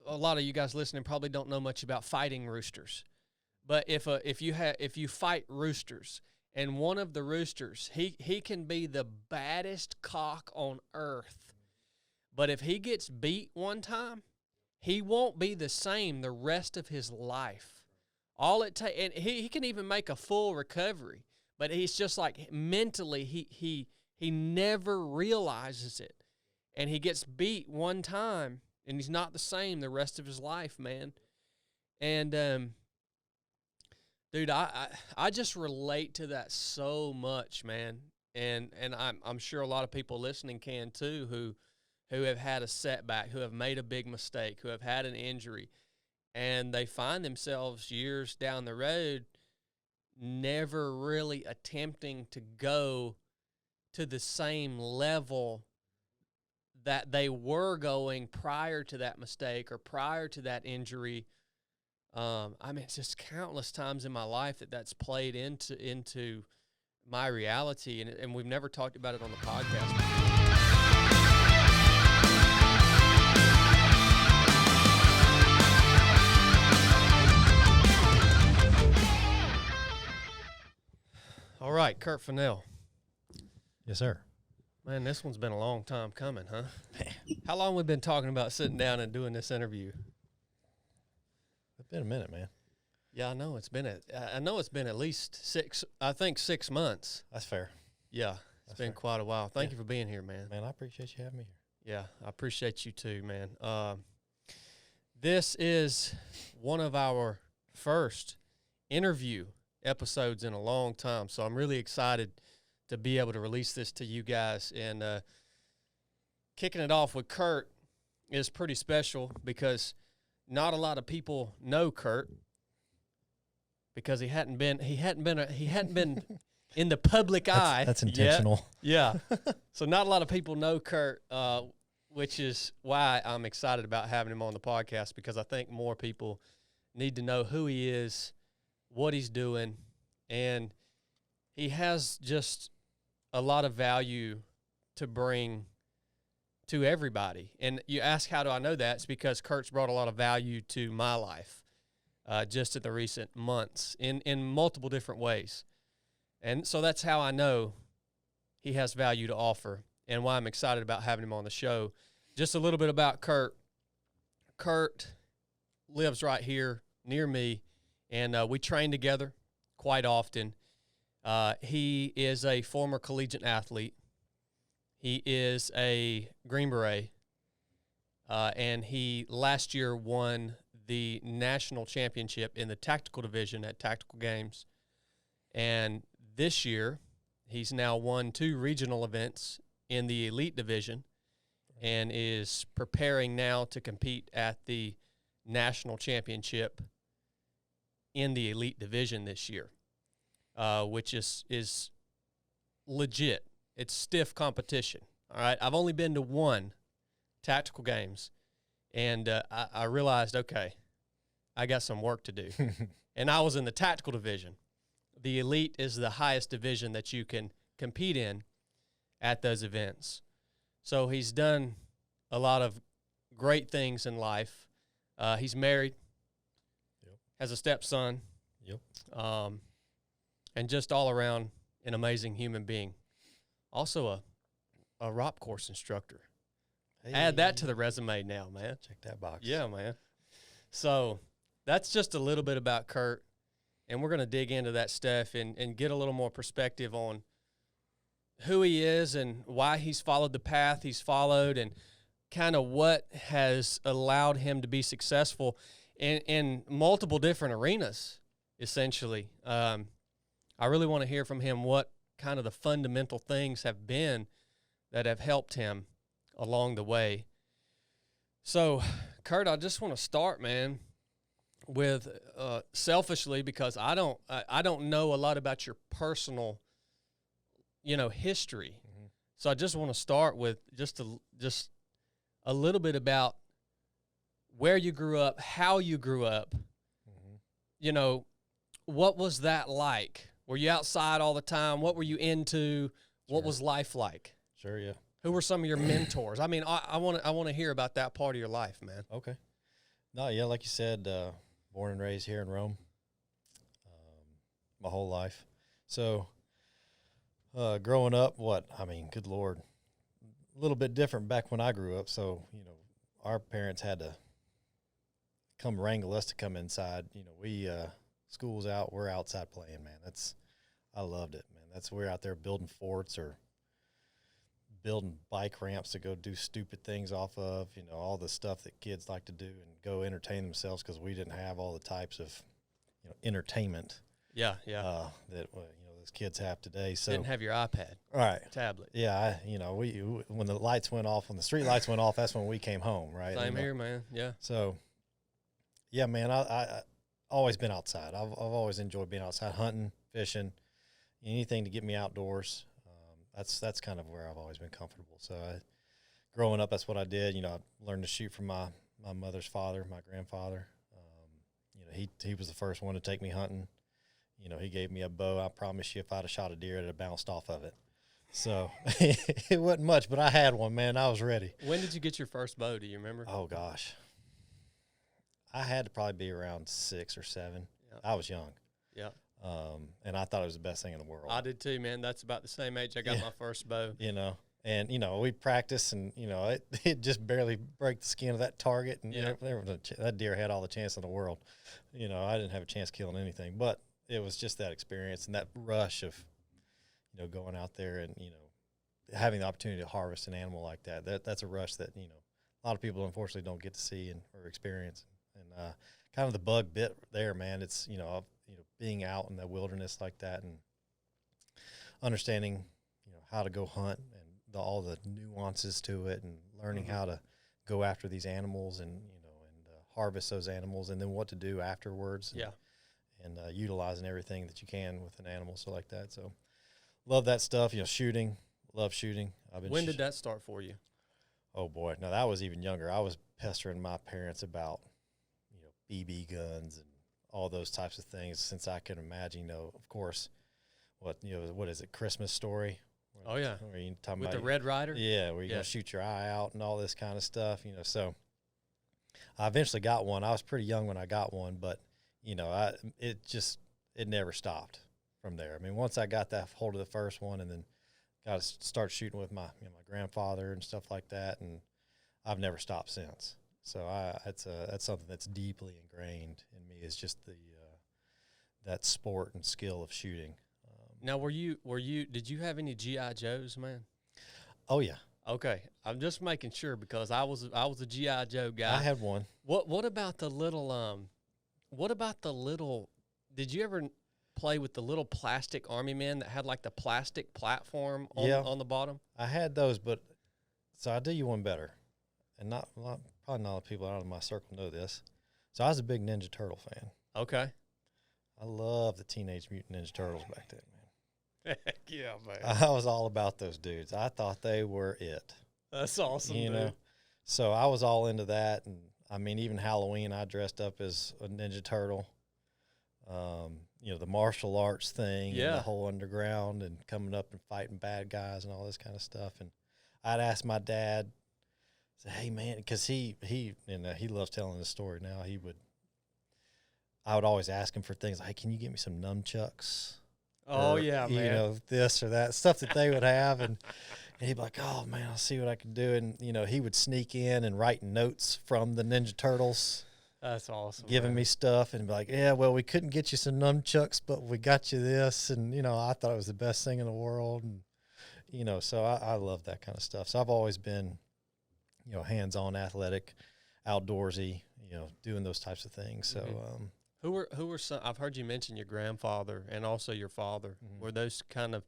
a lot of you guys listening probably don't know much about fighting roosters, but if you fight roosters, and one of the roosters, he can be the baddest cock on earth, but if he gets beat one time, he won't be the same the rest of his life. All it takes, and he can even make a full recovery, but he's just like mentally he never realizes it, and he gets beat one time, and he's not the same the rest of his life, man. And dude, I just relate to that so much, man. And I'm sure a lot of people listening can too, who have had a setback, who have made a big mistake, who have had an injury, and they find themselves years down the road never really attempting to go to the same level that they were going prior to that mistake or prior to that injury. I mean, it's just countless times in my life that's played into my reality, and we've never talked about it on the podcast. All right, Kurt Finnell. Yes, sir. Man, this one's been a long time coming, huh? How long we been talking about sitting down and doing this interview? It's been a minute, man. Yeah, I know it's been at least 6 months. That's fair. Yeah, it's been quite a while. Thank you for being here, man. Man, I appreciate you having me here. Yeah, I appreciate you too, man. This is one of our first interview episodes in a long time, so I'm really excited to be able to release this to you guys. And kicking it off with Kurt is pretty special because not a lot of people know Kurt because he hadn't been in the public eye. That's intentional. Yet. Yeah. So not a lot of people know Kurt, which is why I'm excited about having him on the podcast, because I think more people need to know who he is, what he's doing, and he has just a lot of value to bring to everybody. And you ask, how do I know that? It's because Kurt's brought a lot of value to my life just in the recent months in multiple different ways. And so that's how I know he has value to offer and why I'm excited about having him on the show. Just a little bit about Kurt. Kurt lives right here near me, and we train together quite often. He is a former collegiate athlete. He is a Green Beret, and he last year won the national championship in the tactical division at Tactical Games. And this year, he's now won 2 regional events in the elite division and is preparing now to compete at the national championship in the elite division this year, which is legit. It's stiff competition. All right, I've only been to 1 Tactical Games, and I realized, okay, I got some work to do. And I was in the tactical division. The elite is the highest division that you can compete in at those events. So he's done a lot of great things in life. He's married, has a stepson, and just all around an amazing human being. Also a ROP course instructor. Hey. Add that to the resume now, man. Check that box. Yeah, man. So that's just a little bit about Kurt, and we're going to dig into that stuff and get a little more perspective on who he is and why he's followed the path he's followed and kind of what has allowed him to be successful in multiple different arenas, essentially. I really want to hear from him what kind of the fundamental things have been that have helped him along the way. So, Kurt, I just want to start, man, with selfishly, because I don't know a lot about your personal, history. Mm-hmm. So I just want to start with just a little bit about where you grew up, how you grew up. Mm-hmm. What was that like? Were you outside all the time? What were you into? What was life like? Sure, yeah. Who were some of your mentors? I mean, I want to hear about that part of your life, man. Okay. No, yeah, like you said, born and raised here in Rome, my whole life. So, growing up, good Lord, a little bit different back when I grew up. So, our parents had to come wrangle us to come inside. We, school's out, we're outside playing, man. I loved it, man. We're out there building forts or building bike ramps to go do stupid things off of, all the stuff that kids like to do and go entertain themselves, because we didn't have all the types of, entertainment. Yeah. That those kids have today. So didn't have your iPad, right, tablet. Yeah, we when the lights went off, when the street lights went off, that's when we came home, right? Same here, man. Yeah. So, yeah, man, I always been outside. I've always enjoyed being outside, hunting, fishing, anything to get me outdoors. That's kind of where I've always been comfortable. So, growing up, that's what I did. I learned to shoot from my mother's father, my grandfather. He was the first one to take me hunting. He gave me a bow. I promise you, if I'd have shot a deer, it'd have bounced off of it. So it wasn't much, but I had one, man. I was ready. When did you get your first bow? Do you remember? Oh, gosh. I had to probably be around 6 or 7. Yep. I was young. Yeah. And I thought it was the best thing in the world. I did too, man. That's about the same age I got my first bow. And, we practiced, and, it just barely broke the skin of that target. And that deer had all the chance in the world. I didn't have a chance killing anything. But it was just that experience and that rush of, going out there and, having the opportunity to harvest an animal like that. That's a rush that, a lot of people, unfortunately, don't get to see or experience. And kind of the bug bit there, man. It's, being out in the wilderness like that and understanding, how to go hunt and all the nuances to it, and learning how to go after these animals and harvest those animals, and then what to do afterwards. And utilizing everything that you can with an animal, so like that. So love that stuff. Shooting, love shooting. When did that start for you? Oh boy, no, that was even younger. I was pestering my parents about BB guns and all those types of things since I can imagine. Of course, what is it? Christmas Story. Oh, yeah. Where you talking with about the Red Rider? Yeah, where you're going to shoot your eye out and all this kind of stuff, So I eventually got one. I was pretty young when I got one, but, it never stopped from there. I mean, once I got that hold of the first one and then got to start shooting with my my grandfather and stuff like that, and I've never stopped since. So that's something that's deeply ingrained in me, is just that sport and skill of shooting. Now, did you have any G.I. Joes, man? Oh yeah. Okay, I'm just making sure, because I was a G.I. Joe guy. I had one. What about the little did you ever play with the little plastic army men that had like the plastic platform on the bottom? I had those, but so I'll do you one better, and probably not a lot of people out of my circle know this. So I was a big Ninja Turtle fan. Okay. I love the Teenage Mutant Ninja Turtles back then, man. Heck yeah, man. I was all about those dudes. I thought they were it. That's awesome, dude. So I was all into that, and I mean, even Halloween, I dressed up as a Ninja Turtle. The martial arts thing, and the whole underground, and coming up and fighting bad guys and all this kind of stuff. And I'd ask my dad, say, "Hey, man," because he loves telling this story now. I would always ask him for things like, "Hey, can you get me some nunchucks?" Oh, yeah, man. This or that stuff that they would have, and he'd be like, "Oh man, I'll see what I can do." And he would sneak in and write notes from the Ninja Turtles. That's awesome. Giving me stuff and be like, "Yeah, well, we couldn't get you some nunchucks, but we got you this." And I thought it was the best thing in the world, and so I love that kind of stuff. So I've always been, hands-on, athletic, outdoorsy, doing those types of things. So. Who were some? I've heard you mention your grandfather and also your father. Mm-hmm. Were those kind of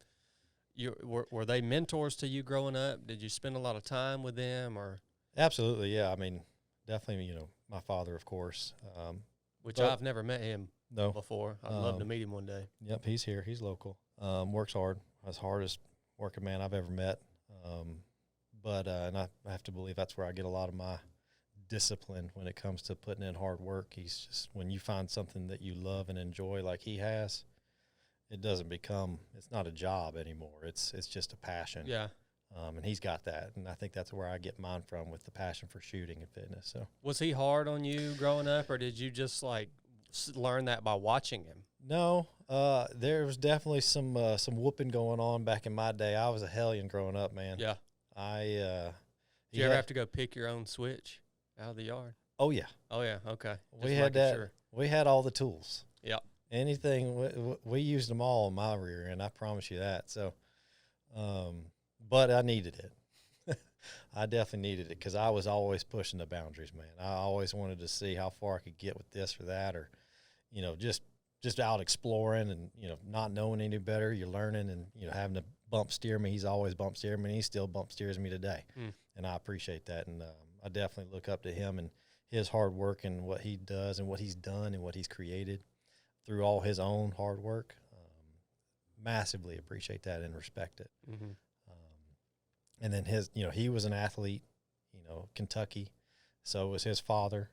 were they mentors to you growing up? Did you spend a lot of time with them, or? Absolutely, yeah. I mean, definitely. My father, of course. Which I've never met him before. I'd love to meet him one day. Yep, he's here. He's local. Works hard. As hardest working man I've ever met. And I have to believe that's where I get a lot of my discipline when it comes to putting in hard work. He's just, when you find something that you love and enjoy like he has, it's not a job anymore. It's just a passion. Yeah. And he's got that, and I think that's where I get mine from with the passion for shooting and fitness. So, was he hard on you growing up, or did you just like learn that by watching him? No, there was definitely some whooping going on back in my day. I was a hellion growing up, man. Yeah. Did you ever have to go pick your own switch out of the yard? Oh yeah. Oh yeah. Okay. We had that. Sure. We had all the tools. Yeah. Anything we used them all in my rear end. I promise you that. So, but I needed it. I definitely needed it because I was always pushing the boundaries, man. I always wanted to see how far I could get with this or that, or, just out exploring and, not knowing any better. You're learning and, having to bump steer me. He's always bump steered me, and he still bump steers me today. And I appreciate that. And I definitely look up to him and his hard work and what he does and what he's done and what he's created through all his own hard work. Massively appreciate that and respect it. Mm-hmm. And then he was an athlete, Kentucky. So was his father,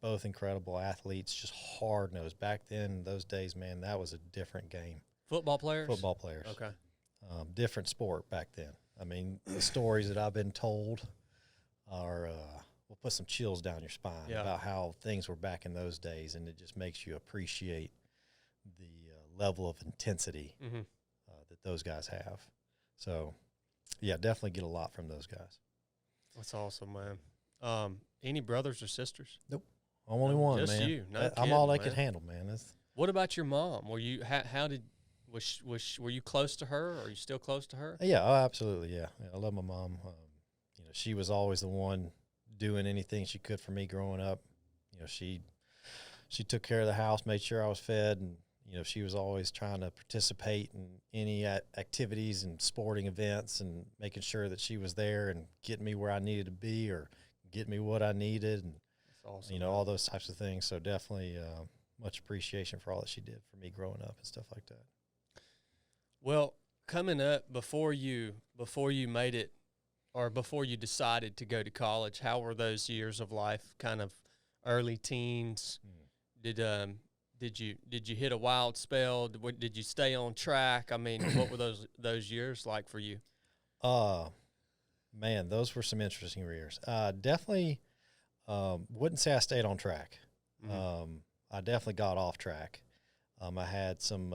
both incredible athletes, just hard-nosed. Back then, those days, man, that was a different game. Football players? Football players. Okay. Different sport back then. I mean, the stories that I've been told are will put some chills down your spine about how things were back in those days, and it just makes you appreciate the level of intensity that those guys have. So, yeah, definitely get a lot from those guys. That's awesome, man. Any brothers or sisters? Nope. I'm only one, just man. Just you. No I'm all I could handle, man. What about your mom? Were you were you close to her? Are you still close to her? Yeah, oh, absolutely, yeah. I love my mom. She was always the one doing anything she could for me growing up. She took care of the house, made sure I was fed, and she was always trying to participate in any activities and sporting events and making sure that she was there and getting me where I needed to be or get me what I needed, and that's awesome, all those types of things. So definitely much appreciation for all that she did for me growing up and stuff like that. Well, coming up before you made it, or before you decided to go to college, how were those years of life? Kind of early teens. Did you hit a wild spell? Did you stay on track? I mean, what were those years like for you? Man, those were some interesting years. Definitely wouldn't say I stayed on track. I definitely got off track. I had some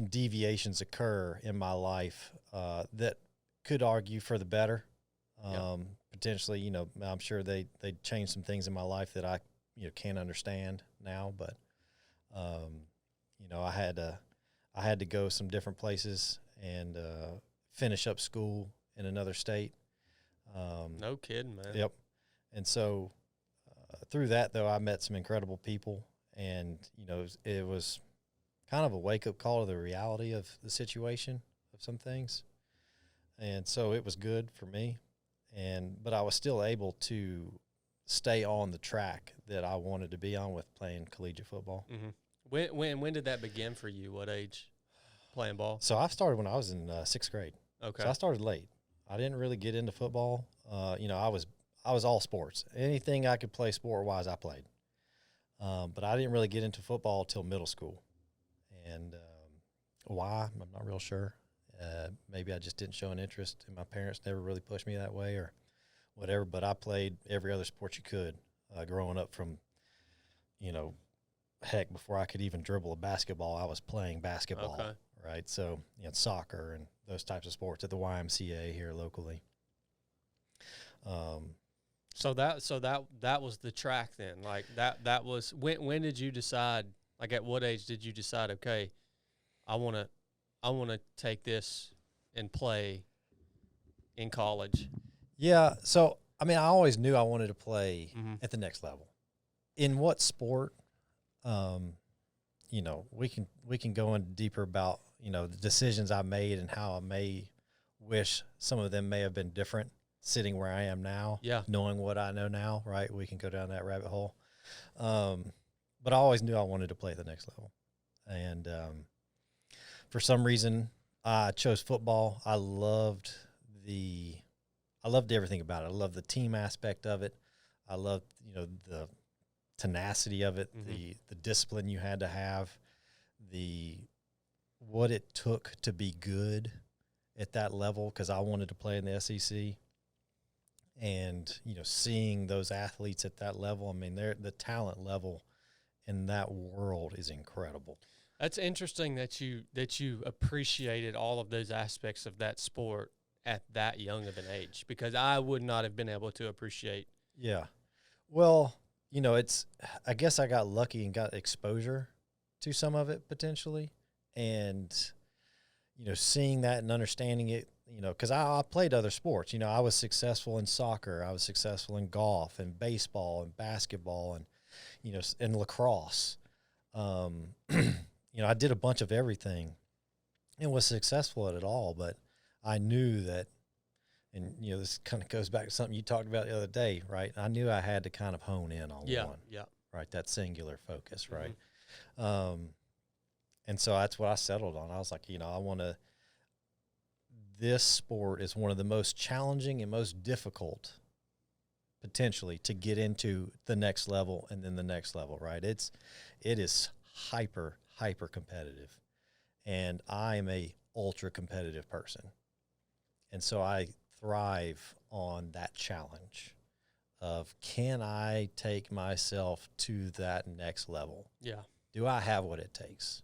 deviations occur in my life that could argue for the better. Potentially, I'm sure they changed some things in my life that I can't understand now, but I had to go some different places and finish up school in another state. No kidding, man. Yep. And so through that, though, I met some incredible people, and it was kind of a wake-up call to the reality of the situation of some things. And so it was good for me, but I was still able to stay on the track that I wanted to be on with playing collegiate football. When did that begin for you? What age playing ball? So I started when I was in 6th grade. Okay. So I started late. I didn't really get into football. I was all sports. Anything I could play sport-wise, I played. But I didn't really get into football till middle school. And why, I'm not real sure. Maybe I just didn't show an interest, and my parents never really pushed me that way or whatever. But I played every other sport you could growing up from, heck, before I could even dribble a basketball, I was playing basketball, right? So, soccer and those types of sports at the YMCA here locally. So that was the track then. Like that was when did you decide? Like at what age did you decide? Okay, I want to take this and play in college. Yeah. So I mean, I always knew I wanted to play at the next level. In what sport? We can go in deeper about the decisions I made and how I may wish some of them may have been different sitting where I am now. Yeah. Knowing what I know now, right? We can go down that rabbit hole. But I always knew I wanted to play at the next level. And for some reason, I chose football. I loved everything about it. I loved the team aspect of it. I loved, the tenacity of it, the discipline you had to have, what it took to be good at that level because I wanted to play in the SEC. And, you know, seeing those athletes at that level, I mean, the talent level in that world is incredible. That's interesting that you appreciated all of those aspects of that sport at that young of an age, because I would not have been able to appreciate. Yeah. Well, you know, I guess I got lucky and got exposure to some of it potentially. And, you know, seeing that and understanding it, you know, because I played other sports. You know, I was successful in soccer. I was successful in golf and baseball and basketball and, you know, and lacrosse. You know, I did a bunch of everything and was successful at it all. But I knew that, and, you know, this kind of goes back to something you talked about the other day, right? I knew I had to kind of hone in on one. Yeah. Right, that singular focus, right? And so that's what I settled on. I was like, you know, this sport is one of the most challenging and most difficult potentially to get into the next level and then the next level, right? It is hyper competitive, and I am a ultra competitive person. And so I thrive on that challenge of, can I take myself to that next level? Yeah. Do I have what it takes?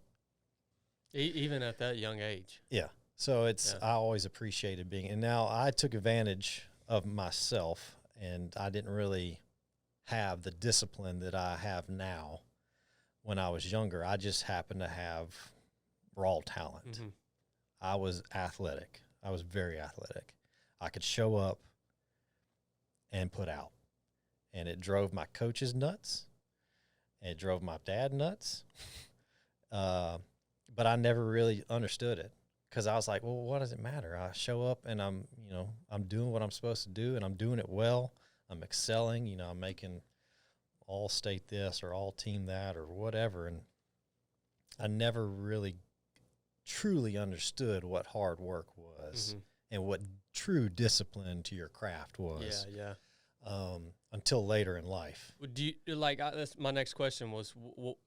Even at that young age. Yeah. So I always appreciated being, and now I took advantage of myself, and I didn't really have the discipline that I have now when I was younger. I just happened to have raw talent. I was athletic. I was very athletic. I could show up and put out, and it drove my coaches nuts. It drove my dad nuts. But I never really understood it, because I was like, well, what does it matter? I show up and I'm doing what I'm supposed to do, and I'm doing it well. I'm excelling, you know, I'm making all state this or all team that or whatever. And I never really truly understood what hard work was and what true discipline to your craft was. Yeah. Until later in life. Do you that's my next question was,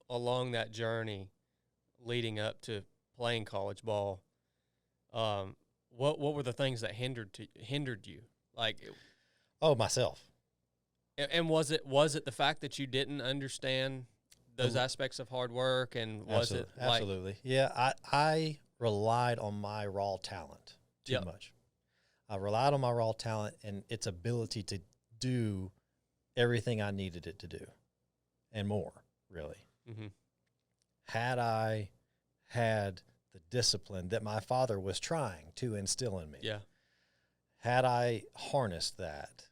along that journey leading up to playing college ball, what were the things that hindered you? Like, Myself. And was it the fact that you didn't understand those aspects of hard work, and was it like, absolutely? Yeah, I relied on my raw talent too much. I relied on my raw talent and its ability to do everything I needed it to do, and more, really. Had I had the discipline that my father was trying to instill in me, had I harnessed that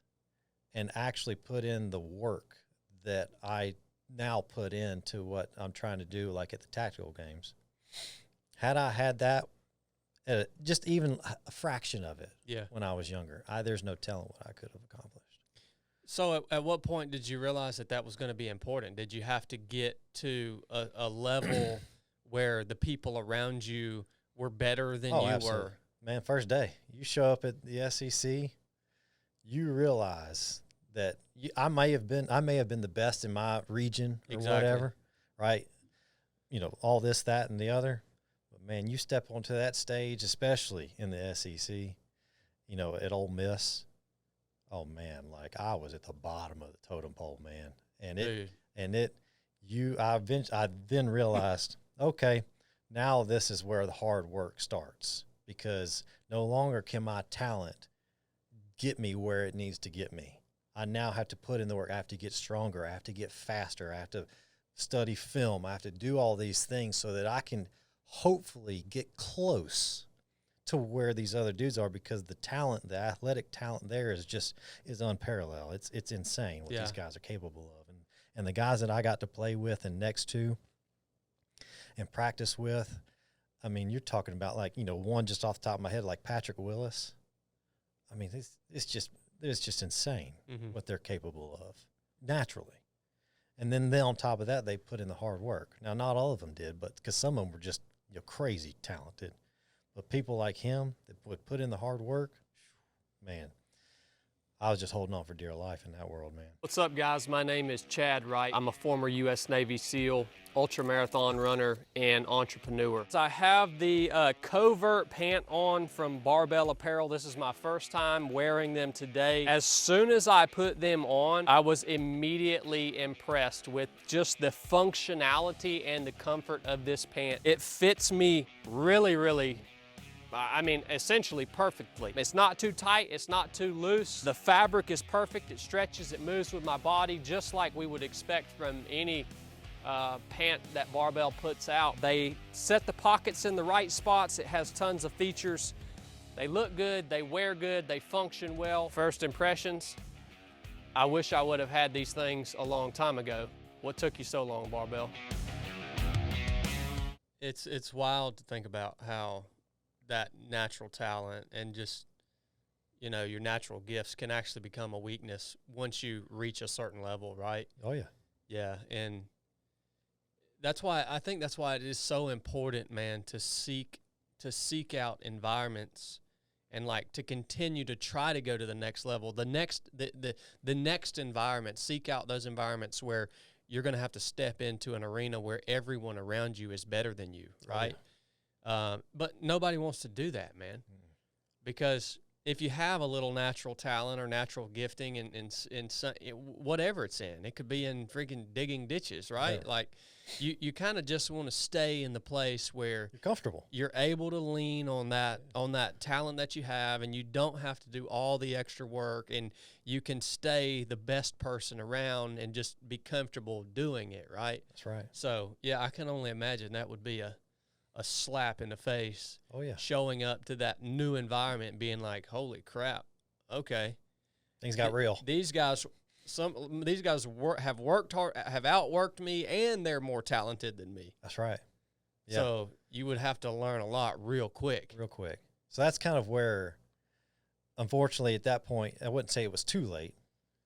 and actually put in the work that I now put into what I'm trying to do, like at the tactical games, had I had that, just even a fraction of it when I was younger, there's no telling what I could have accomplished. So at what point did you realize that was going to be important? Did you have to get to a level where the people around you were better than you absolutely. were? Man, first day, you show up at the SEC, you realize that I may have been the best in my region or whatever, right? You know, all this, that, and the other. But, man, you step onto that stage, especially in the SEC, you know, at Ole Miss, oh, man, like I was at the bottom of the totem pole, man. I then realized, okay, now this is where the hard work starts, because no longer can my talent get me where it needs to get me. I now have to put in the work. I have to get stronger. I have to get faster. I have to study film. I have to do all these things so that I can hopefully get close to where these other dudes are, because the talent, the athletic talent there is unparalleled. It's insane what these guys are capable of. And the guys that I got to play with and next to and practice with, I mean, you're talking about, like, you know, one just off the top of my head, like Patrick Willis. I mean, it's just insane what they're capable of naturally. And then on top of that, they put in the hard work. Now, not all of them did, but because some of them were just, you know, crazy talented. But people like him that would put in the hard work, man, I was just holding on for dear life in that world, man. What's up, guys? My name is Chadd Wright. I'm a former U.S. Navy SEAL, ultramarathon runner, and entrepreneur. So I have the covert pant on from Barbell Apparel. This is my first time wearing them today. As soon as I put them on, I was immediately impressed with just the functionality and the comfort of this pant. It fits me really, I mean, essentially perfectly. It's not too tight, it's not too loose. The fabric is perfect, it stretches, it moves with my body just like we would expect from any pant that Barbell puts out. They set the pockets in the right spots. It has tons of features. They look good, they wear good, they function well. First impressions, I wish I would have had these things a long time ago. What took you so long, Barbell? It's wild to think about how that natural talent and just, you know, your natural gifts can actually become a weakness once you reach a certain level, right? Oh, yeah. Yeah, and I think that's why it is so important, man, to seek out environments and like to continue to try to go to the next level, the next environment. Seek out those environments where you're going to have to step into an arena where everyone around you is better than you, right? Oh, yeah. But nobody wants to do that, man, because if you have a little natural talent or natural gifting in whatever it's in, it could be in freaking digging ditches, right? Yeah. Like you kind of just want to stay in the place where you're comfortable. You're able to lean on that talent that you have, and you don't have to do all the extra work, and you can stay the best person around and just be comfortable doing it, right? That's right. So yeah, I can only imagine that would be a slap in the face. Oh, yeah. Showing up to that new environment and being like, holy crap, okay. Things got real. These guys have worked hard, have outworked me, and they're more talented than me. That's right. Yeah. So you would have to learn a lot real quick. Real quick. So that's kind of where, unfortunately, at that point, I wouldn't say it was too late,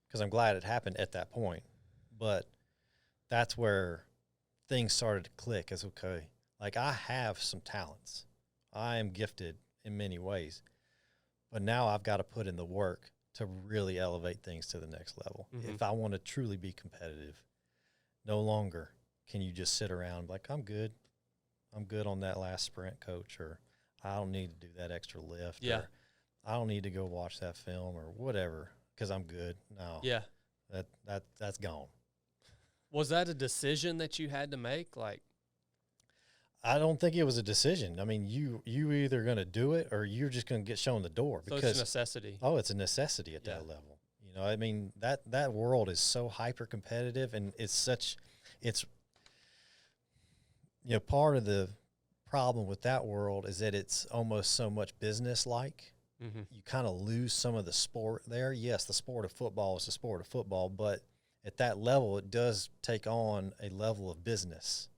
because I'm glad it happened at that point, but that's where things started to click as, okay, like I have some talents. I am gifted in many ways, but now I've got to put in the work to really elevate things to the next level. Mm-hmm. If I want to truly be competitive, no longer can you just sit around like, I'm good on that last sprint, coach, or I don't need to do that extra lift. Yeah. Or I don't need to go watch that film or whatever because I'm good. No. Yeah. That's gone. Was that a decision that you had to make? Like, I don't think it was a decision. I mean, you either going to do it or you're just going to get shown the door. Because, so it's a necessity. Oh, it's a necessity at that level. You know, I mean, that world is so hyper competitive, and it's part of the problem with that world is that it's almost so much business like. Mm-hmm. You kind of lose some of the sport there. Yes, the sport of football is the sport of football, but at that level, it does take on a level of business.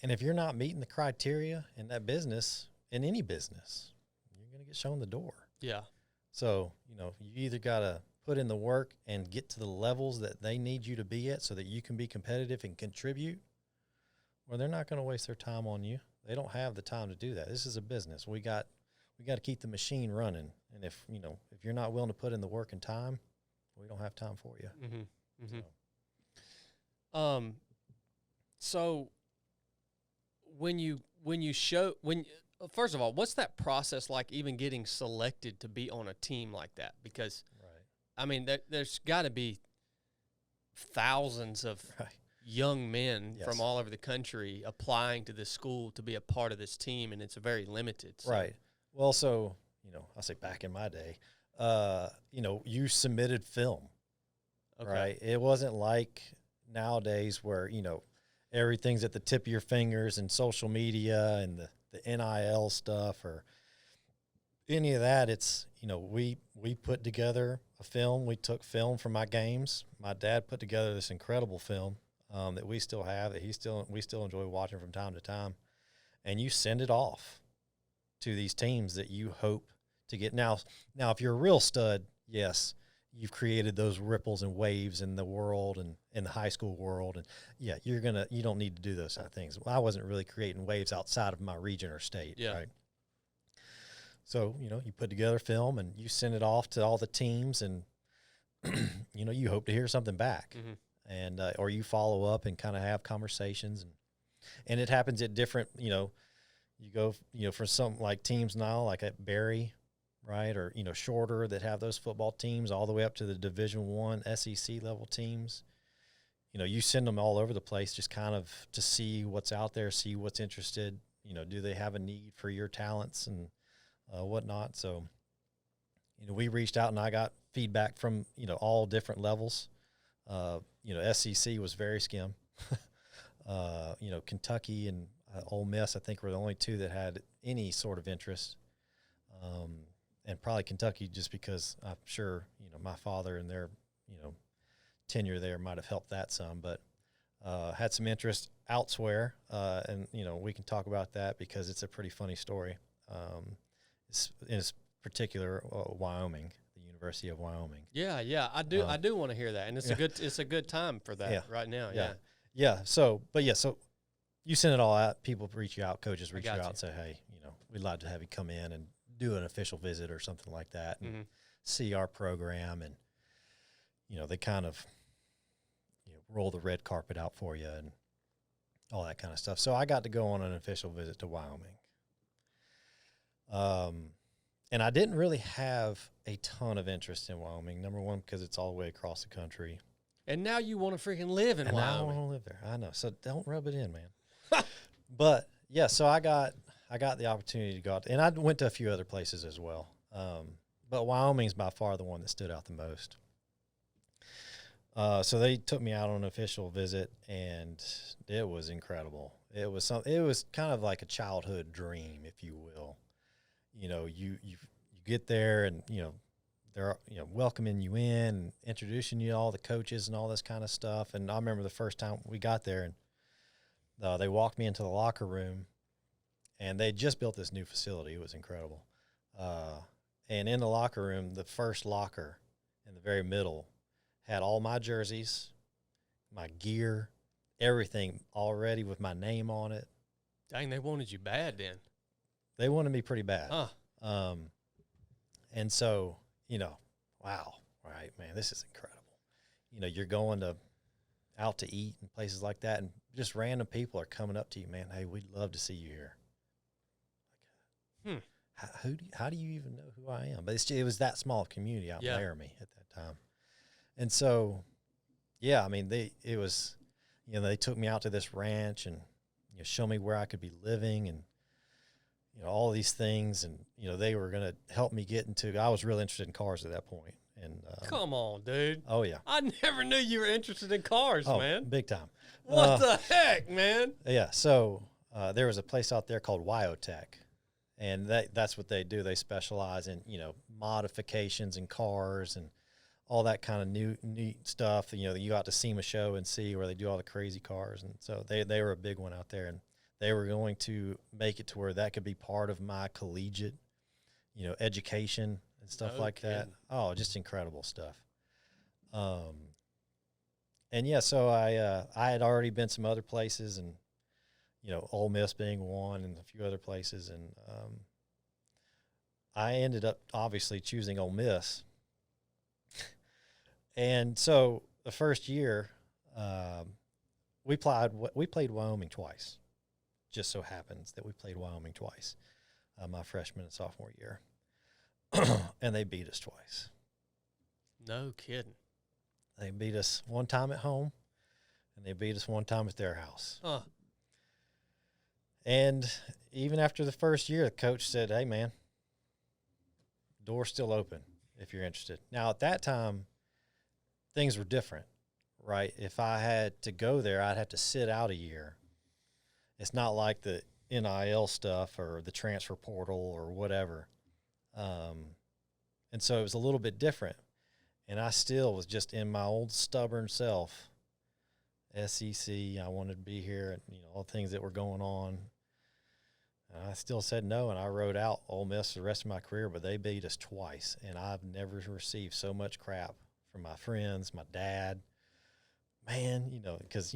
And if you're not meeting the criteria in that business, in any business, you're going to get shown the door. Yeah. So, you either got to put in the work and get to the levels that they need you to be at so that you can be competitive and contribute, or they're not going to waste their time on you. They don't have the time to do that. This is a business. We got to keep the machine running. And if you're not willing to put in the work and time, we don't have time for you. Mm-hmm. Mm-hmm. So first of all, what's that process like, even getting selected to be on a team like that? Because, I mean, there's got to be thousands of young men from all over the country applying to this school to be a part of this team, and it's very limited. So. Right. Well, so, I'll say back in my day, you submitted film, right? It wasn't like nowadays where, everything's at the tip of your fingers and social media and the NIL stuff or any of that. It's, we put together a film. We took film from my games. My dad put together this incredible film that we still have, that we still enjoy watching from time to time. And you send it off to these teams that you hope to get. Now, if you're a real stud, yes, you've created those ripples and waves in the world and in the high school world. And you don't need to do those kind of things. Well, I wasn't really creating waves outside of my region or state. Yeah. Right. So, you put together film and you send it off to all the teams, and, you hope to hear something back. And or you follow up and kind of have conversations. And it happens at different, you go, for some like teams now, like at Barry, right, or, shorter that have those football teams all the way up to the Division I SEC level teams. You send them all over the place just kind of to see what's out there, see what's interested. Do they have a need for your talents and whatnot? So, we reached out and I got feedback from, all different levels. SEC was very skim. Kentucky and Ole Miss, I think, were the only two that had any sort of interest. And probably Kentucky just because I'm sure, my father and their, tenure there might have helped that some, but had some interest elsewhere. And, we can talk about that because it's a pretty funny story. In particular, Wyoming, the University of Wyoming. Yeah, I do want to hear that, and it's a good time for that right now. Yeah. So you send it all out. People reach you out, coaches reach you out and say, hey, we'd like to have you come in and do an official visit or something like that, and see our program, and they kind of roll the red carpet out for you and all that kind of stuff. So I got to go on an official visit to Wyoming. And I didn't really have a ton of interest in Wyoming. Number one, because it's all the way across the country. And now you want to freaking live in Wyoming. Now I want to live there. I know. So don't rub it in, man. But yeah, so I got the opportunity to go out, and I went to a few other places as well. But Wyoming's by far the one that stood out the most. So they took me out on an official visit, and it was incredible. It was kind of like a childhood dream, if you will. You get there, and they're welcoming you in and introducing you to all the coaches and all this kind of stuff. And I remember the first time we got there, and they walked me into the locker room, and they just built this new facility. It was incredible. And in the locker room, the first locker in the very middle had all my jerseys, my gear, everything already with my name on it. Dang, they wanted you bad then. They wanted me pretty bad. Huh. And so, wow, right, man, this is incredible. You're going out to eat and places like that, and just random people are coming up to you, man, hey, we'd love to see you here. How do you even know who I am? But it was that small community out in Laramie at that time. And so, yeah, I mean, they took me out to this ranch and, show me where I could be living and, all these things. And, they were going to help me get into, I was really interested in cars at that point. And come on, dude. Oh, yeah. I never knew you were interested in cars, man. Big time. What the heck, man? Yeah. So there was a place out there called Wyotech. And that's what they do. They specialize in, modifications in cars and all that kind of neat stuff. You go out to SEMA show and see where they do all the crazy cars. And so they were a big one out there. And they were going to make it to where that could be part of my collegiate, education and stuff like that. Oh, just incredible stuff. And yeah, so I had already been some other places, and Ole Miss being one, and a few other places, and I ended up obviously choosing Ole Miss. And so the first year, we played Wyoming twice. Just so happens that we played Wyoming twice, my freshman and sophomore year, and they beat us twice. No kidding. They beat us one time at home, and they beat us one time at their house. Huh. And even after the first year, the coach said, hey, man, door's still open if you're interested. Now, at that time, things were different, right? If I had to go there, I'd have to sit out a year. It's not like the NIL stuff or the transfer portal or whatever. And so it was a little bit different. And I still was just in my old stubborn self. SEC, I wanted to be here, and all the things that were going on. And I still said no, and I rode out Ole Miss the rest of my career, but they beat us twice, and I've never received so much crap from my friends, my dad. Man, because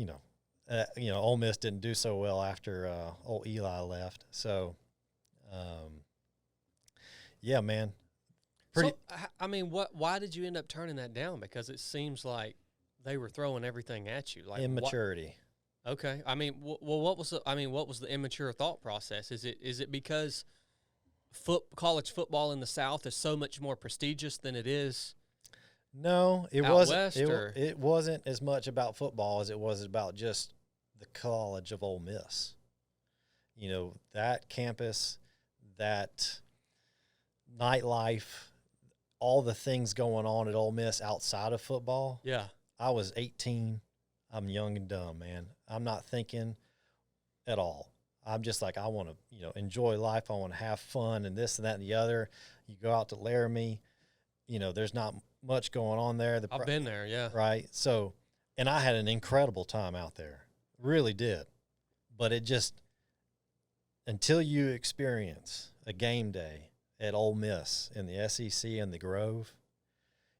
Ole Miss didn't do so well after old Eli left. So, Yeah, man. So, I mean, why did you end up turning that down? Because it seems like they were throwing everything at you. Like immaturity. Okay. I mean, well, what was the immature thought process? Is it because college football in the South is so much more prestigious than it is? No, it out wasn't. West, It wasn't as much about football as it was about just the college of Ole Miss. You know, that campus, that nightlife, all the things going on at Ole Miss outside of football. Yeah. I was 18. I'm young and dumb, man. I'm not thinking at all. I'm just like, I want to, enjoy life. I want to have fun and this and that and the other. You go out to Laramie, there's not much going on there. I've been there, yeah. Right. So, and I had an incredible time out there. Really did. But it just, until you experience a game day at Ole Miss in the SEC and the Grove,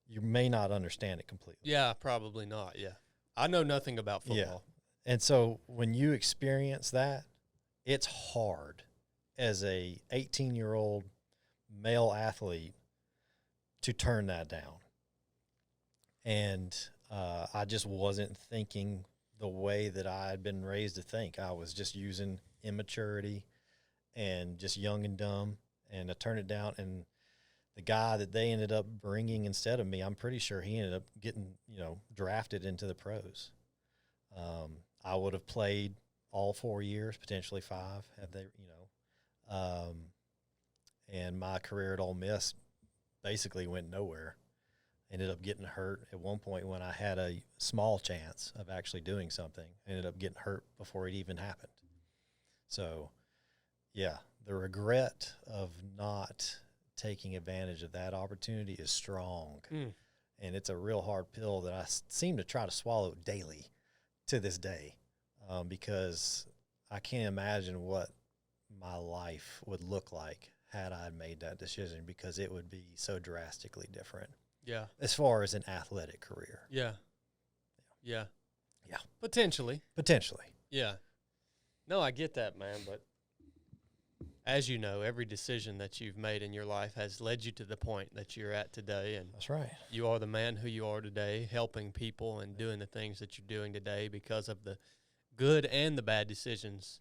you may not understand it completely. Yeah, probably not. Yeah. I know nothing about football. Yeah. And so when you experience that, it's hard as a 18-year-old male athlete to turn that down. And I just wasn't thinking the way that I had been raised to think. I was just using immaturity and just young and dumb, and I turned it down. And the guy that they ended up bringing instead of me, I'm pretty sure he ended up getting, drafted into the pros. I would have played all 4 years, potentially 5, had they, and my career at Ole Miss basically went nowhere. Ended up getting hurt at one point when I had a small chance of actually doing something. Ended up getting hurt before it even happened. So, yeah, the regret of not taking advantage of that opportunity is strong. And it's a real hard pill that I seem to try to swallow daily to this day, because I can't imagine what my life would look like had I made that decision, because it would be so drastically different. Yeah. As far as an athletic career. Yeah. Yeah. Yeah. Potentially. Yeah. No, I get that, man, but as you know, every decision that you've made in your life has led you to the point that you're at today. And that's right. You are the man who you are today, helping people and doing the things that you're doing today because of the good and the bad decisions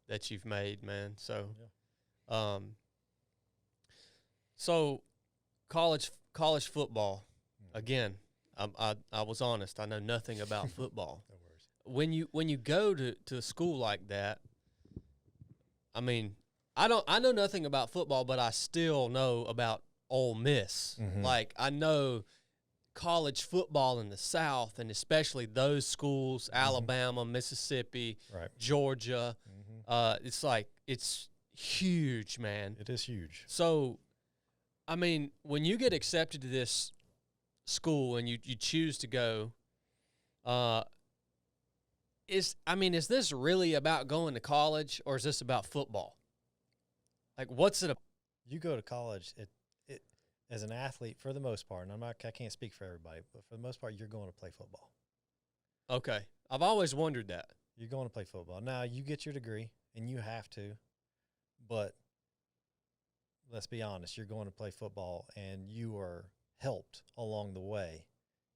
that you've made, man. So, so college football, again, I was honest. I know nothing about football. No worries. When you go to a school like that, I mean, I know nothing about football, but I still know about Ole Miss. Mm-hmm. Like, I know college football in the South, and especially those schools, Alabama, Mississippi, Georgia. It's like, it's huge, man. It is huge. So, I mean, when you get accepted to this school and you choose to go, is this really about going to college, or is this about football? Like, what's it about? You go to college, it as an athlete, for the most part, and I can't speak for everybody, but for the most part, you're going to play football. Okay. I've always wondered that. You're going to play football. Now, you get your degree, and you have to, but let's be honest, you're going to play football, and you are helped along the way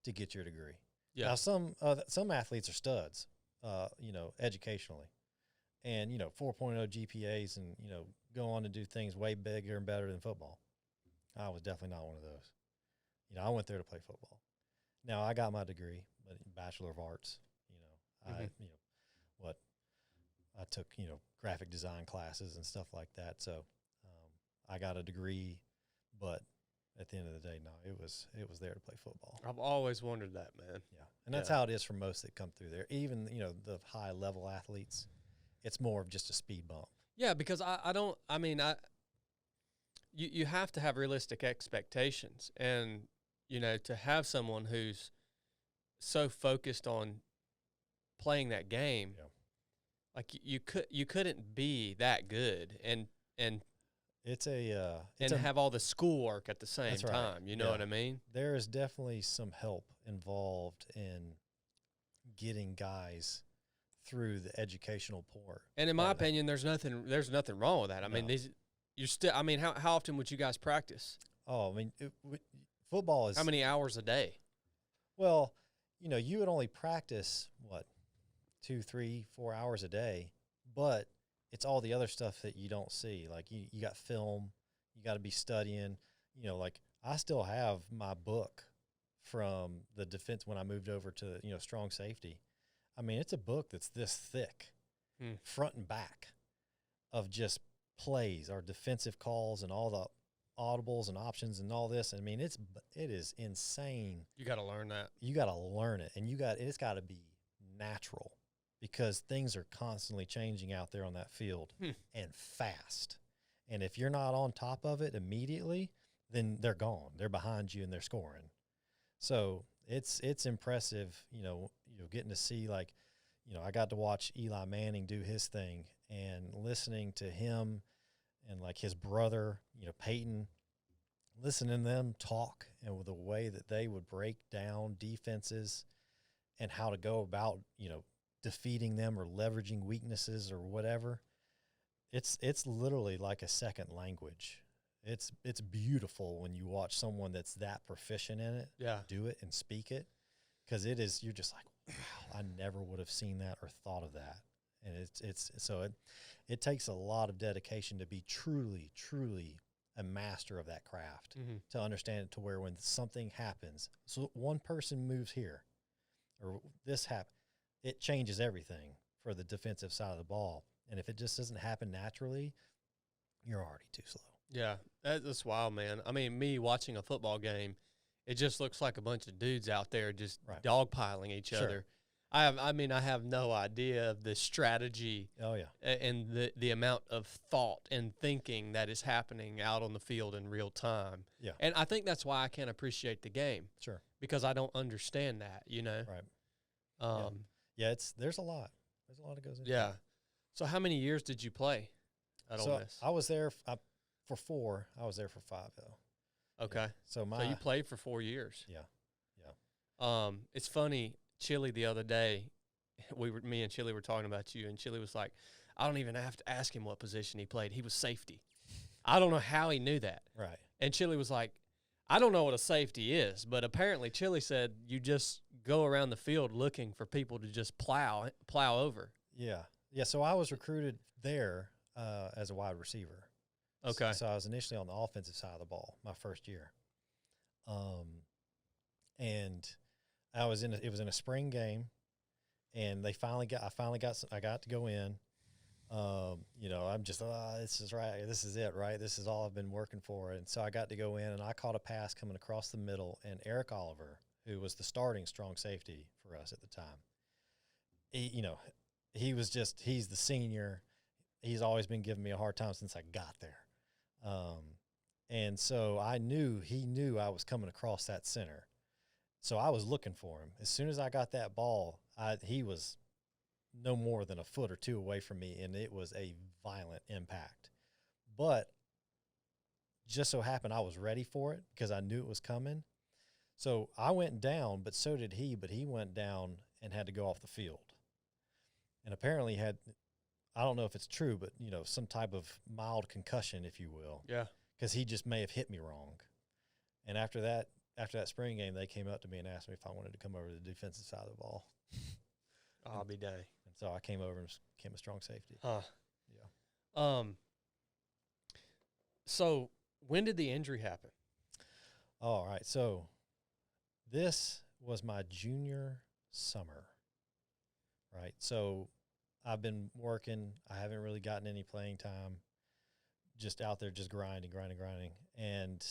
to get your degree. Yeah. Now, some athletes are studs, educationally, and 4.0 GPAs, and go on to do things way bigger and better than football. I was definitely not one of those. I went there to play football. Now, I got my degree, Bachelor of Arts. I took graphic design classes and stuff like that. So I got a degree, but at the end of the day, no, it was there to play football. I've always wondered that, man. Yeah, and that's how it is for most that come through there. Even the high level athletes, it's more of just a speed bump. Yeah, because you have to have realistic expectations, and to have someone who's so focused on playing that game, like you couldn't be that good and it's have all the schoolwork at the same time. You know what I mean? There is definitely some help involved in getting guys through the educational port. And in my opinion, there's nothing wrong with that. I mean, you're still. I mean, how often would you guys practice? Oh, I mean, football is How many hours a day? well, you would only practice what 2, 3, 4 hours a day, but it's all the other stuff that you don't see. Like you got film, you got to be studying. Like I still have my book from the defense when I moved over to strong safety. I mean, it's a book that's this thick, front and back, of just plays, our defensive calls, and all the audibles and options and all this. I mean, it is insane. You got to learn that. You got to learn it, and it's got to be natural because things are constantly changing out there on that field and fast. And if you're not on top of it immediately, then they're gone. They're behind you and they're scoring. So it's impressive, getting to see I got to watch Eli Manning do his thing and listening to him and like his brother, Peyton, listening to them talk and with the way that they would break down defenses and how to go about, defeating them or leveraging weaknesses or whatever. It's literally like a second language. It's beautiful when you watch someone that's that proficient in it, do it and speak it, because you're just like, wow, I never would have seen that or thought of that. And it takes a lot of dedication to be truly, truly a master of that craft, to understand it to where when something happens, so one person moves here or this happens, it changes everything for the defensive side of the ball. And if it just doesn't happen naturally, you're already too slow. Yeah, that's wild, man. I mean, me watching a football game, it just looks like a bunch of dudes out there just dogpiling each other. I have no idea of the strategy. Oh yeah, and the amount of thought and thinking that is happening out on the field in real time. Yeah, and I think that's why I can't appreciate the game. Sure, because I don't understand that. Right. There's a lot. There's a lot that goes into it. Yeah. So how many years did you play at Ole Miss? I was there for 4. I was there for 5 though. Okay. Yeah. So you played for 4 years. Yeah. Yeah. It's funny. Chili the other day, me and Chili were talking about you, and Chili was like, I don't even have to ask him what position he played. He was safety. I don't know how he knew that. Right. And Chili was like, I don't know what a safety is, but apparently Chili said you just go around the field looking for people to just plow over. Yeah. Yeah. So I was recruited there as a wide receiver. Okay. So I was initially on the offensive side of the ball my first year. And it was in a spring game, and I got to go in. I'm just, this is right. This is it, right? This is all I've been working for. And so I got to go in, and I caught a pass coming across the middle, and Eric Oliver, who was the starting strong safety for us at the time, he's the senior. He's always been giving me a hard time since I got there. And so he knew I was coming across that center. So I was looking for him. As soon as I got that ball, he was no more than a foot or two away from me, and it was a violent impact. But just so happened I was ready for it because I knew it was coming. So I went down, but so did he, but he went down and had to go off the field. And apparently had, I don't know if it's true, but, some type of mild concussion, if you will. Yeah. Because he just may have hit me wrong. And after that spring game, they came up to me and asked me if I wanted to come over to the defensive side of the ball. I'll be dang. And so I came over and became a strong safety. Huh. Yeah. So when did the injury happen? All right. So this was my junior summer, right? So I've been working. I haven't really gotten any playing time, just out there just grinding. And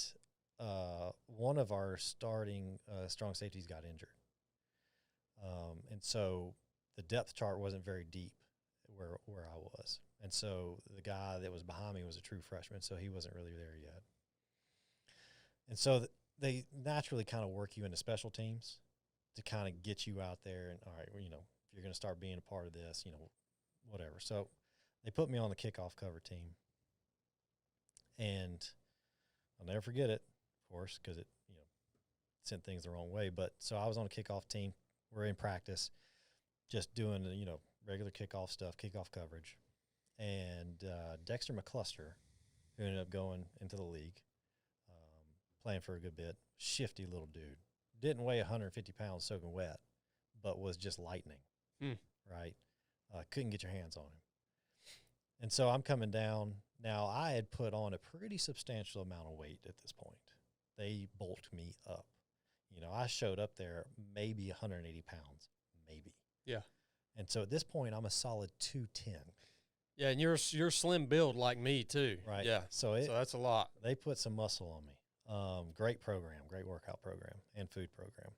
one of our starting strong safeties got injured. And so the depth chart wasn't very deep where I was. And so the guy that was behind me was a true freshman, so he wasn't really there yet. And so they naturally kind of work you into special teams to kind of get you out there and, all right, well, if you're going to start being a part of this, whatever. So they put me on the kickoff cover team. And I'll never forget it, of course, because it, sent things the wrong way. But so I was on a kickoff team. We're in practice, just doing, regular kickoff stuff, kickoff coverage. And Dexter McCluster who ended up going into the league, playing for a good bit. Shifty little dude. Didn't weigh 150 pounds soaking wet, but was just lightning, right? Couldn't get your hands on him. And so I'm coming down. Now, I had put on a pretty substantial amount of weight at this point. They bulked me up. I showed up there maybe 180 pounds, maybe. Yeah. And so at this point, I'm a solid 210. Yeah, and you're slim build like me too. Right. Yeah. So that's a lot. They put some muscle on me. Great program, great workout program and food program.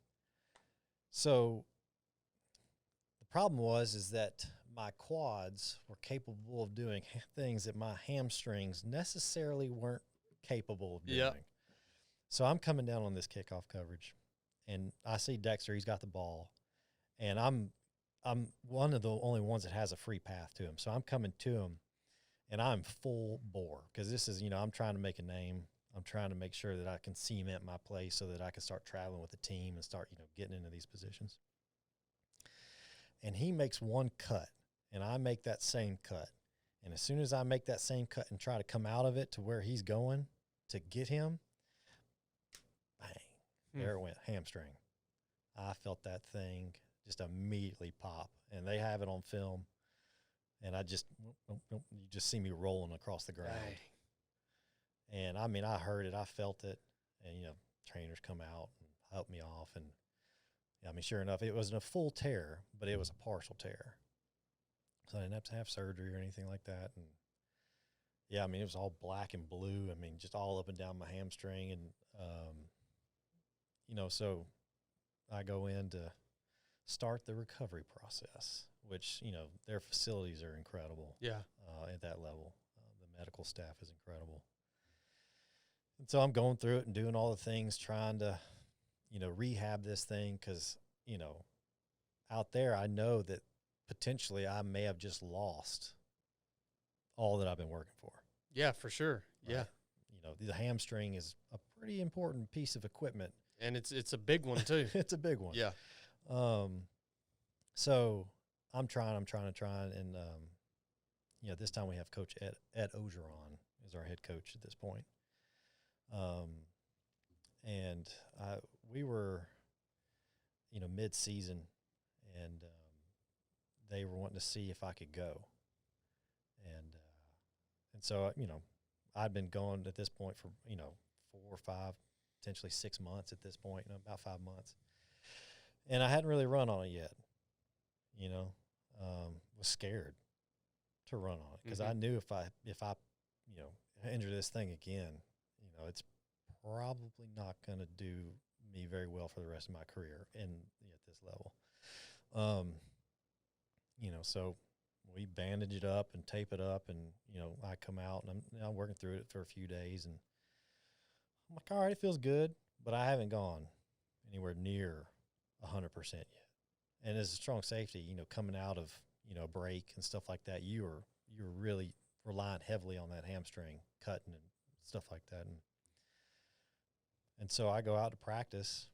So the problem is that my quads were capable of doing things that my hamstrings necessarily weren't capable of doing. Yep. So I'm coming down on this kickoff coverage, and I see Dexter. He's got the ball, and I'm one of the only ones that has a free path to him. So I'm coming to him, and I'm full bore because this is, I'm trying to make a name. I'm trying to make sure that I can cement my place so that I can start traveling with the team and start, getting into these positions. And he makes one cut, and I make that same cut. And as soon as I make that same cut and try to come out of it to where he's going to get him, bang, there it went, hamstring. I felt that thing just immediately pop, and they have it on film. And you just see me rolling across the ground. Dang. And I heard it, I felt it, and trainers come out and help me off, and sure enough, it wasn't a full tear, but it was a partial tear. So I didn't have to have surgery or anything like that. And it was all black and blue. Just all up and down my hamstring, and so I go in to start the recovery process, which their facilities are incredible. Yeah, at that level, the medical staff is incredible. And so I'm going through it and doing all the things, trying to, rehab this thing because, out there I know that potentially I may have just lost all that I've been working for. Yeah, for sure. Right? Yeah. The hamstring is a pretty important piece of equipment. And it's a big one too. It's a big one. Yeah. So I'm trying, and, this time we have Coach Ed Ogeron is our head coach at this point. And we were, mid-season, and they were wanting to see if I could go. And so, I'd been going at this point for, 4 or 5, potentially 6 months at this point, about 5 months. And I hadn't really run on it yet, was scared to run on it because I knew if I injure this thing again, it's probably not going to do me very well for the rest of my career at this level. So we bandage it up and tape it up, and, I come out, and I'm working through it for a few days, and I'm like, all right, it feels good, but I haven't gone anywhere near 100% yet. And as a strong safety, coming out of, a break and stuff like that, you're really relying heavily on that hamstring cutting and stuff like that. And so I go out to practice,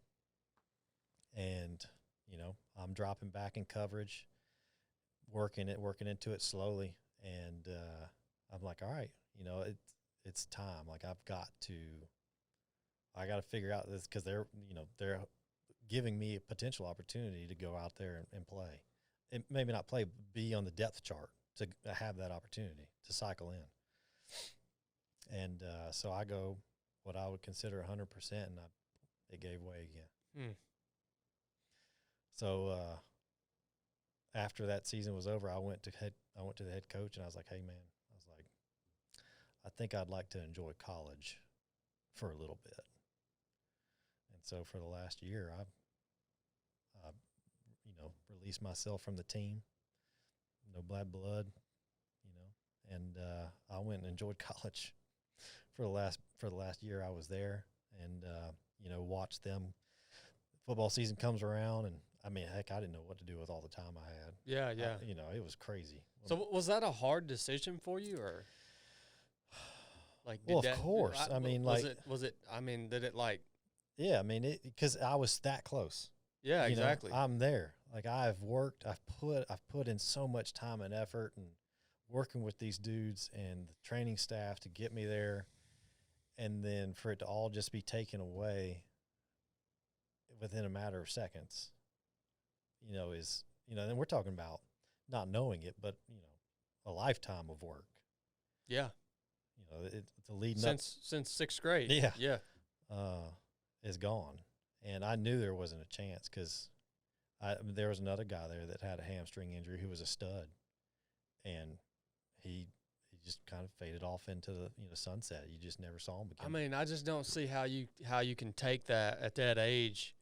and, I'm dropping back in coverage, working into it slowly. And I'm like, all right, it's time. Like I got to figure out this because they're giving me a potential opportunity to go out there and play. And maybe not play, but be on the depth chart to have that opportunity to cycle in. And so I go what I would consider 100%, and it gave way again. So after that season was over, I went to the head coach, and I was like, hey, man, I think I'd like to enjoy college for a little bit. And so for the last year, I released myself from the team, no bad blood, and I went and enjoyed college for the last year I was there, and watched them. Football season comes around, and heck, I didn't know what to do with all the time I had. Yeah. It was crazy. So was that a hard decision for you, or like? Well, of course. Did it like? Yeah, because I was that close. Yeah, exactly. I'm there. Like I've worked, I've put in so much time and effort and working with these dudes and the training staff to get me there, and then for it to all just be taken away within a matter of seconds, you know, is, you know, then we're talking about not knowing it, but, you know, a lifetime of work. Yeah. You know, it's a leading since sixth grade. Yeah. Yeah. Is gone. And I knew there wasn't a chance because there was another guy there that had a hamstring injury who was a stud, and he just kind of faded off into the, you know, sunset. You just never saw him again. I mean, I just don't see how you can take that at that age,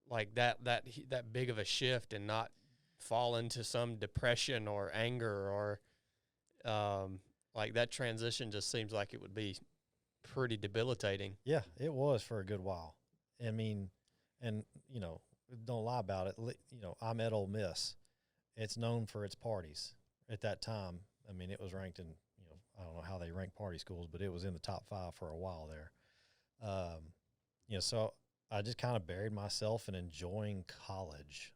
like that big of a shift, and not fall into some depression or anger or like that transition just seems like it would be pretty debilitating. Yeah, it was for a good while. I mean, and, you know, don't lie about it. You know, I'm at Ole Miss. It's known for its parties at that time. I mean, it was ranked in, you know, I don't know how they rank party schools, but it was in the top 5 for a while there. You know, so I just kind of buried myself in enjoying college,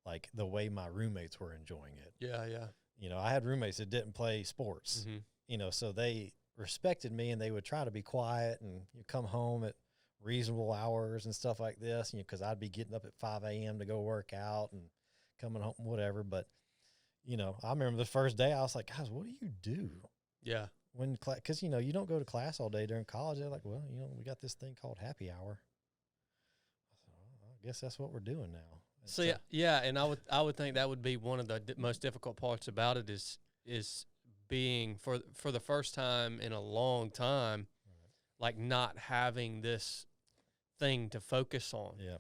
like the way my roommates were enjoying it. Yeah, yeah. You know, I had roommates that didn't play sports, you know, so they respected me, and they would try to be quiet, and you come home at reasonable hours and stuff like this, you know, because I'd be getting up at 5 a.m. to go work out and coming home, whatever. But, you know, I remember the first day I was like, guys, what do you do? Yeah. When because, you know, you don't go to class all day during college. They're like, well, you know, we got this thing called happy hour. I said, well, I guess that's what we're doing now. So yeah, and I would think that would be one of the most difficult parts about it is being for the first time in a long time, like not having this thing to focus on. Yeah.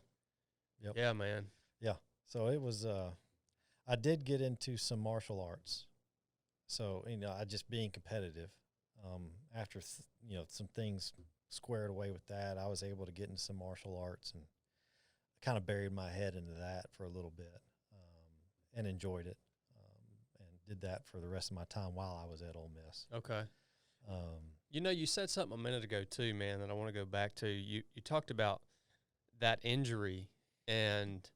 Yep. Yeah, man. Yeah. So it was, I did get into some martial arts. So, you know, I just being competitive, after, you know, some things squared away with that, I was able to get into some martial arts and kind of buried my head into that for a little bit, and enjoyed it, and did that for the rest of my time while I was at Ole Miss. Okay. You know, you said something a minute ago too, man, that I want to go back to. You talked about that injury, and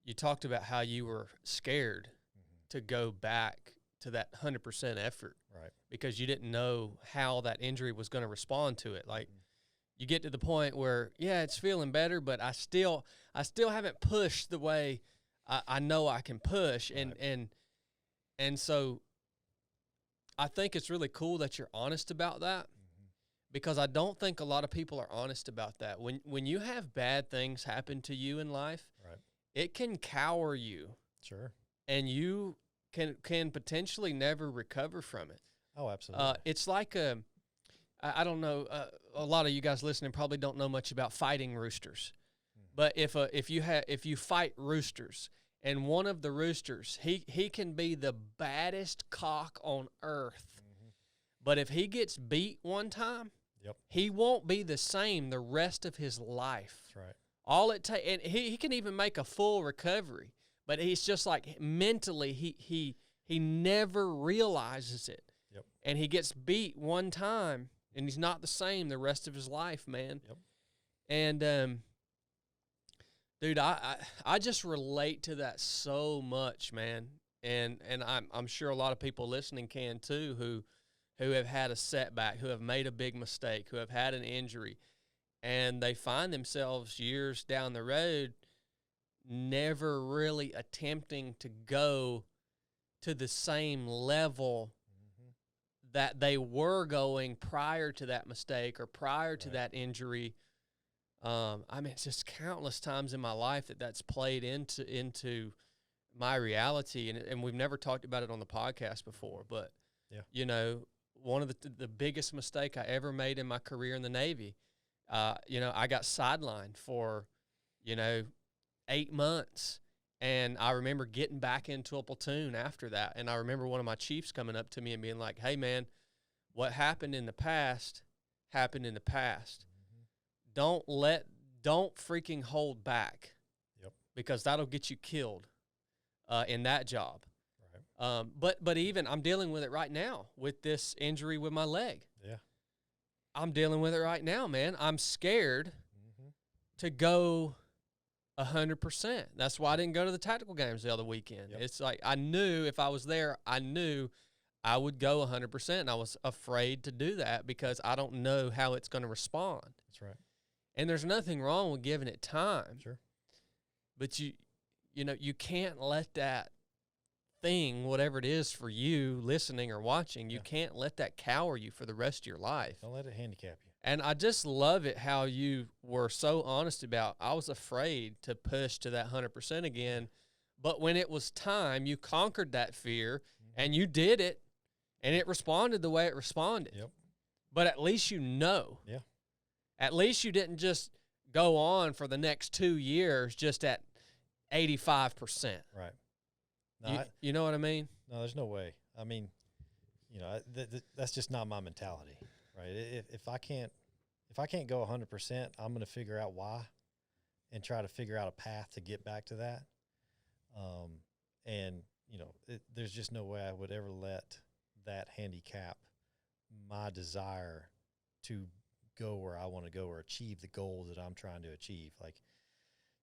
you talked about how you were scared to go back to that 100% effort, right? Because you didn't know how that injury was going to respond to it. Like, you get to the point where, yeah, it's feeling better, but I still haven't pushed the way I know I can push, and so I think it's really cool that you're honest about that, because I don't think a lot of people are honest about that. When you have bad things happen to you in life, right, it can cower you. Sure. And you can potentially never recover from it. Oh, absolutely. It's like I don't know, a lot of you guys listening probably don't know much about fighting roosters. But if you fight roosters, and one of the roosters, he can be the baddest cock on earth. But if he gets beat one time, he won't be the same the rest of his life. That's right. All it takes, and he can even make a full recovery, but he's just like mentally he never realizes it. Yep. And he gets beat one time, and he's not the same the rest of his life, man. Yep. And dude, I just relate to that so much, man. And I'm sure a lot of people listening can too, who have had a setback, who have made a big mistake, who have had an injury, and they find themselves years down the road never really attempting to go to the same level that they were going prior to that mistake or prior to that injury. I mean, it's just countless times in my life that's played into my reality, and we've never talked about it on the podcast before. But you know, one of the biggest mistake I ever made in my career in the Navy, you know, I got sidelined for 8 months, and I remember getting back into a platoon after that, and I remember one of my chiefs coming up to me and being like, "Hey, man, what happened in the past happened in the past. Don't freaking hold back, because that'll get you killed in that job." Right. But even I'm dealing with it right now with this injury with my leg. Yeah. I'm dealing with it right now, man. I'm scared to go 100%. That's why I didn't go to the tactical games the other weekend. Yep. It's like I knew if I was there, I knew I would go 100%. And I was afraid to do that because I don't know how it's going to respond. That's right. And there's nothing wrong with giving it time. Sure. But you know, you can't let that thing, whatever it is for you listening or watching, you can't let that cower you for the rest of your life. Don't let it handicap you. And I just love it how you were so honest about, I was afraid to push to that 100% again. But when it was time, you conquered that fear and you did it, and it responded the way it responded. Yep. But at least you know. Yeah. At least you didn't just go on for the next 2 years just at 85%. Right. No, you know what I mean? No, there's no way. I mean, you know, that's just not my mentality, right? If I can't go 100%, I'm going to figure out why and try to figure out a path to get back to that. And you know, there's just no way I would ever let that handicap my desire to go where I want to go or achieve the goals that I'm trying to achieve. Like,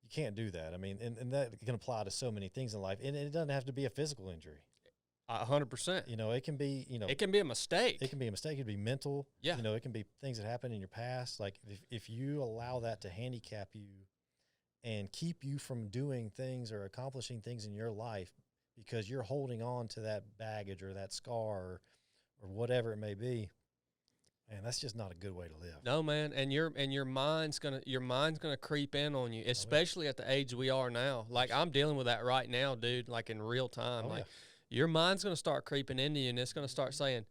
you can't do that. I mean, and that can apply to so many things in life. And it doesn't have to be a physical injury. 100%. You know, it can be, you know, it can be a mistake. It can be a mistake. It can be mental. Yeah. You know, it can be things that happen in your past. Like, if you allow that to handicap you and keep you from doing things or accomplishing things in your life because you're holding on to that baggage or that scar or whatever it may be, man, that's just not a good way to live. No, man, and your mind's gonna creep in on you, especially at the age we are now. Like, I'm dealing with that right now, dude. Like, in real time. Oh, like, your mind's gonna start creeping into you, and it's gonna start saying,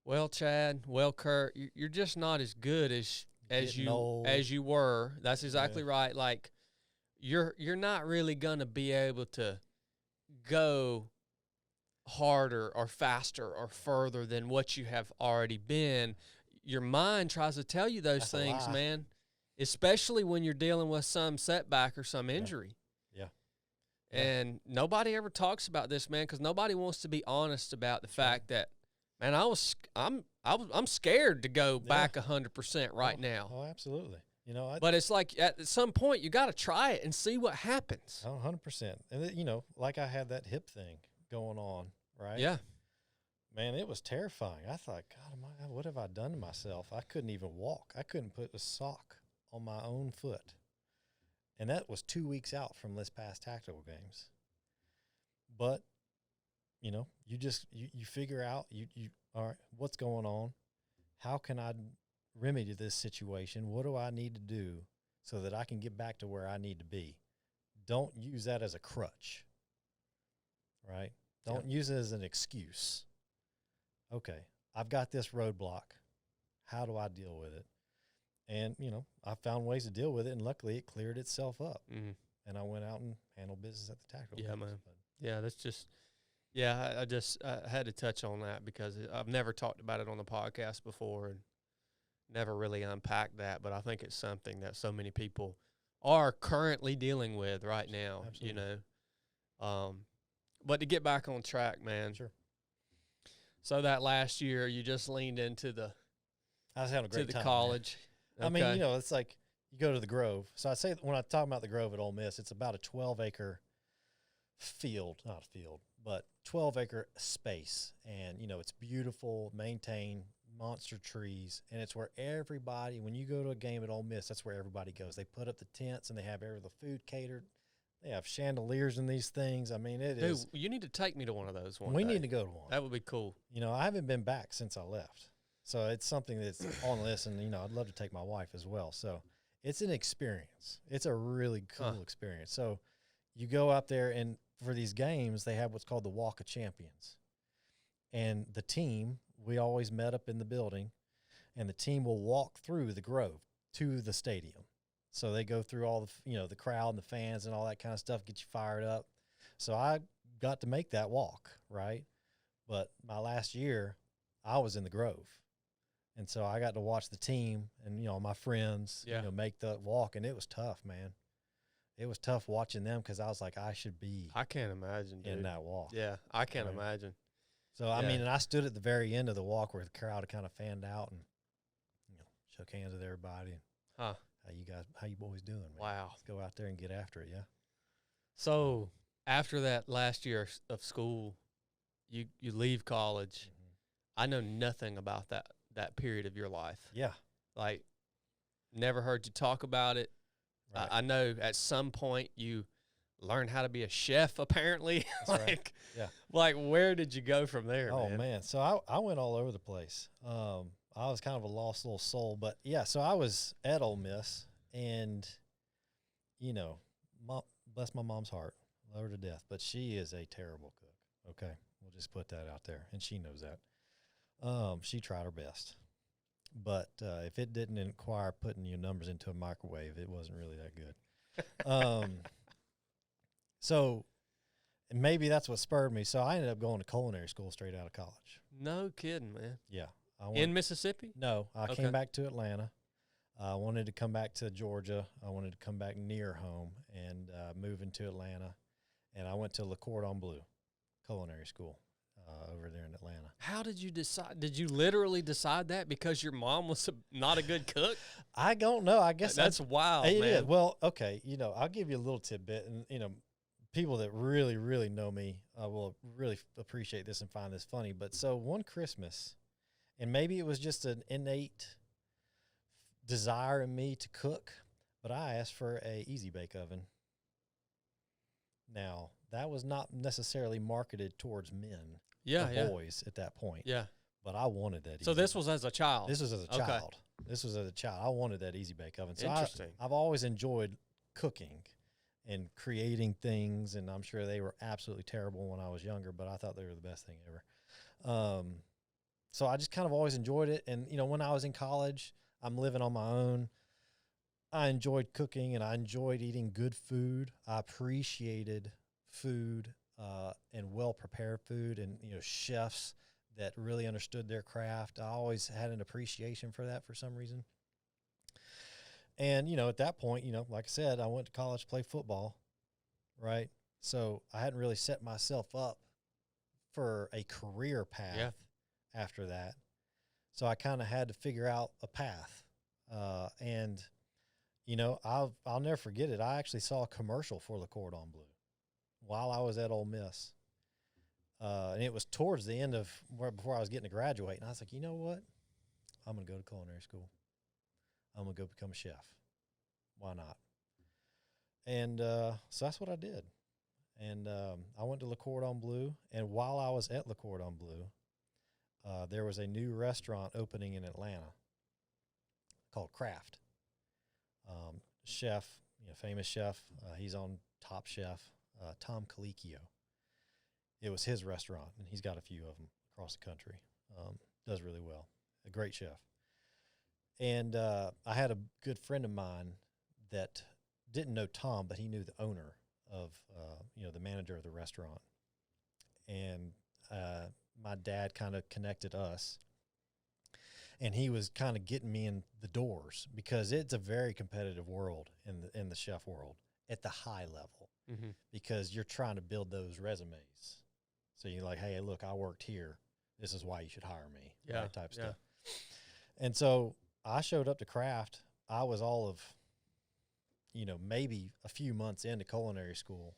"Well, Chadd, well, Kurt, you're just not as good as you were." That's exactly right. Like, you're not really gonna be able to go harder or faster or further than what you have already been. Your mind tries to tell you those things, man, especially when you're dealing with some setback or some injury. Yeah. And nobody ever talks about this, man, because nobody wants to be honest about the fact that, man, I'm scared to go back 100% right now. Oh, absolutely. You know, but it's like at some point you got to try it and see what happens. 100%. And you know, like I had that hip thing going on, right? Yeah. Man, it was terrifying. I thought, God, what have I done to myself? I couldn't even walk. I couldn't put a sock on my own foot. And that was 2 weeks out from this past tactical games. But, you know, you figure out, all right, what's going on? How can I remedy this situation? What do I need to do so that I can get back to where I need to be? Don't use that as a crutch, right? Don't use it as an excuse. Okay, I've got this roadblock. How do I deal with it? And, you know, I found ways to deal with it, and luckily it cleared itself up. Mm-hmm. And I went out and handled business at the tactical. Yeah, man. Yeah, that's just, I just had to touch on that because I've never talked about it on the podcast before and never really unpacked that. But I think it's something that so many people are currently dealing with right now. Absolutely. You know. But to get back on track, man. Sure. So that last year, you just leaned into I was having a great time, college. Okay. I mean, you know, it's like you go to the Grove. So I say when I talk about the Grove at Ole Miss, it's about a 12-acre field, not a field, but 12-acre space. And, you know, it's beautiful, maintained, monster trees. And it's where everybody, when you go to a game at Ole Miss, that's where everybody goes. They put up the tents and they have the food catered. They have chandeliers in these things. I mean, it is. Dude, you need to take me to one of those one We day. need to go to one. That would be cool. You know, I haven't been back since I left. So it's something that's on the list, and, you know, I'd love to take my wife as well. So it's an experience. It's a really cool experience. So you go out there, and for these games, they have what's called the Walk of Champions. And the team, we always met up in the building, and the team will walk through the Grove to the stadium. So they go through all the, you know, the crowd and the fans and all that kind of stuff, get you fired up. So I got to make that walk, right? But my last year, I was in the Grove. And so I got to watch the team and, you know, my friends, you know, make the walk. And it was tough, man. It was tough watching them because I was like, I should be. I can't imagine, dude. In that walk. Yeah, I can't imagine. So, I mean, and I stood at the very end of the walk where the crowd kind of fanned out and, you know, shook hands with everybody and how you boys doing, man? Wow. Let's go out there and get after it, yeah. So after that last year of school, you leave college. I know nothing about that period of your life. Yeah. Like, never heard you talk about it. Right. I know at some point you learned how to be a chef, apparently. That's right. Yeah. Like, where did you go from there, Oh, man? man. So I went all over the place. I was kind of a lost little soul. But, yeah, so I was at Ole Miss. And, you know, bless my mom's heart. Love her to death. But she is a terrible cook. Okay. We'll just put that out there. And she knows that. She tried her best. But if it didn't require putting your numbers into a microwave, it wasn't really that good. So maybe that's what spurred me. So I ended up going to culinary school straight out of college. No kidding, man. Yeah. In Mississippi? No, I came back to Atlanta. I wanted to come back to Georgia. I wanted to come back near home and move into Atlanta. And I went to Le Cordon Bleu Culinary School over there in Atlanta. How did you decide? Did you literally decide that because your mom was not a good cook? I don't know. I guess that's wild, it man. Is. Well, okay. You know, I'll give you a little tidbit. And, you know, people that really, really know me will really appreciate this and find this funny. But so one Christmas, and maybe it was just an innate desire in me to cook, but I asked for a easy bake oven. Now, that was not necessarily marketed towards men, boys at that point. Yeah. But I wanted that. So this was as a child? This was as a child. This was as a child. I wanted that easy bake oven. So interesting. I've always enjoyed cooking and creating things, and I'm sure they were absolutely terrible when I was younger, but I thought they were the best thing ever. So I just kind of always enjoyed it. And, you know, when I was in college, I'm living on my own. I enjoyed cooking and I enjoyed eating good food. I appreciated food and well-prepared food and, you know, chefs that really understood their craft. I always had an appreciation for that for some reason. And, you know, at that point, you know, like I said, I went to college to play football, right? So I hadn't really set myself up for a career path after that. So I kind of had to figure out a path. And, you know, I'll never forget it. I actually saw a commercial for Le Cordon Bleu while I was at Ole Miss. And it was towards the end of before I was getting to graduate. And I was like, you know what? I'm going to go to culinary school. I'm going to go become a chef. Why not? And so that's what I did. And I went to Le Cordon Bleu. And while I was at Le Cordon Bleu, there was a new restaurant opening in Atlanta called Kraft. Chef, you know, famous chef. He's on Top Chef, Tom Colicchio. It was his restaurant, and he's got a few of them across the country. Does really well. A great chef. And I had a good friend of mine that didn't know Tom, but he knew the owner of, you know, the manager of the restaurant. And my dad kind of connected us. And he was kind of getting me in the doors because it's a very competitive world in the chef world at the high level because you're trying to build those resumes. So you're like, hey, look, I worked here. This is why you should hire me. That type stuff. And so I showed up to Kraft. I was all of, you know, maybe a few months into culinary school.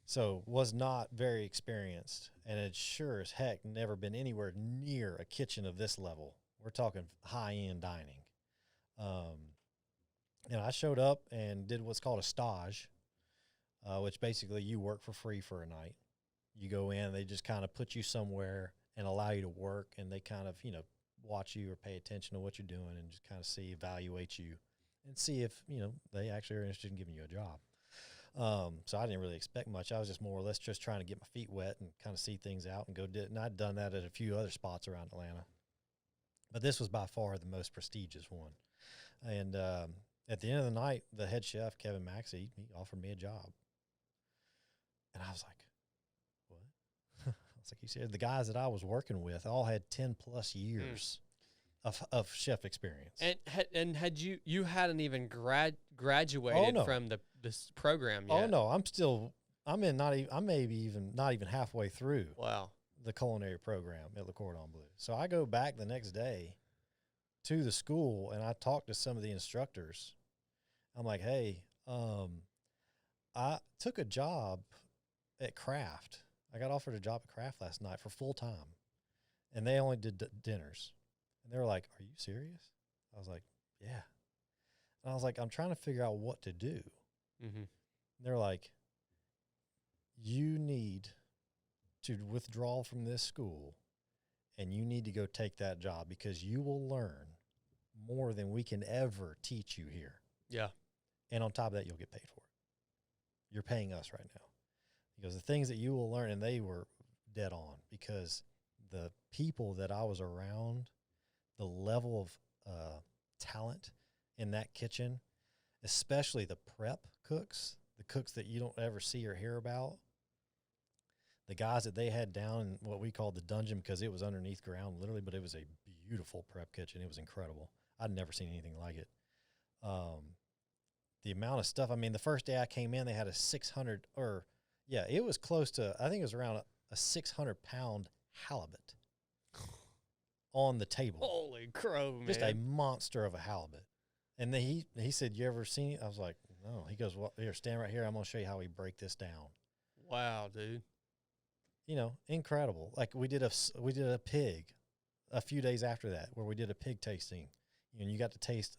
So was not very experienced and had sure as heck never been anywhere near a kitchen of this level. We're talking high-end dining. And I showed up and did what's called a stage, which basically you work for free for a night. You go in, they just kind of put you somewhere and allow you to work, and they kind of, you know, watch you or pay attention to what you're doing and just kind of evaluate you and see if, you know, they actually are interested in giving you a job. So I didn't really expect much. I was just more or less just trying to get my feet wet and kind of see things out and go do it. And I'd done that at a few other spots around Atlanta. But this was by far the most prestigious one. And at the end of the night, the head chef, Kevin Maxey, he offered me a job. And I was like, what? I was like, you said the guys that I was working with all had 10-plus years of chef experience. And had you hadn't even graduated from this program yet? Oh, no. I'm maybe even not even halfway through. Wow. The culinary program at Le Cordon Bleu. So I go back the next day to the school and I talked to some of the instructors I'm like, hey, I took a job at Kraft. I got offered a job at Kraft last night for full time, and they only did dinners. And they were like, "Are you serious?" I was like, "Yeah." And I was like, "I'm trying to figure out what to do." Mm-hmm. They're like, "You need to withdraw from this school, and you need to go take that job because you will learn more than we can ever teach you here. Yeah. And on top of that, you'll get paid for it. You're paying us right now." Because the things that you will learn, and they were dead on, because the people that I was around, the level of talent in that kitchen, especially the prep cooks, the cooks that you don't ever see or hear about, the guys that they had down in what we called the dungeon, because it was underneath ground literally, but it was a beautiful prep kitchen. It was incredible. I'd never seen anything like it. The amount of stuff, I mean, the first day I came in, they had a 600, or yeah, it was close to, I think it was around a 600-pound halibut on the table. Holy crow, man. Just a monster of a halibut. And then he said, "You ever seen it?" I was like, "No." He goes, "Well, here, stand right here. I'm going to show you how we break this down." Wow, dude. You know, incredible. Like we did a pig a few days after that, where we did a pig tasting. You got to taste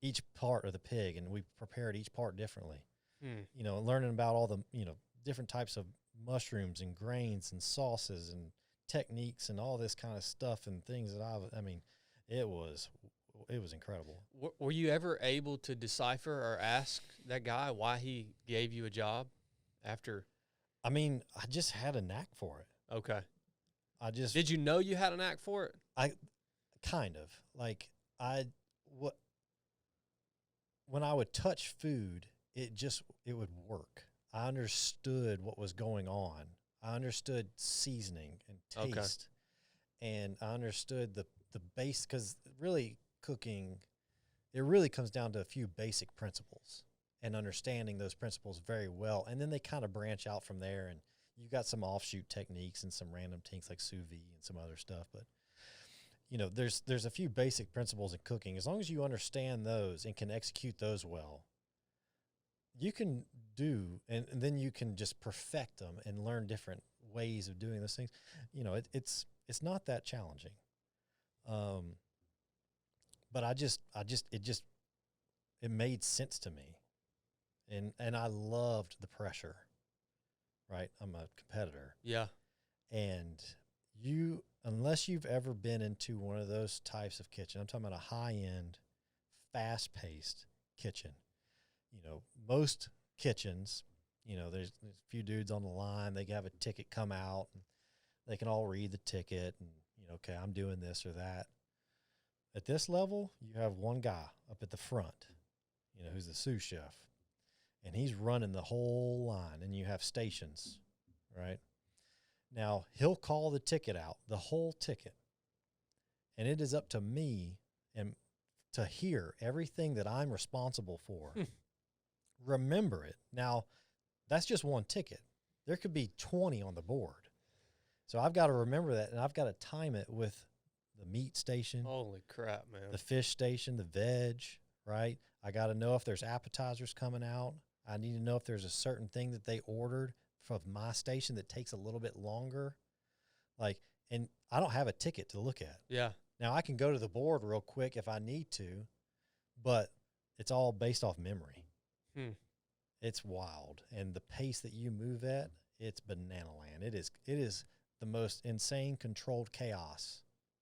each part of the pig, and we prepared each part differently. You know, learning about all the, different types of mushrooms and grains and sauces and techniques and all this kind of stuff and things that it was incredible. Were you ever able to decipher or ask that guy why he gave you a job after? I mean, I just had a knack for it. Okay. Did you know you had a knack for it? Kind of when I would touch food, it would work. I understood what was going on. I understood seasoning and taste. Okay. And I understood the base, because really cooking, it really comes down to a few basic principles and understanding those principles very well. And then they kind of branch out from there, and you got some offshoot techniques and some random things like sous vide and some other stuff. But, there's a few basic principles in cooking. As long as you understand those and can execute those well, you can do, and then you can just perfect them and learn different ways of doing those things. It's not that challenging. But it made sense to me. And I loved the pressure, right? I'm a competitor. Yeah. And unless you've ever been into one of those types of kitchen, I'm talking about a high-end, fast-paced kitchen. Most kitchens, there's a few dudes on the line. They have a ticket come out, and they can all read the ticket, and, okay, I'm doing this or that. At this level, you have one guy up at the front, who's the sous chef, and he's running the whole line, and you have stations, right? Now, he'll call the ticket out, the whole ticket, and it is up to me and to hear everything that I'm responsible for. Remember it. Now, that's just one ticket. There could be 20 on the board. So I've got to remember that, and I've got to time it with the meat station. Holy crap, man. The fish station, the veg, right? I got to know if there's appetizers coming out. I need to know if there's a certain thing that they ordered from my station that takes a little bit longer. And I don't have a ticket to look at. Yeah. Now, I can go to the board real quick if I need to, but it's all based off memory. It's wild. And the pace that you move at, it's banana land. It is the most insane controlled chaos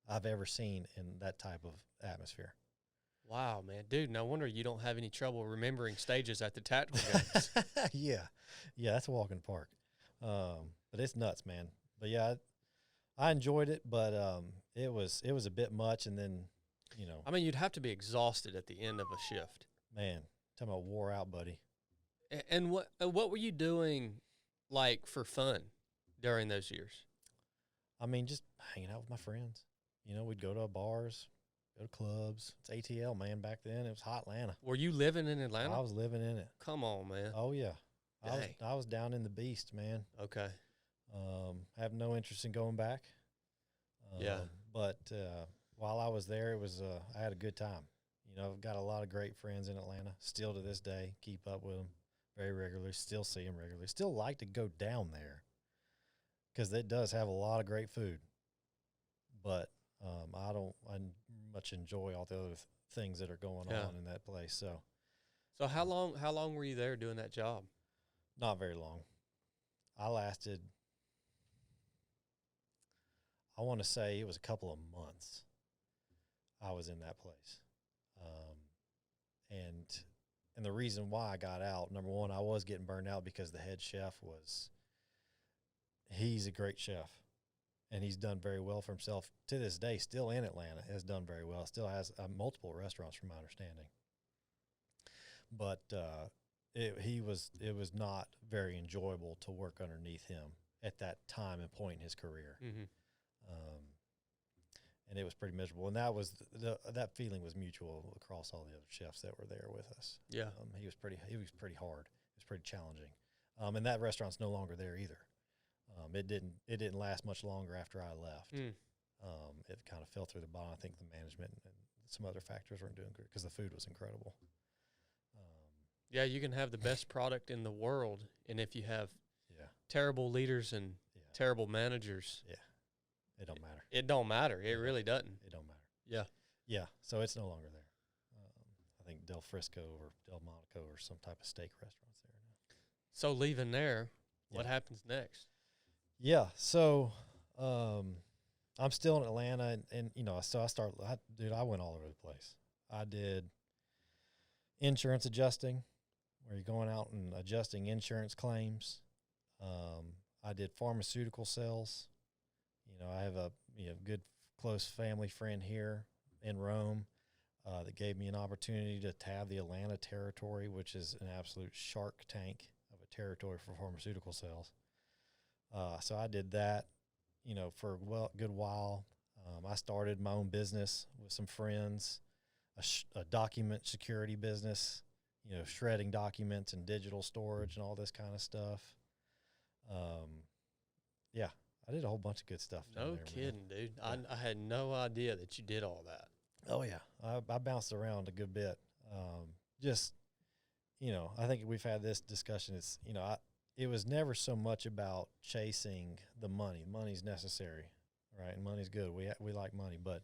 I've ever seen in that type of atmosphere. Wow, man. Dude, no wonder you don't have any trouble remembering stages at the tactical games. Yeah, that's a walk in the park. But it's nuts, man. But yeah, I enjoyed it, but it was a bit much. And then, I mean, you'd have to be exhausted at the end of a shift. Man, talking about wore out, buddy. And what were you doing, for fun during those years? I mean, just hanging out with my friends. We'd go to bars, go to clubs. It's ATL, man. Back then, it was hot Atlanta. Were you living in Atlanta? I was living in it. Come on, man. Oh, yeah. I was down in the beast, man. Okay. I have no interest in going back. Yeah. But while I was there, I had a good time. You know, I've got a lot of great friends in Atlanta. Still to this day, keep up with them very regularly. Still see them regularly. Still like to go down there because it does have a lot of great food. But I much enjoy all the other things that are going on in that place. So how long were you there doing that job? Not very long. I lasted, I want to say it was a couple of months I was in that place. And the reason why I got out, number one, I was getting burned out because the head chef he's a great chef. And he's done very well for himself to this day, still in Atlanta, has done very well, still has multiple restaurants from my understanding. But it was not very enjoyable to work underneath him at that time and point in his career. Mm-hmm. And it was pretty miserable. And that was that feeling was mutual across all the other chefs that were there with us. Yeah. He was pretty hard. It was pretty challenging. And that restaurant's no longer there either. It didn't last much longer after I left. It kind of fell through the bottom. I think the management and some other factors weren't doing good because the food was incredible. Yeah, you can have the best product in the world, and if you have terrible leaders and terrible managers, it don't matter. It don't matter. It really doesn't. It don't matter. Yeah. Yeah, so it's no longer there. I think Del Frisco or Del Monaco or some type of steak restaurants there now. So leaving there, what happens next? Yeah, so I'm still in Atlanta, and you know, so I went all over the place. I did insurance adjusting, where you're going out and adjusting insurance claims. I did pharmaceutical sales. You know, I have a good close family friend here in Rome that gave me an opportunity to have the Atlanta territory, which is an absolute shark tank of a territory for pharmaceutical sales. So I did that, you know, for a good while. I started my own business with some friends, a document security business, you know, shredding documents and digital storage and all this kind of stuff. Yeah, I did a whole bunch of good stuff. No kidding, dude. Yeah. I had no idea that you did all that. Oh, yeah. I bounced around a good bit. Just, you know, I think we've had this discussion. It's, you know, it was never so much about chasing the money. Money's necessary, right? And money's good. We like money, but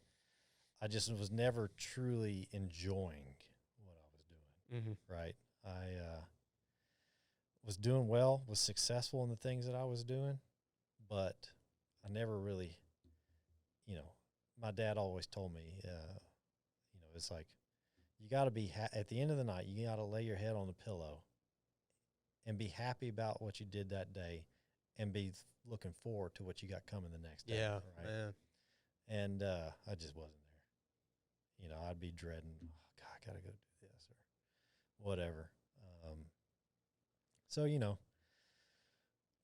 I just was never truly enjoying what I was doing, right? I was doing well, was successful in the things that I was doing, but I never really, you know, my dad always told me, you know, it's like you got to be, at the end of the night, you got to lay your head on the pillow and be happy about what you did that day and be looking forward to what you got coming the next day. Yeah, right? man. And I just wasn't there. You know, I'd be dreading, oh, God, I got to go do this or whatever. So, you know,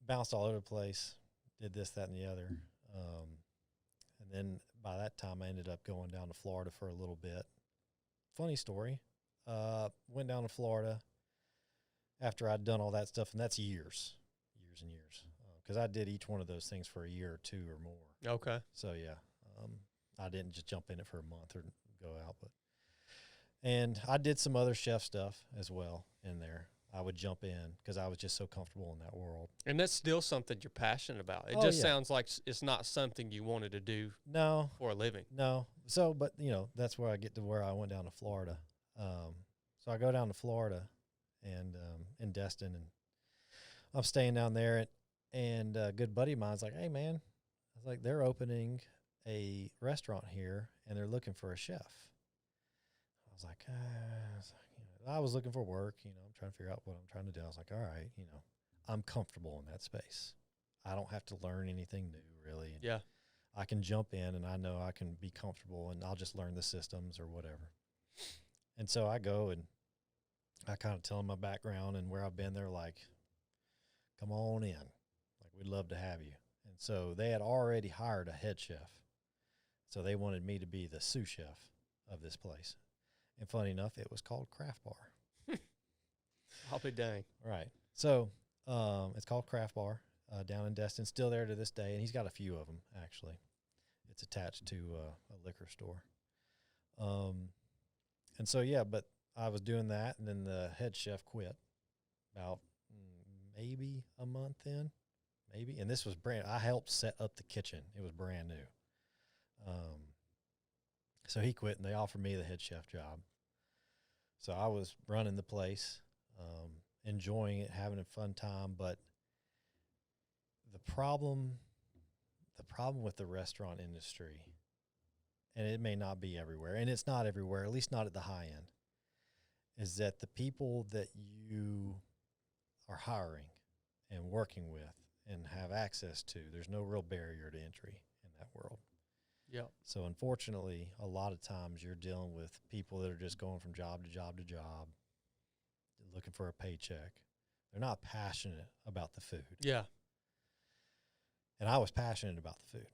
bounced all over the place, did this, that, and the other. And then by that time, I ended up going down to Florida for a little bit. Funny story. Went down to Florida after I'd done all that stuff, and that's years and years. Because I did each one of those things for a year or two or more. Okay. So, yeah, I didn't just jump in it for a month or go out. And I did some other chef stuff as well in there. I would jump in because I was just so comfortable in that world. And that's still something you're passionate about. It just sounds like it's not something you wanted to do for a living. No. So, but, you know, that's where I get to where I went down to Florida. So I go down to Florida and in Destin, and I'm staying down there. And a good buddy of mine's like, hey, man, I was like, they're opening a restaurant here, and they're looking for a chef. I was like, I was looking for work, you know, I'm trying to figure out what I'm trying to do. I was like, all right, you know, I'm comfortable in that space. I don't have to learn anything new, really. And yeah. I can jump in, and I know I can be comfortable, and I'll just learn the systems or whatever. And so I go, and I kind of tell them my background and where I've been. They're like, come on in. Like, we'd love to have you. And so they had already hired a head chef. So they wanted me to be the sous chef of this place. And funny enough, it was called Craft Bar. I'll be dang. Right. So it's called Craft Bar down in Destin. Still there to this day, and he's got a few of them, actually. It's attached to a liquor store. And so, yeah, but I was doing that, and then the head chef quit about maybe a month in, maybe. And this was I helped set up the kitchen. It was brand new. So he quit, and they offered me the head chef job. So I was running the place, enjoying it, having a fun time. But the problem with the restaurant industry, and it may not be everywhere, and it's not everywhere, at least not at the high end, is that the people that you are hiring and working with and have access to, there's no real barrier to entry in that world. Yeah. So unfortunately, a lot of times you're dealing with people that are just going from job to job to job, looking for a paycheck. They're not passionate about the food. Yeah. And I was passionate about the food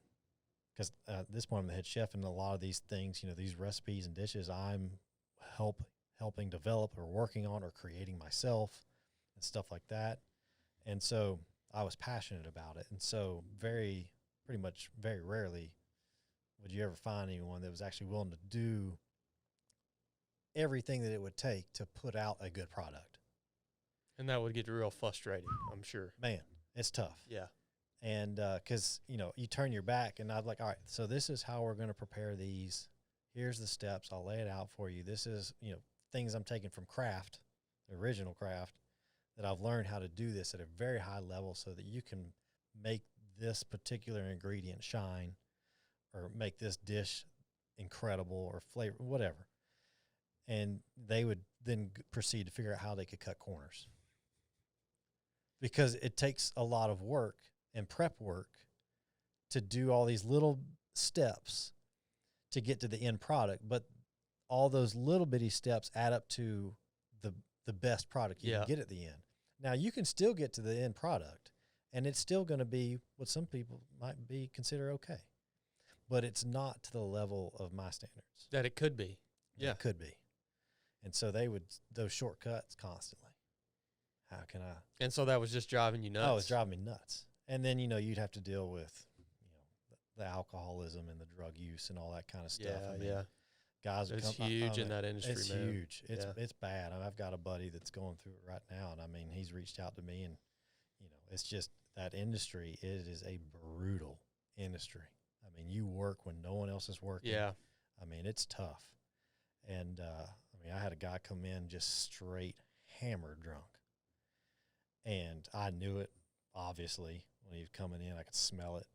because at this point I'm the head chef, and a lot of these things, these recipes and dishes I'm helping develop or working on or creating myself and stuff like that. And so I was passionate about it. And so very rarely would you ever find anyone that was actually willing to do everything that it would take to put out a good product. And that would get real frustrating, I'm sure. Man, it's tough. Yeah. And because, you turn your back, and I'm like, all right, so this is how we're going to prepare these. Here's the steps. I'll lay it out for you. This is, things I'm taking from craft, the original craft, that I've learned how to do this at a very high level so that you can make this particular ingredient shine or make this dish incredible or flavor, whatever. And they would then proceed to figure out how they could cut corners. Because it takes a lot of work and prep work to do all these little steps to get to the end product. But all those little bitty steps add up to the best product you can get at the end. Now, you can still get to the end product, and it's still going to be what some people might consider okay. But it's not to the level of my standards. That it could be. Yeah. It could be. And so those shortcuts constantly. How can I? And so that was just driving you nuts. Oh, it was driving me nuts. And then, you'd have to deal with, the alcoholism and the drug use and all that kind of stuff. Yeah. Guys, it's huge in that industry, it's man. Huge. It's bad. I've got a buddy that's going through it right now, and he's reached out to me, and it's just that industry. It is a brutal industry. You work when no one else is working. Yeah. It's tough. And I had a guy come in just straight hammered drunk, and I knew it. Obviously, when he was coming in, I could smell it.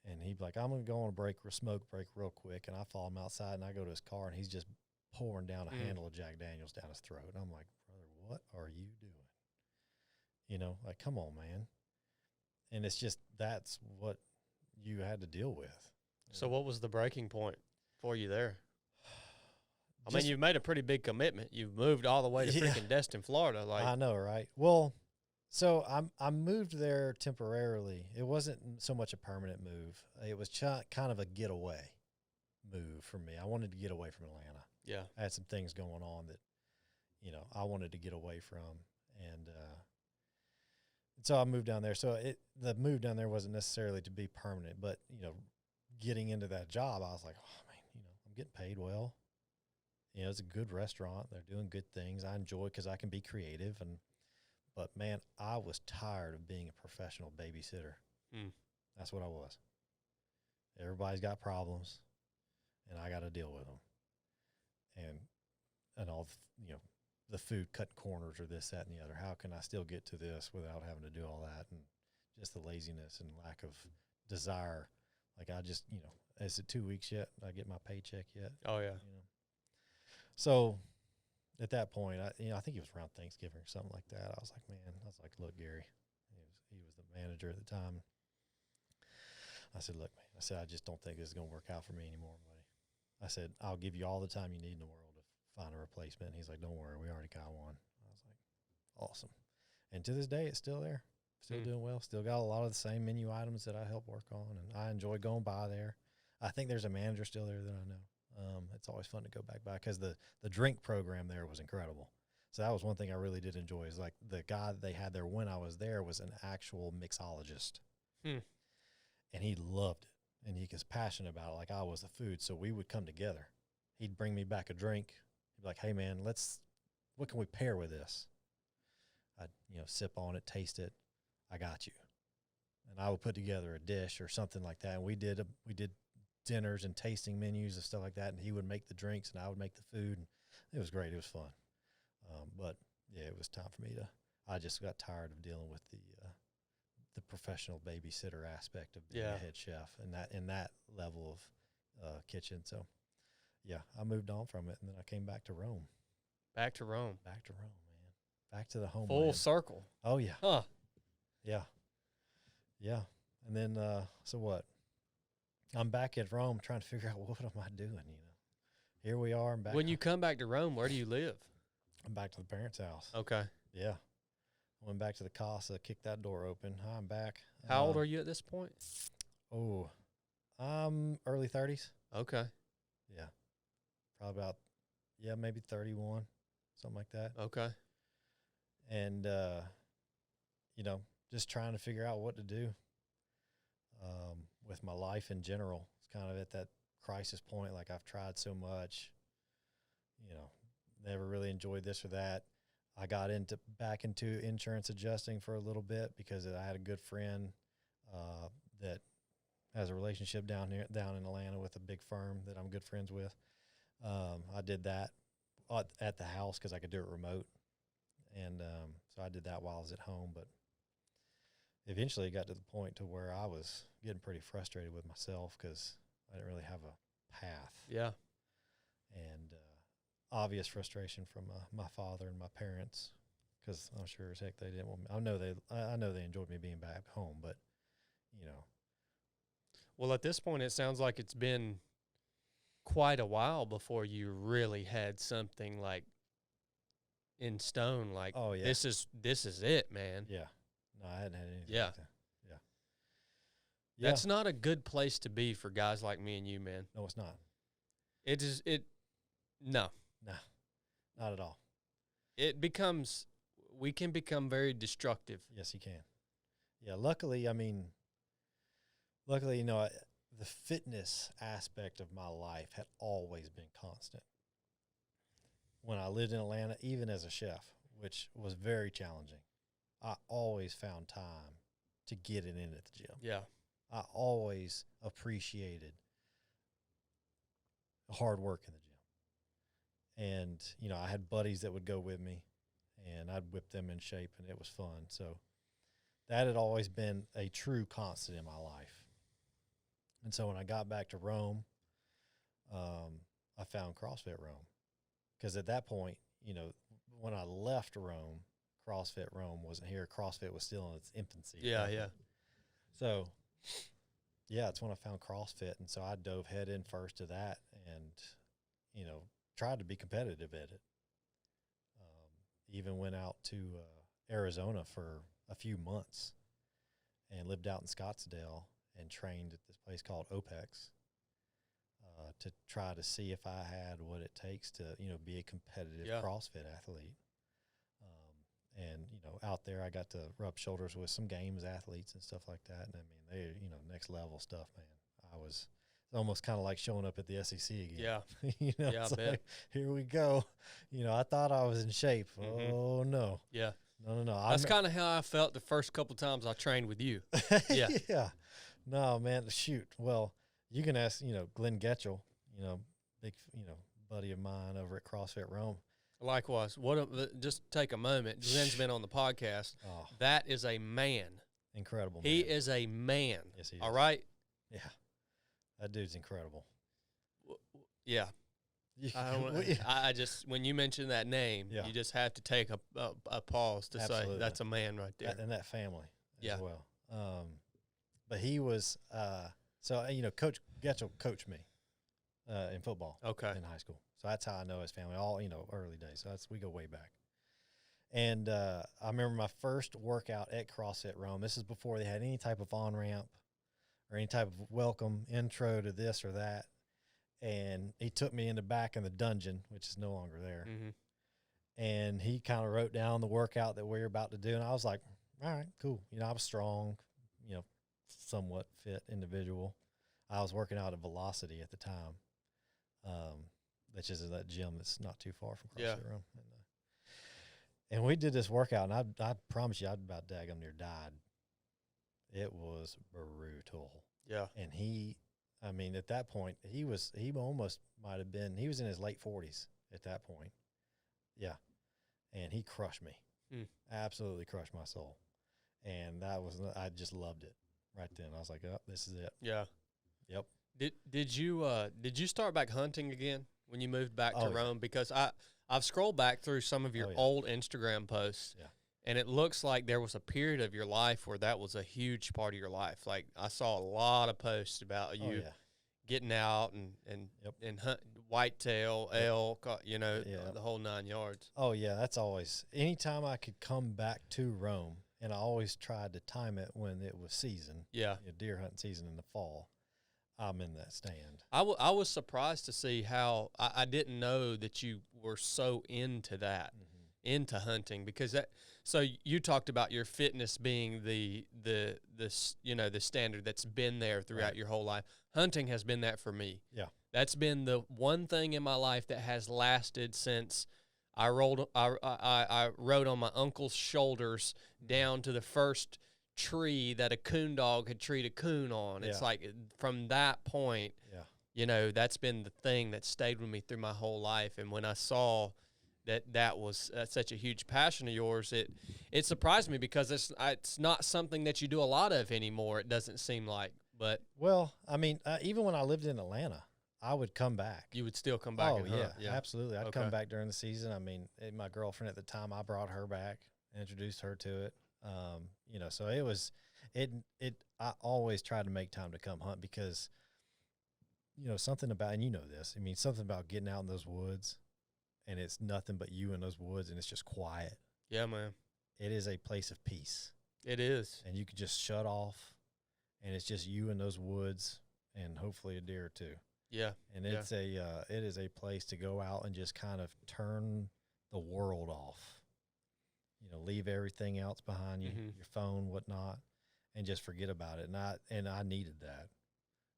And he'd be like, I'm going to go on a smoke break real quick. And I follow him outside, and I go to his car, and he's just pouring down a handle of Jack Daniels down his throat. And I'm like, brother, what are you doing? Come on, man. And it's just, that's what you had to deal with. So what was the breaking point for you there? You've made a pretty big commitment. You've moved all the way to freaking Destin, Florida. I know, right? Well, so I moved there temporarily. It wasn't so much a permanent move. It was kind of a getaway move for me. I wanted to get away from Atlanta. Yeah. I had some things going on that, I wanted to get away from. And so I moved down there. So the move down there wasn't necessarily to be permanent, but, getting into that job, I was like, oh, man, I'm getting paid well. It's a good restaurant. They're doing good things. I enjoy it because I can be creative. But, man, I was tired of being a professional babysitter. That's what I was. Everybody's got problems, and I got to deal with them. And all, the food cut corners or this, that, and the other. How can I still get to this without having to do all that? And just the laziness and lack of desire. Like I just, is it 2 weeks yet? Did I get my paycheck yet? Oh, yeah. So at that point, I think it was around Thanksgiving or something like that. I was like, look, Gary, he was the manager at the time. I said, look, man, I said, I just don't think this is going to work out for me anymore, buddy. I said, I'll give you all the time you need in the world to find a replacement. And he's like, don't worry, we already got one. I was like, awesome. And to this day, it's still there, still doing well, still got a lot of the same menu items that I help work on. And I enjoy going by there. I think there's a manager still there that I know. It's always fun to go back by because the drink program there was incredible. So that was one thing I really did enjoy is like the guy that they had there when I was there was an actual mixologist. And he loved it. And he was passionate about it like I was the food. So we would come together. He'd bring me back a drink. He'd like, hey man, what can we pair with this? I'd, sip on it, taste it. I got you. And I would put together a dish or something like that. And we did dinners and tasting menus and stuff like that. And he would make the drinks and I would make the food. And it was great. It was fun. But yeah, it was time for me I just got tired of dealing with the professional babysitter aspect of being a head chef and that level of kitchen. So yeah, I moved on from it and then I came back to Rome. Back to Rome, man. Back to the homeland. Full circle. Oh yeah. Huh. Yeah. Yeah. And then, so what? I'm back at Rome trying to figure out what am I doing, Here we are. I'm back. When you come back to Rome, where do you live? I'm back to the parents' house. Okay. Yeah. Went back to the casa, kicked that door open. Hi, I'm back. How old are you at this point? Oh, I'm early 30s. Okay. Yeah. Probably about, maybe 31, something like that. Okay. And, just trying to figure out what to do with my life in general. It's kind of at that crisis point. Like I've tried so much, never really enjoyed this or that. I got back into insurance adjusting for a little bit because I had a good friend that has a relationship down in Atlanta with a big firm that I'm good friends with. I did that at the house because I could do it remote. And so I did that while I was at home, but eventually it got to the point to where I was getting pretty frustrated with myself because I didn't really have a path. Yeah. And obvious frustration from my father and my parents because I'm sure as heck they didn't want me. I know they enjoyed me being back home, but, Well, at this point, it sounds like it's been quite a while before you really had something like in stone, like, oh yeah, this is it, man. Yeah. No, I hadn't had anything Yeah. like that. Yeah. That's not a good place to be for guys like me and you, man. No, it's not. No. Nah, not at all. We can become very destructive. Yes, you can. Yeah, luckily, the fitness aspect of my life had always been constant. When I lived in Atlanta, even as a chef, which was very challenging, I always found time to get it in at the gym. Yeah. I always appreciated hard work in the gym. And, I had buddies that would go with me, and I'd whip them in shape, and it was fun. So that had always been a true constant in my life. And so when I got back to Rome, I found CrossFit Rome. Because at that point, when I left Rome, CrossFit Rome wasn't here. CrossFit was still in its infancy. Yeah, yeah. So, yeah, it's when I found CrossFit. And so I dove head in first to that and, tried to be competitive at it. Even went out to Arizona for a few months and lived out in Scottsdale and trained at this place called OPEX to try to see if I had what it takes to, be a competitive CrossFit athlete. And, out there I got to rub shoulders with some games athletes and stuff like that. And, they, next level stuff, man. It's almost kind of like showing up at the SEC again. Yeah. It's I bet. like, here we go. I thought I was in shape. Mm-hmm. Oh, no. Yeah. No. That's kind of how I felt the first couple times I trained with you. Yeah. Yeah. No, man, shoot. Well, you can ask, Glenn Getchell, big, buddy of mine over at CrossFit Rome. Likewise. Just take a moment. Glenn's been on the podcast. Oh. That is a man. Incredible, man. He is a man. Yes, he is. All right? Yeah. That dude's incredible. Yeah. I just, when you mention that name, you just have to take a pause to Absolutely. say that's a man right there. And that family as well. But he was, Coach Getchell coached me in football in high school. So that's how I know his family, all, early days. So we go way back. And I remember my first workout at CrossFit Rome. This is before they had any type of on-ramp or any type of welcome intro to this or that. And he took me in the back in the dungeon, which is no longer there. Mm-hmm. And he kind of wrote down the workout that we were about to do. And I was like, all right, cool. I was strong, somewhat fit individual. I was working out at Velocity at the time. which is that gym that's not too far from Yeah. CrossFit Room. And we did this workout, and I promise you, I'd about daggum near died. It was brutal. Yeah. And I mean, at that point, he almost might have been, he was in his late 40s at that point. Yeah. And he crushed me. Absolutely crushed my soul. And I just loved it right then. I was like, oh, this is it. Yeah. Yep. Did you start back hunting again when you moved back to yeah. Rome? Because I've scrolled back through some of your old Instagram posts, and it looks like there was a period of your life where that was a huge part of your life. Like I saw a lot of posts about you getting out and hunt whitetail, elk, the whole 9 yards. Oh yeah, that's always anytime I could come back to Rome, and I always tried to time it when it was season. Yeah, deer hunting season in the fall. I'm in that stand. I was surprised to see how I didn't know that you were so into that, into hunting, because that. So you talked about your fitness being the standard that's been there throughout your whole life. Hunting has been that for me. Yeah, that's been the one thing in my life that has lasted since I rode on my uncle's shoulders down to the first tree that a coon dog had treed a coon on. It's like from that point, that's been the thing that stayed with me through my whole life. And when I saw that was such a huge passion of yours, it surprised me, because it's not something that you do a lot of anymore. It doesn't seem like, but well, I mean, even when I lived in Atlanta, I would come back. You would still come back. Oh and hunt. yeah, absolutely. I'd come back during the season. I mean, my girlfriend at the time, I brought her back, introduced her to it. So it was, I always tried to make time to come hunt, because, something about, and this, I mean, something about getting out in those woods, and it's nothing but you in those woods, and it's just quiet. Yeah, man. It is a place of peace. It is. And you can just shut off, and it's just you in those woods, and hopefully a deer or two. Yeah. And it is a place to go out and just kind of turn the world off. Leave everything else behind you, your phone, whatnot, and just forget about it. And I needed that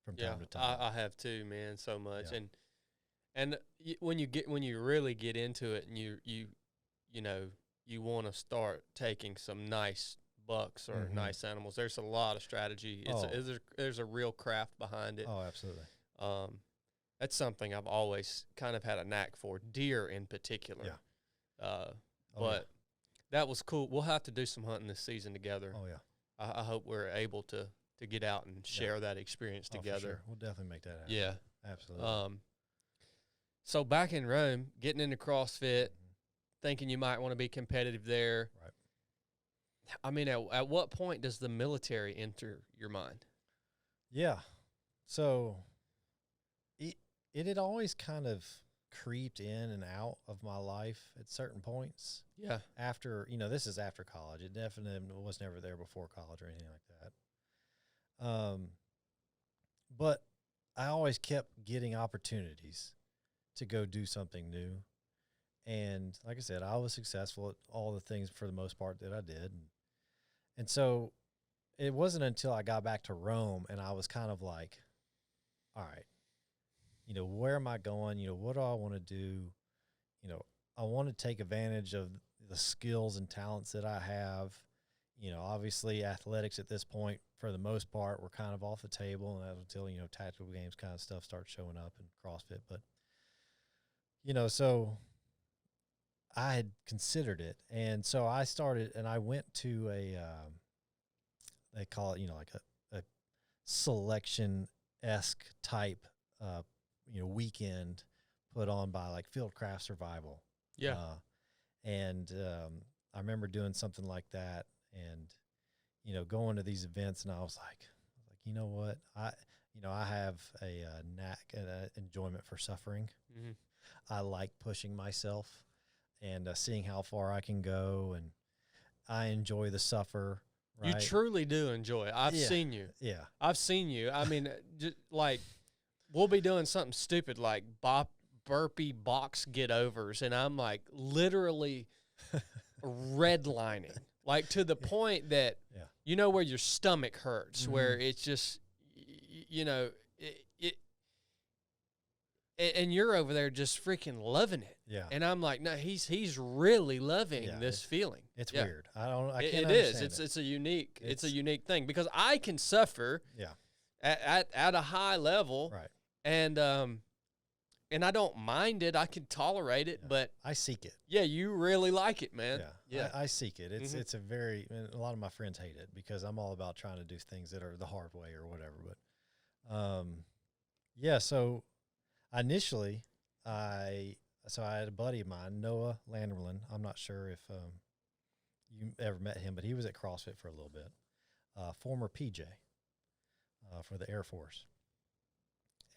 from time to time. I have too, man, so much. Yeah. And when you really get into it, and you want to start taking some nice bucks or nice animals, there's a lot of strategy. There's a real craft behind it. Oh, absolutely. That's something I've always kind of had a knack for, deer in particular. Yeah. But that was cool. We'll have to do some hunting this season together. Oh yeah. I hope we're able to get out and share that experience together. For sure. We'll definitely make that happen. Yeah. Absolutely. So back in Rome, getting into CrossFit, thinking you might want to be competitive there. Right. I mean, at what point does the military enter your mind? Yeah. So it had always kind of creeped in and out of my life at certain points. Yeah. After, this is after college. It definitely was never there before college or anything like that. But I always kept getting opportunities to go do something new. And like I said, I was successful at all the things for the most part that I did. And so it wasn't until I got back to Rome and I was kind of like, all right, where am I going? What do I want to do? I want to take advantage of the skills and talents that I have. Obviously athletics at this point, for the most part, were kind of off the table, and that was until, tactical games kind of stuff starts showing up in CrossFit. But, so I had considered it. And so I started, and I went to they call it, like a selection-esque type, weekend put on by like Fieldcraft Survival. Yeah. I remember doing something like that, and, going to these events, and I was like, you know what? I have a knack and an enjoyment for suffering. Mm-hmm. I like pushing myself and seeing how far I can go, and I enjoy the suffer. Right? You truly do enjoy it. I've seen you. Yeah. I've seen you. I mean, just like, we'll be doing something stupid like burpee box get-overs, and I'm like literally redlining, like to the point that, where your stomach hurts, where it's just, and you're over there just freaking loving it. Yeah. And I'm like, no, he's really loving this feeling. It's weird. I can't it is. It's a unique thing because I can suffer. Yeah. At a high level. Right. And I don't mind it. I can tolerate it, but I seek it. Yeah, you really like it, man. Yeah. I seek it. It's a very, and a lot of my friends hate it because I'm all about trying to do things that are the hard way or whatever. But, yeah. So initially, I had a buddy of mine, Noah Landerlin. I'm not sure if you ever met him, but he was at CrossFit for a little bit. Former PJ for the Air Force.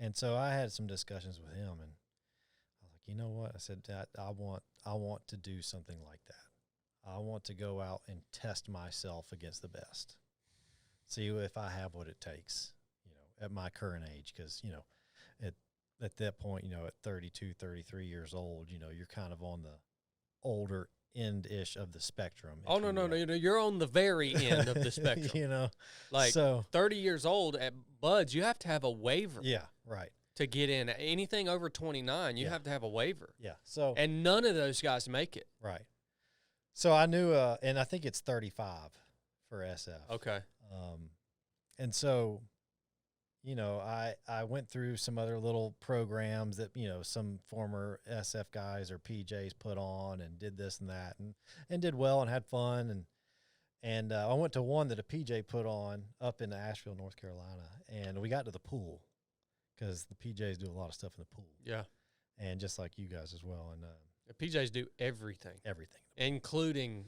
And so I had some discussions with him, and I was like, you know what? I said, I want to do something like that. I want to go out and test myself against the best, see if I have what it takes, at my current age. Because, at that point, at 32, 33 years old, you're kind of on the older end-ish of the spectrum. Oh, no, you're on the very end of the spectrum. Like so 30 years old at Buds, you have to have a waiver. Yeah, right. To get in. Anything over 29, you have to have a waiver. Yeah. So and none of those guys make it. Right. So I knew, and I think it's 35 for SF. Okay. And so, I went through some other little programs that, some former SF guys or PJs put on and did this and that and did well and had fun. And I went to one that a PJ put on up in Asheville, North Carolina, and we got to the pool because the PJs do a lot of stuff in the pool. Yeah. And just like you guys as well. And the PJs do everything. Everything. Including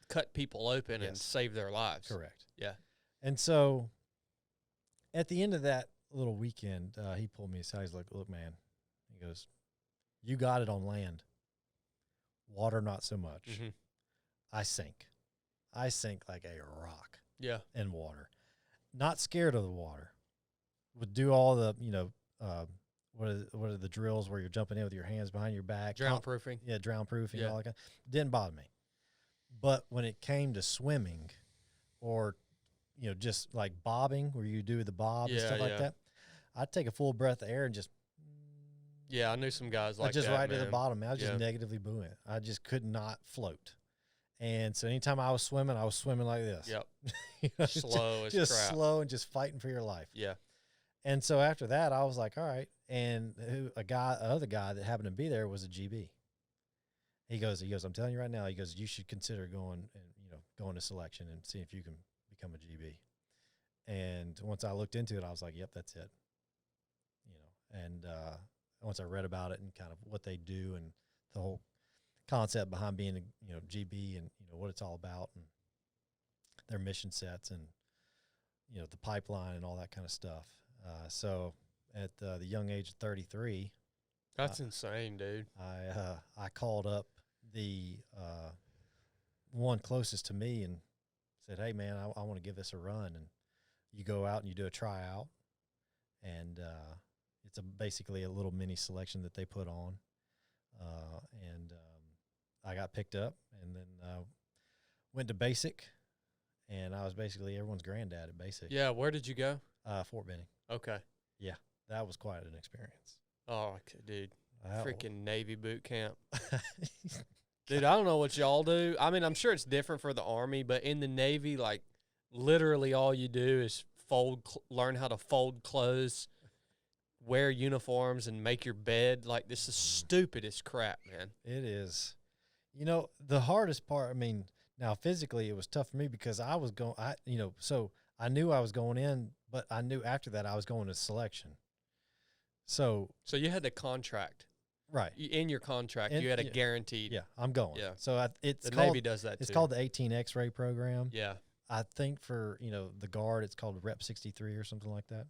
cut people open and save their lives. Correct. Yeah. And so at the end of that little weekend, he pulled me aside. He's like, look, man, he goes, you got it on land. Water, not so much. Mm-hmm. I sink like a rock. Yeah. In water. Not scared of the water. Would do all the, what are the drills where you're jumping in with your hands behind your back. Drown proofing. Yeah, drown proofing, all that kind of, didn't bother me. But when it came to swimming or, just like bobbing where you do the bob and stuff like that, I'd take a full breath of air and just. Yeah, I knew some guys like that, just right to the bottom, man. I was just negatively buoyant. I just could not float. And so anytime I was swimming like this. Yep. Slow as just crap. Slow and just fighting for your life. Yeah. And so after that, I was like, all right. And other guy that happened to be there was a GB. He goes, I'm telling you right now, he goes, you should consider going to selection and see if you can become a GB. And once I looked into it, I was like, yep, that's it. And once I read about it and kind of what they do and the whole concept behind being a GB and what it's all about and their mission sets and the pipeline and all that kind of stuff. So at the young age of 33, that's insane, dude. I called up the one closest to me and said, hey man, I want to give this a run. And you go out and you do a tryout, and it's basically a little mini selection that they put on. And I got picked up and then went to basic, and I was basically everyone's granddad at basic. Yeah, where did you go? Fort Benning. Okay. Yeah, that was quite an experience. Oh, dude. Freaking Navy boot camp. Dude, I don't know what y'all do. I mean, I'm sure it's different for the Army, but in the Navy, like, literally all you do is learn how to fold clothes, wear uniforms, and make your bed. Like, this is stupidest crap, man. It is. The hardest part, I mean, now physically it was tough for me because I was going, so I knew I was going in, but I knew after that I was going to selection. So you had the contract. Right. In your contract, you had a guaranteed. Yeah, I'm going. Yeah. So the Navy does that too. It's called the 18 X-ray program. Yeah. I think for, the Guard, it's called Rep 63 or something like that.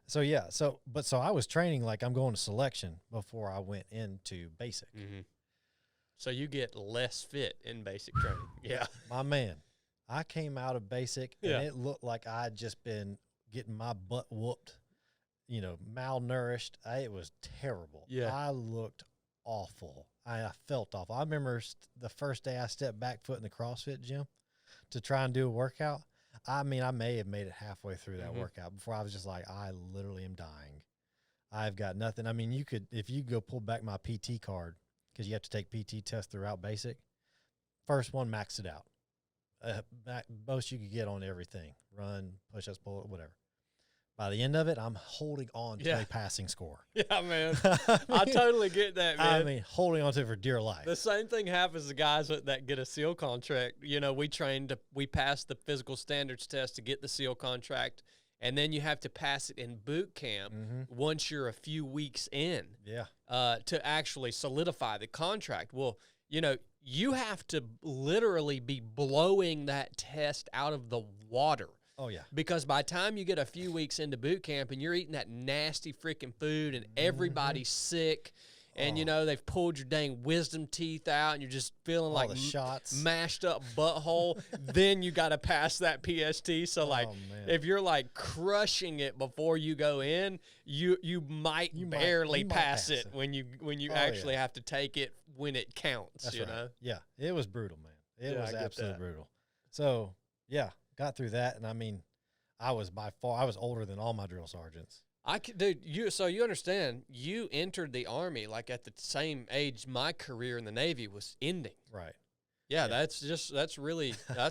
So, yeah. So I was training like I'm going to selection before I went into basic. Mm-hmm. So you get less fit in basic training. Yeah. My man, I came out of basic and it looked like I'd just been getting my butt whooped, malnourished. It was terrible. Yeah. I looked awful. I felt awful. I remember the first day I stepped back foot in the CrossFit gym to try and do a workout. I mean, I may have made it halfway through that workout before I was just like, I literally am dying. I've got nothing. I mean, you could, if you go pull back my PT card, because you have to take PT tests throughout basic, first one maxed it out. Most you could get on everything, run, push-ups, pull it, whatever. By the end of it, I'm holding on to a passing score. Yeah, man. I totally get that, man. I mean, holding on to it for dear life. The same thing happens to guys that get a SEAL contract. You know, we pass the physical standards test to get the SEAL contract, and then you have to pass it in boot camp once you're a few weeks in. Yeah. To actually solidify the contract. Well, you know, you have to literally be blowing that test out of the water. Oh, yeah. Because by the time you get a few weeks into boot camp and you're eating that nasty freaking food and everybody's sick and, you know, they've pulled your dang wisdom teeth out and you're just feeling like the shots, mashed up butthole, then you got to pass that PST. So, like, if you're, like, crushing it before you go in, you might barely pass it when you actually have to take it when it counts. That's you right. know? Yeah, it was brutal, man. It was absolutely brutal. So, yeah. Got through that, and I mean, I was older than all my drill sergeants. So you understand, you entered the Army like at the same age my career in the Navy was ending. Right. Yeah, that's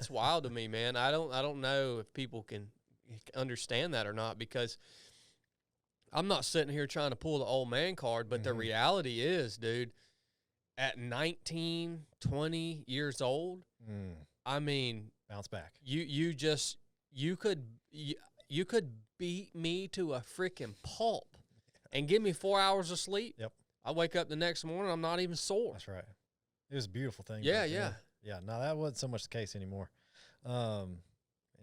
wild to me, man. I don't know if people can understand that or not, because I'm not sitting here trying to pull the old man card, but the reality is, dude, at 19, 20 years old, I mean, bounce back. You could beat me to a freaking pulp and give me 4 hours of sleep. Yep. I wake up the next morning, I'm not even sore. That's right. It was a beautiful thing. Yeah. Yeah. No, that wasn't so much the case anymore. And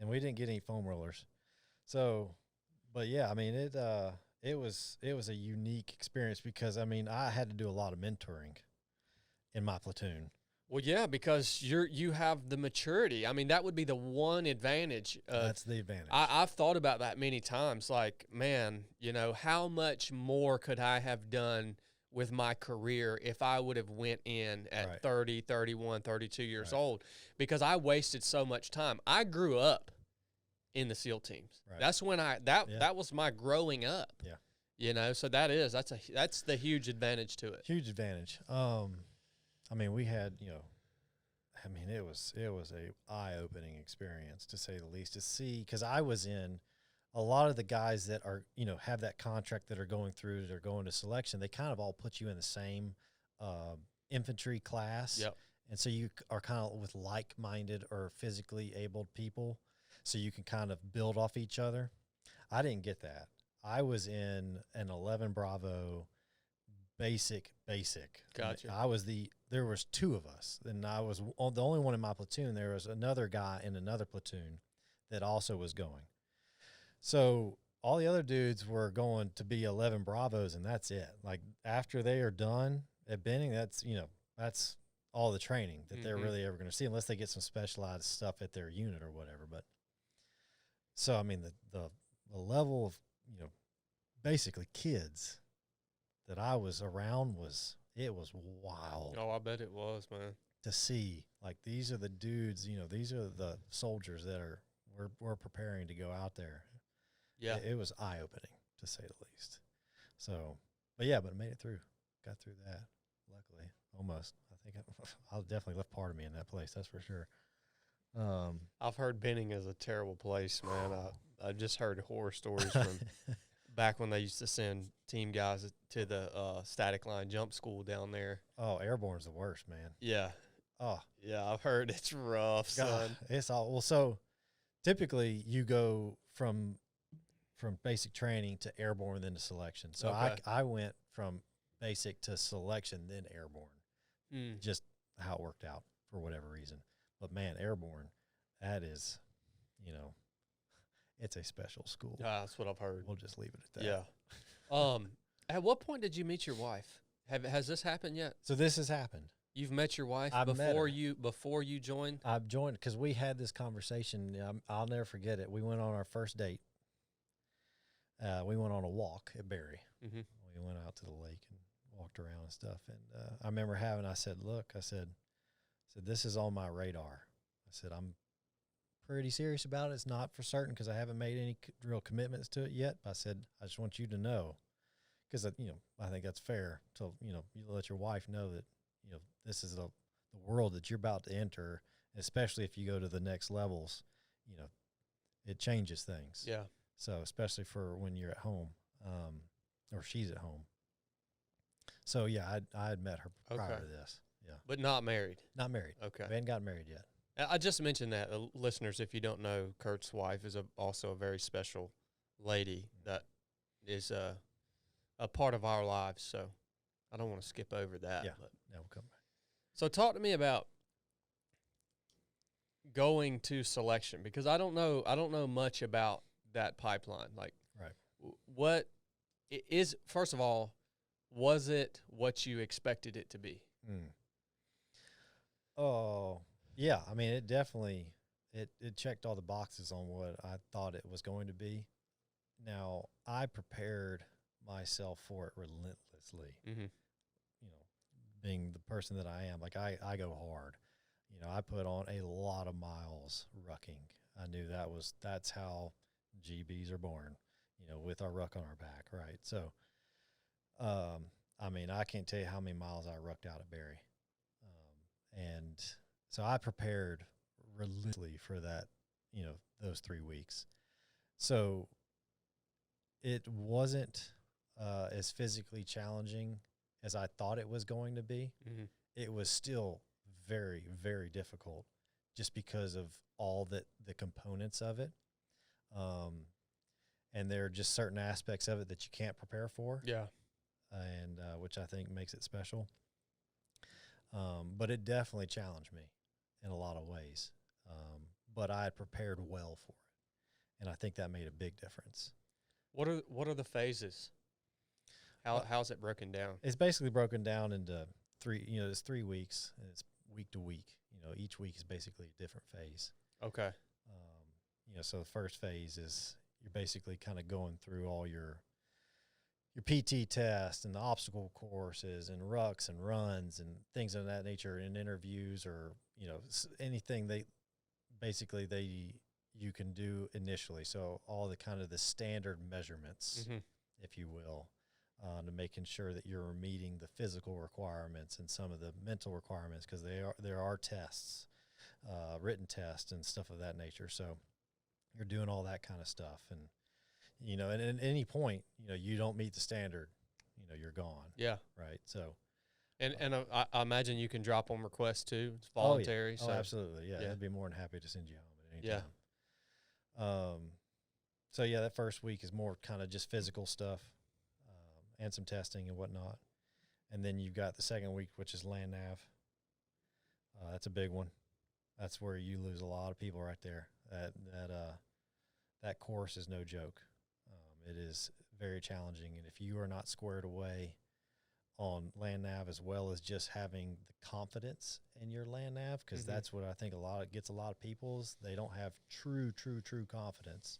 we didn't get any foam rollers. So, but yeah, I mean, it was a unique experience because, I mean, I had to do a lot of mentoring in my platoon. Well, yeah, because you have the maturity. I mean, that would be the one advantage. That's the advantage. I've thought about that many times. Like, man, you know, how much more could I have done with my career if I would have went in at 30, 31, 32 years old? Because I wasted so much time. I grew up in the SEAL teams. Right. That's when that was my growing up. Yeah. You know, so that's the huge advantage to it. Huge advantage. I mean, we had, you know, I mean, it was a eye-opening experience, to say the least, to see, because I was in a lot of the guys that are, you know, have that contract that are going through, that are going to selection, they kind of all put you in the same infantry class. Yep. And so you are kind of with like-minded or physically abled people, so you can kind of build off each other. I didn't get that. I was in an 11 Bravo basic. Gotcha. There was two of us, and I was the only one in my platoon. There was another guy in another platoon that also was going. So all the other dudes were going to be 11 Bravos, and that's it. Like, after they are done at Benning, that's all the training that they're really ever going to see, unless they get some specialized stuff at their unit or whatever. But so, I mean, the level of, you know, basically kids that I was around was wild. Oh, I bet it was, man. To see, like, these are the dudes, you know, these are the soldiers that we're preparing to go out there. Yeah. It was eye-opening, to say the least. So, but I made it through. Got through that, luckily, almost. I think I definitely left part of me in that place, that's for sure. I've heard Benning is a terrible place, man. I just heard horror stories from back when they used to send team guys to the static line jump school down there. Oh, airborne's the worst, man. Yeah. Oh. Yeah, I've heard it's rough, son. It's all, well, so typically you go from basic training to airborne, then to selection. So okay. I went from basic to selection, then airborne. Just how it worked out for whatever reason. But, man, airborne, that is, you know, it's a special school. That's what I've heard. We'll just leave it at that. Yeah. At what point did you meet your wife? Has this happened yet? So this has happened. You've met your wife before you joined? I've joined because we had this conversation. I'll never forget it. We went on our first date. We went on a walk at Berry. Mm-hmm. We went out to the lake and walked around and stuff. And I remember I said, look, I said, this is on my radar. I said, I'm pretty serious about it. It's not for certain because I haven't made any real commitments to it yet. But I said, I just want you to know, because I think that's fair to you let your wife know that this is the world that you're about to enter, especially if you go to the next levels. It changes things. Yeah. So especially for when you're at home, or she's at home. So yeah, I had met her prior to this. Yeah, but not married. Not married. Okay, we hadn't gotten married yet. I just mentioned that, listeners, if you don't know, Kurt's wife is also a very special lady that is a part of our lives. So I don't want to skip over that. Yeah, but. We'll come back. So talk to me about going to selection, because I don't know much about that pipeline. Like, right. What it is, first of all, was it what you expected it to be? Oh, yeah. I mean, it definitely, it checked all the boxes on what I thought it was going to be. Now, I prepared myself for it relentlessly. Mm-hmm. Being the person that I am, like I go hard. I put on a lot of miles rucking. I knew that's how GBs are born, with our ruck on our back, right? So, I mean, I can't tell you how many miles I rucked out at Barry. And so I prepared relentlessly for that, those 3 weeks. So it wasn't as physically challenging as I thought it was going to be. Mm-hmm. It was still very, very difficult just because of all the components of it. And there are just certain aspects of it that you can't prepare for. Yeah. And which I think makes it special. But it definitely challenged me in a lot of ways. But I had prepared well for it. And I think that made a big difference. What are the phases? How's it broken down? It's basically broken down into 3, it's 3 weeks, and it's week to week. Each week is basically a different phase. Okay. So the first phase is you're basically kind of going through all your PT tests and the obstacle courses and rucks and runs and things of that nature, and interviews, or, anything you can do initially. So all the kind of the standard measurements, mm-hmm. if you will, to making sure that you're meeting the physical requirements and some of the mental requirements, because there are tests, written tests and stuff of that nature. So you're doing all that kind of stuff. And, and at any point, you don't meet the standard, you're gone. Yeah. Right. So. And I imagine you can drop on request too. It's voluntary. Oh, absolutely. Yeah. I'd be more than happy to send you home at any time. So yeah, that first week is more kind of just physical stuff, and some testing and whatnot. And then you've got the second week, which is land nav. That's a big one. That's where you lose a lot of people right there. That course is no joke. It is very challenging. And if you are not squared away on land nav, as well as just having the confidence in your land nav, because mm-hmm. that's what I think gets a lot of people's, they don't have true confidence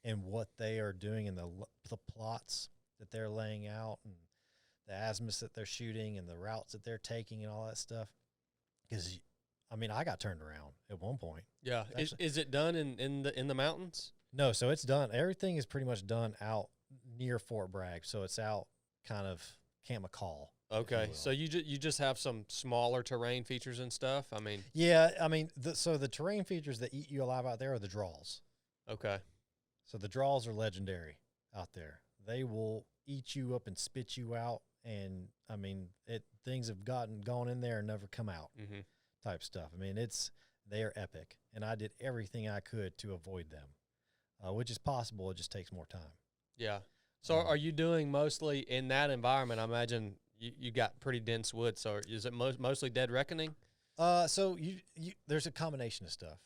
in what they are doing and the plots that they're laying out and the azimuths that they're shooting and the routes that they're taking and all that stuff. Because I got turned around at one point. Yeah. Is it done in the mountains? No, so it's done. Everything is pretty much done out near Fort Bragg. So it's out kind of Camp McCall. Okay, so you just have some smaller terrain features and stuff? Yeah, so the terrain features that eat you alive out there are the draws. Okay. So the draws are legendary out there. They will eat you up and spit you out, and, things have gone in there and never come out, mm-hmm. type stuff. They are epic, and I did everything I could to avoid them, which is possible. It just takes more time. Yeah. So are you doing mostly in that environment? I imagine you got pretty dense wood. So is it mostly dead reckoning? So you there's a combination of stuff.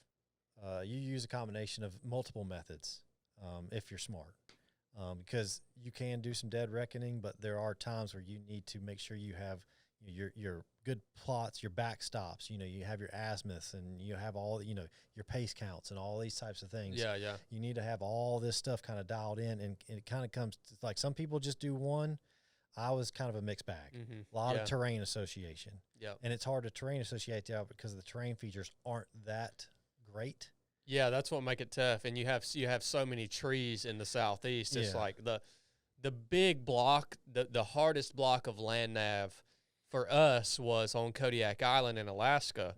You use a combination of multiple methods if you're smart, because you can do some dead reckoning, but there are times where you need to make sure you have your good plots, your backstops. You have your azimuths, and you have all your pace counts and all these types of things. Yeah. You need to have all this stuff kind of dialed in, and it kind of comes to, like, some people just do one. I was kind of a mixed bag. Mm-hmm. A lot of terrain association. Yeah. And it's hard to terrain associate out because the terrain features aren't that great. Yeah, that's what make it tough. And you have so many trees in the southeast. It's like the big block, the hardest block of land nav for us was on Kodiak Island in Alaska,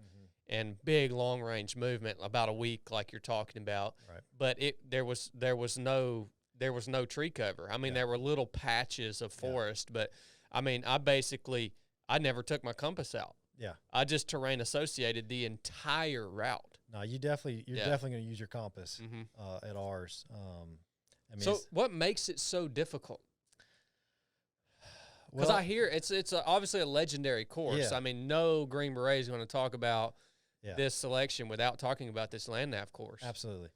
and big long range movement, about a week, like you're talking about. Right. But there was no tree cover. I mean, there were little patches of forest, but I mean, I never took my compass out. Yeah. I just terrain associated the entire route. No, you're definitely going to use your compass at ours. I mean, so what makes it so difficult? Because I hear it's obviously a legendary course. Yeah. I mean, no Green Beret is going to talk about this selection without talking about this land nav course. Absolutely.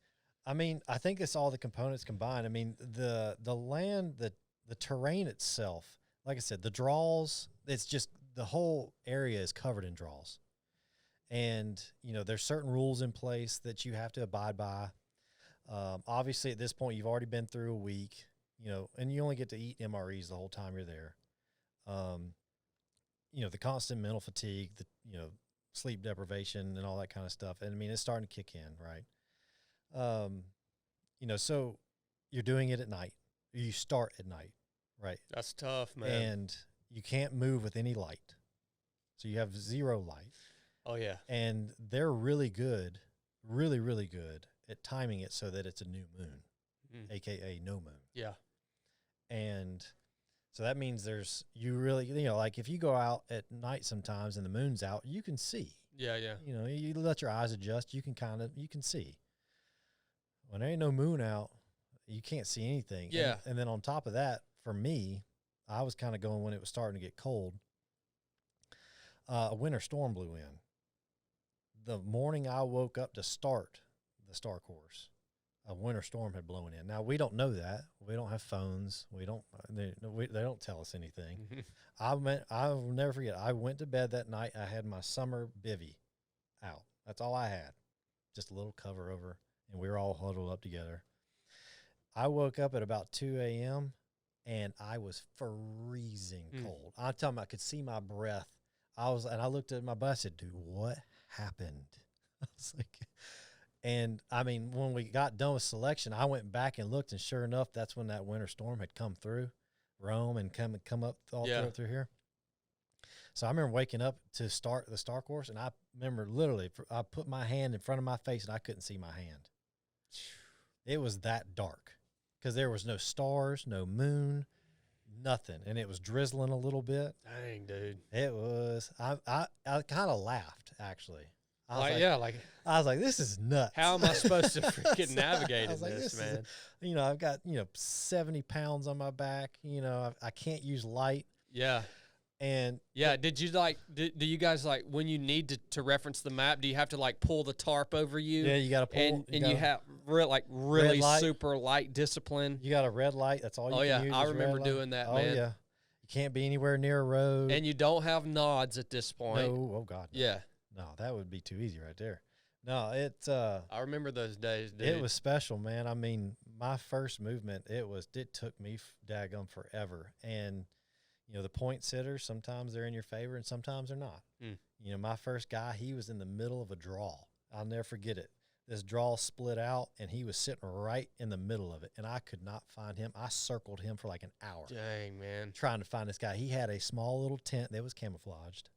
I mean, I think it's all the components combined. I mean, the land, the terrain itself, like I said, the draws, it's just the whole area is covered in draws. And, you know, there's certain rules in place that you have to abide by. Obviously, at this point, you've already been through a week, you know, and you only get to eat MREs the whole time you're there. You know, the constant mental fatigue, you know, sleep deprivation and all that kind of stuff. And I mean, it's starting to kick in, right? You know, so you're doing it at night. You start at night, right? That's tough, man. And you can't move with any light. So you have zero light. Oh, yeah. And they're really good, really, really good at timing it so that it's a new moon, AKA no moon. Yeah. And so that means you know, like if you go out at night sometimes and the moon's out, you can see. Yeah, yeah. You know, you let your eyes adjust, you can see. When there ain't no moon out, you can't see anything. Yeah. And then on top of that, for me, I was kind of going when it was starting to get cold. A winter storm blew in. The morning I woke up to start the Star Course, a winter storm had blown in. Now, we don't know that. We don't have phones. They don't tell us anything. I will never forget. I went to bed that night. I had my summer bivvy out. That's all I had. Just a little cover over, and we were all huddled up together. I woke up at about 2 a.m., and I was freezing cold. I'm talking about I could see my breath. I looked at my butt. I said, dude, what happened? I was like, and I mean, when we got done with selection, I went back and looked, and sure enough, that's when that winter storm had come through Rome and come up all through here. So I remember waking up to start the Star Course, and I remember literally, I put my hand in front of my face, and I couldn't see my hand. It was that dark because there was no stars, no moon, nothing, and it was drizzling a little bit. Dang, dude. It was. I kind of laughed, actually. I was like, this is nuts. How am I supposed to freaking navigate in this, man? You know, I've got 70 pounds on my back. You know, I can't use light. Yeah. And did you do you guys when you need to reference the map, do you have to pull the tarp over you? Yeah, you got to pull. And you have really super light discipline. You got a red light. That's all you can use. I remember doing that, man. Oh, yeah. You can't be anywhere near a road. And you don't have nods at this point. No, oh, God. No. Yeah. No, that would be too easy right there. No, I remember those days, dude. It was special, man. I mean, my first movement, it took me daggum forever. And, you know, the point sitters, sometimes they're in your favor and sometimes they're not. You know, my first guy, he was in the middle of a draw. I'll never forget it. This draw split out, and he was sitting right in the middle of it, and I could not find him. I circled him for like an hour. Dang, man. Trying to find this guy. He had a small little tent that was camouflaged,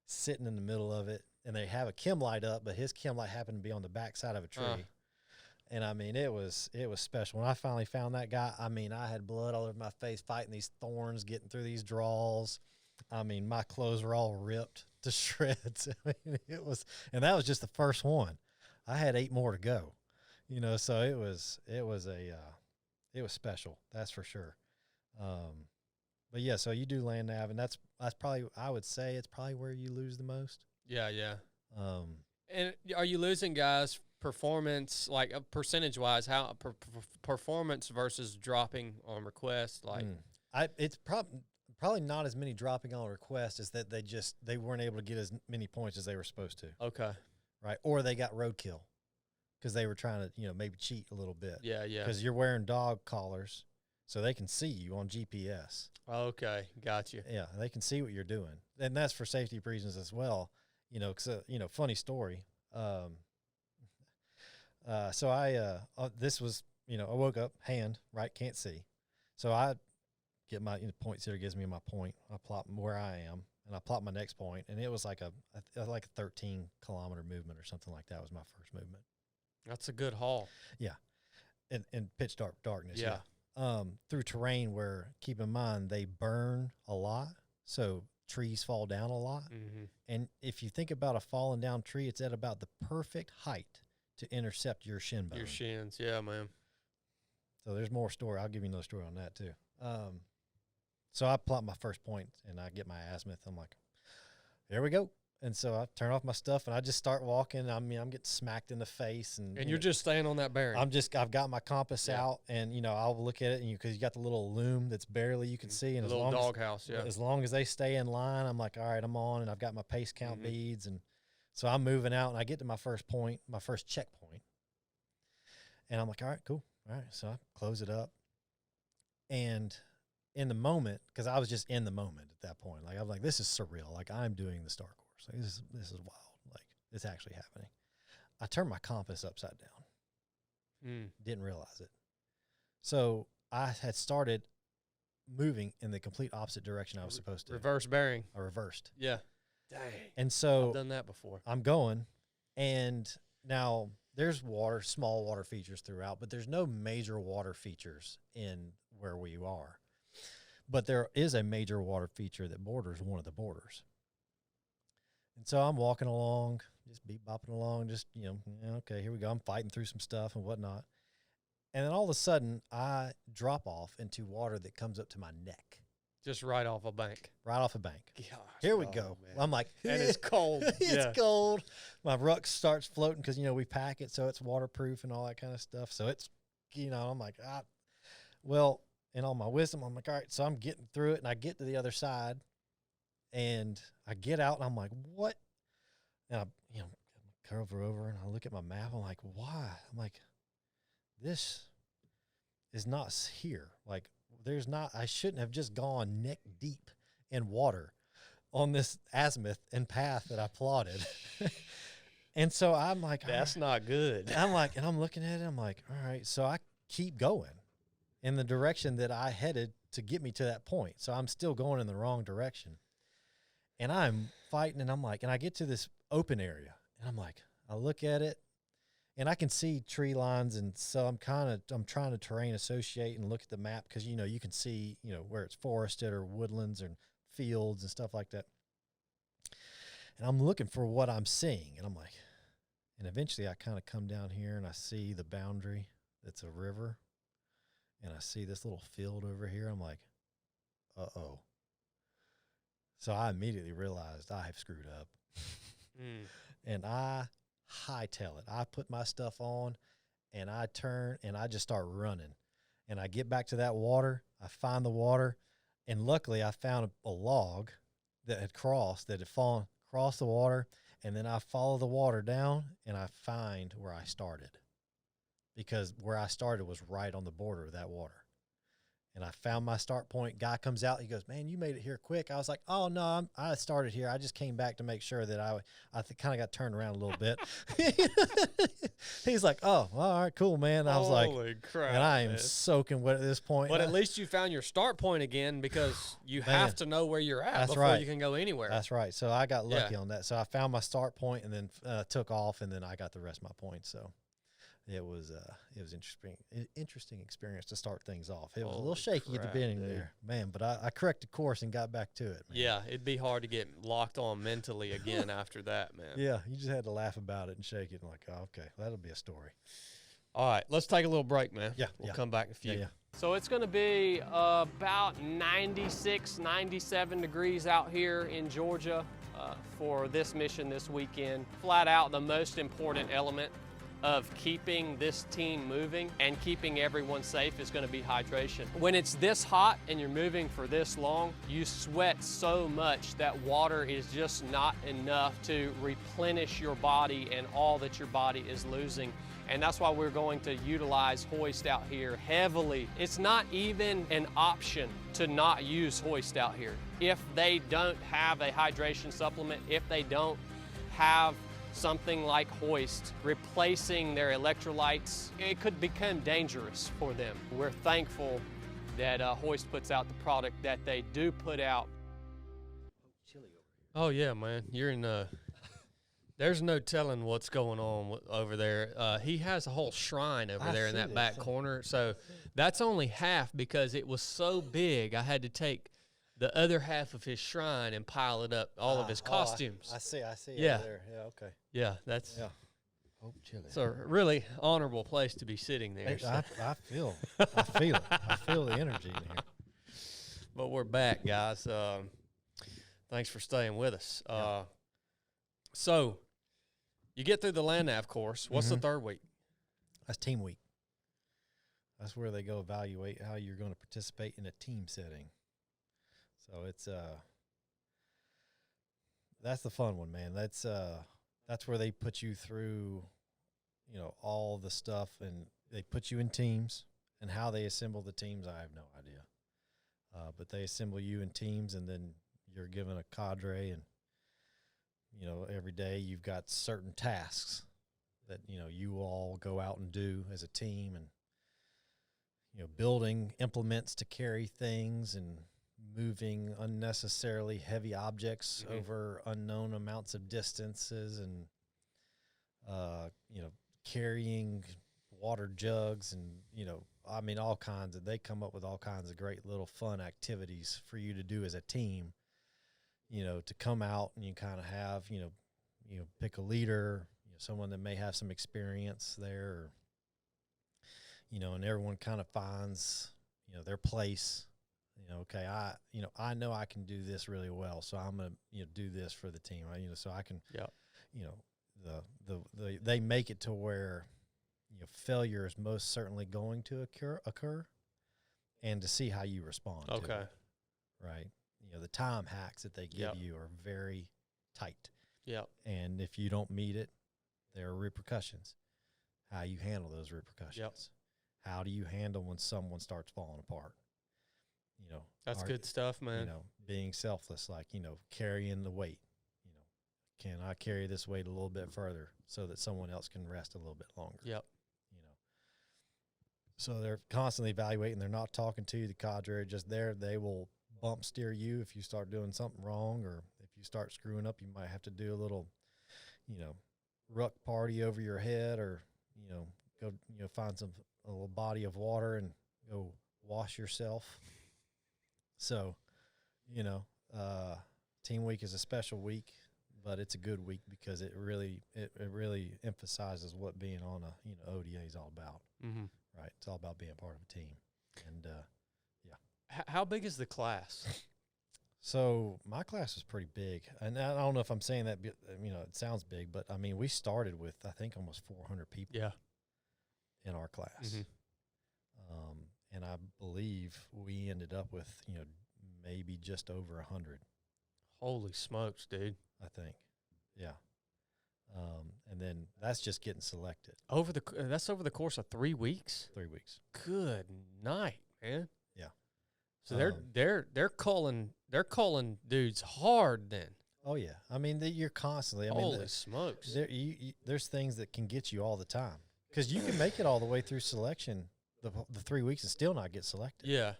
sitting in the middle of it, and they have a chem light up, but his chem light happened to be on the back side of a tree. And, I mean, it was special. When I finally found that guy, I mean, I had blood all over my face fighting these thorns, getting through these draws. I mean, my clothes were all ripped to shreds. I mean, and that was just the first one. I had 8 more to go, you know, so it was special. That's for sure. But yeah, so you do land nav, and that's probably, I would say it's probably where you lose the most. Yeah. Yeah. And are you losing guys performance, percentage wise, how performance versus dropping on request? It's probably not as many dropping on request as that they weren't able to get as many points as they were supposed to. Okay. Right. Or they got roadkill because they were trying to, you know, maybe cheat a little bit. Yeah. Yeah. Because you're wearing dog collars so they can see you on GPS. Okay. Got you. Yeah. They can see what you're doing. And that's for safety reasons as well. You know, cause, funny story. So this was, I woke up, hand, right, can't see. So I get my point zero gives me my point. I plot where I am, and I plot my next point, and it was like a 13-kilometer movement or something like that was my first movement. That's a good haul. Yeah, in pitch darkness. Yeah. Through terrain where, keep in mind, they burn a lot, so trees fall down a lot. Mm-hmm. And if you think about a fallen down tree, it's at about the perfect height to intercept your shin bone. Your shins, yeah, man. So there's more story. I'll give you another story on that too. So I plot my first point, and I get my azimuth. I'm like, there we go. And so I turn off my stuff, and I just start walking. I mean, I'm getting smacked in the face. And you're just staying on that bearing. I've got my compass out, and, I'll look at it, and because you got the little loom that's barely you can see. And the little doghouse, yeah. As long as they stay in line, I'm like, all right, I'm on, and I've got my pace count beads. And so I'm moving out, and I get to my first point, my first checkpoint. And I'm like, all right, cool. All right. So I close it up. And in the moment, because I was just in the moment at that point, like, I'm like, this is surreal. Like, I'm doing the Star Course. Like, this is wild. Like, it's actually happening. I turned my compass upside down. Didn't realize it. So I had started moving in the complete opposite direction I was supposed to. Reverse bearing. I reversed. Yeah. Dang. And so I've done that before. I'm going, and now there's small water features throughout, but there's no major water features in where we are. But there is a major water feature that borders one of the borders. And so I'm walking along, just bopping along, just, okay, here we go. I'm fighting through some stuff and whatnot. And then all of a sudden, I drop off into water that comes up to my neck. Just right off a bank. Right off a bank. Gosh, here we go. Man. I'm like, and it's cold. It's cold. My ruck starts floating because, we pack it so it's waterproof and all that kind of stuff. So it's, I'm like, well, in all my wisdom, I'm like, all right. So I'm getting through it, and I get to the other side. And I get out, and I'm like, what? And I, curve over, and I look at my map. I'm like, why? I'm like, this is not here. Like, I shouldn't have just gone neck deep in water on this azimuth and path that I plotted. And so I'm like, that's not good. I'm like, and I'm looking at it. I'm like, all right. So I keep going in the direction that I headed to get me to that point. So I'm still going in the wrong direction. And I'm fighting, and I'm like, and I get to this open area, and I'm like, I look at it, and I can see tree lines, and so I'm trying to terrain associate and look at the map because, you can see, where it's forested or woodlands and fields and stuff like that. And I'm looking for what I'm seeing, and I'm like, and eventually I kind of come down here, and I see the boundary that's a river, and I see this little field over here. I'm like, uh-oh. So I immediately realized I have screwed up. And I hightail it. I put my stuff on, and I turn, and I just start running. And I get back to that water. I find the water, and luckily I found a log that had crossed the water, and then I follow the water down, and I find where I started. Because where I started was right on the border of that water. And I found my start point. Guy comes out. He goes, man, you made it here quick. I was like, oh, no, I started here. I just came back to make sure that I kind of got turned around a little bit. He's like, oh, all right, cool, man. I was like, holy crap, and I am soaking wet at this point. But at least you found your start point again because you have to know where you're at before you can go anywhere. That's right. So I got lucky on that. So I found my start point and then took off, and then I got the rest of my points. So it was interesting experience to start things off. It was a little shaky at the beginning there, man, but I corrected course and got back to it, man. Yeah, it'd be hard to get locked on mentally again after that, man. Yeah, you just had to laugh about it and shake it and like, oh, okay, that'll be a story. All right, let's take a little break, man. Yeah. We'll come back in a few. Yeah. So it's going to be about 96, 97 degrees out here in Georgia for this mission this weekend. Flat out the most important element of keeping this team moving and keeping everyone safe is going to be hydration. When it's this hot and you're moving for this long, you sweat so much that water is just not enough to replenish your body and all that your body is losing. And that's why we're going to utilize HOIST out here heavily. It's not even an option to not use HOIST out here. If they don't have a hydration supplement, if they don't have something like HOIST replacing their electrolytes, it could become dangerous for them. We're thankful that Hoist puts out the product that they do put out. Oh yeah, man, you're in. There's no telling what's going on over there. He has a whole shrine over there in that back corner. So that's only half because it was so big. I had to take the other half of his shrine and pile it up, all of his costumes. I see. Yeah. Over there. Yeah. Okay. Yeah, that's. Yeah. Hope chili. It's a really honorable place to be sitting there. Hey, So. I feel it. I feel the energy in here. But we're back, guys. Thanks for staying with us. So you get through the land nav course. What's the third week? That's team week. That's where they go evaluate how you're going to participate in a team setting. So it's that's the fun one, man. That's where they put you through, all the stuff, and they put you in teams. And how they assemble the teams, I have no idea. But they assemble you in teams, and then you're given a cadre, and every day you've got certain tasks that you all go out and do as a team, and building implements to carry things and moving unnecessarily heavy objects over unknown amounts of distances, and carrying water jugs, and all kinds of, they come up with all kinds of great little fun activities for you to do as a team, to come out, and you kind of have, pick a leader, someone that may have some experience there, and everyone kind of finds, their place. Okay, I know I can do this really well, so I'm gonna do this for the team. So I can, they make it to where failure is most certainly going to occur, and to see how you respond. Okay, to it, right. The time hacks that they give you are very tight. Yeah, and if you don't meet it, there are repercussions. How you handle those repercussions. Yep. How do you handle when someone starts falling apart? That's good stuff, man. Being selfless, like, carrying the weight. Can I carry this weight a little bit further so that someone else can rest a little bit longer? Yep. So they're constantly evaluating. They're not talking to you, the cadre, just there. They will bump steer you if you start doing something wrong, or if you start screwing up, you might have to do a little, ruck party over your head, or, go, find a little body of water and go wash yourself. So, team week is a special week, but it's a good week because it really emphasizes what being on a ODA is all about. Mm-hmm. Right. It's all about being part of a team. And, How big is the class? So my class was pretty big. And I don't know if I'm saying that, it sounds big, but we started with, I think, almost 400 people in our class. Mm-hmm. And I believe we ended up with, maybe just over 100. Holy smokes, dude. I think. Yeah. And then that's just getting selected. That's over the course of 3 weeks? 3 weeks. Good night, man. Yeah. So they're calling dudes hard then. Oh yeah. You're constantly. Holy smokes. There's things that can get you all the time, because you can make it all the way through selection, the 3 weeks, and still not get selected. Yeah.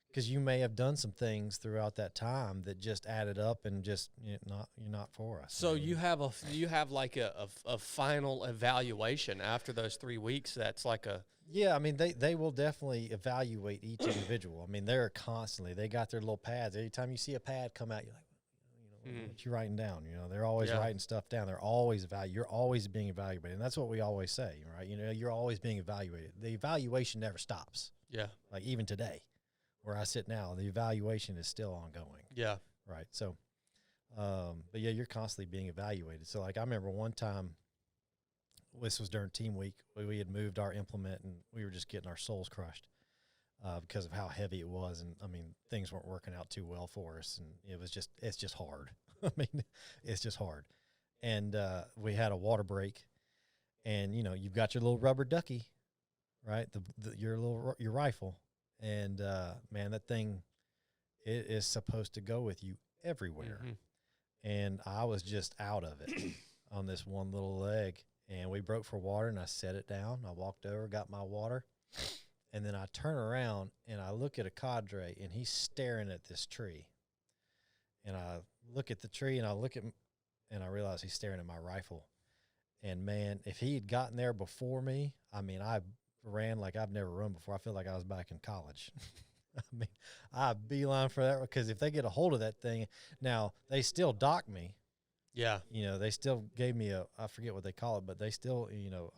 Because you may have done some things throughout that time that just added up and just you're not for us. So you have like a final evaluation after those 3 weeks. That's like a they will definitely evaluate each individual. They're constantly, they got their little pads. Every time you see a pad come out, you're like, what you writing down? They're always writing stuff down. They're always you're always being evaluated, and that's what we always say, right? You're always being evaluated. The evaluation never stops. Yeah. Like even today, where I sit now, the evaluation is still ongoing. Yeah. Right. So, but yeah, you're constantly being evaluated. So like, I remember one time, this was during team week, we had moved our implement, and we were just getting our souls crushed because of how heavy it was. And things weren't working out too well for us. And it's just hard. It's just hard. And we had a water break, and you've got your little rubber ducky, right? Your rifle. And, man, that thing, it is supposed to go with you everywhere. Mm-hmm. And I was just out of it on this one little leg. And we broke for water, and I set it down. I walked over, got my water, And then I turn around and I look at a cadre, and he's staring at this tree. And I look at the tree, and and I realize he's staring at my rifle. And man, if he had gotten there before me, I mean, I ran like I've never run before. I feel like I was back in college. I mean, I beeline for that, because if they get a hold of that thing, now they still dock me. Yeah. You know, they still gave me I forget what they call it, but they still, you know,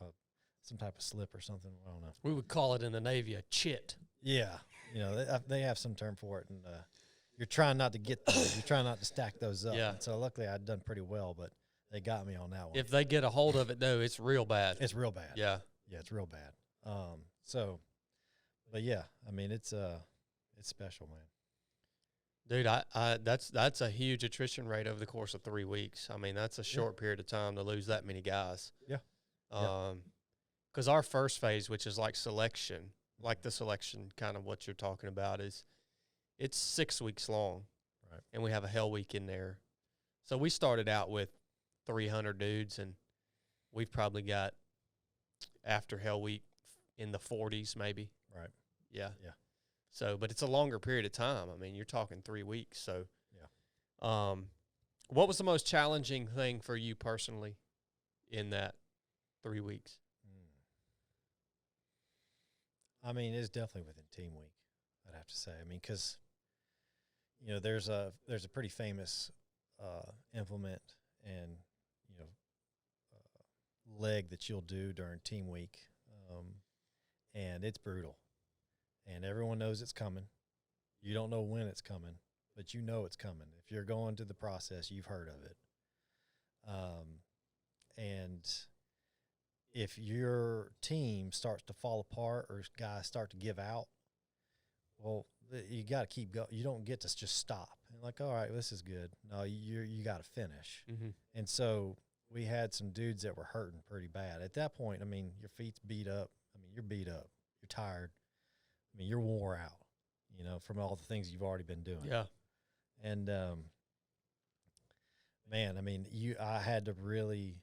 some type of slip or something. I don't know. We would call it in the Navy a chit. Yeah. You know, they have some term for it, and you're trying not to get those. You're trying not to stack those up. Yeah. And so luckily I'd done pretty well, but they got me on that one. If they get a hold of it, though, it's real bad. It's real bad. Yeah. Yeah, it's real bad. So, but yeah, I mean, it's special, man. Dude, that's a huge attrition rate over the course of 3 weeks. I mean, that's a short period of time to lose that many guys. Yeah. Because our first phase, which is like selection, like the selection kind of what you're talking about, it's 6 weeks long. Right. And we have a hell week in there. So we started out with 300 dudes, and we've probably got, after hell week, in the 40s maybe. Right. Yeah. Yeah. So, but it's a longer period of time. I mean, you're talking 3 weeks. So, yeah. What was the most challenging thing for you personally in that 3 weeks? I mean, it's definitely within team week, I'd have to say. I mean, because, you know, there's a pretty famous implement and, you know, leg that you'll do during team week, and it's brutal. And everyone knows it's coming. You don't know when it's coming, but you know it's coming. If you're going through the process, you've heard of it. And if your team starts to fall apart or guys start to give out, well, you got to keep going. You don't get to just stop. And like, all right, this is good. No, you got to finish. Mm-hmm. And so we had some dudes that were hurting pretty bad. At that point, I mean, your feet's beat up. I mean, you're beat up. You're tired. I mean, you're wore out, you know, from all the things you've already been doing. Yeah. And, man, I mean, I had to really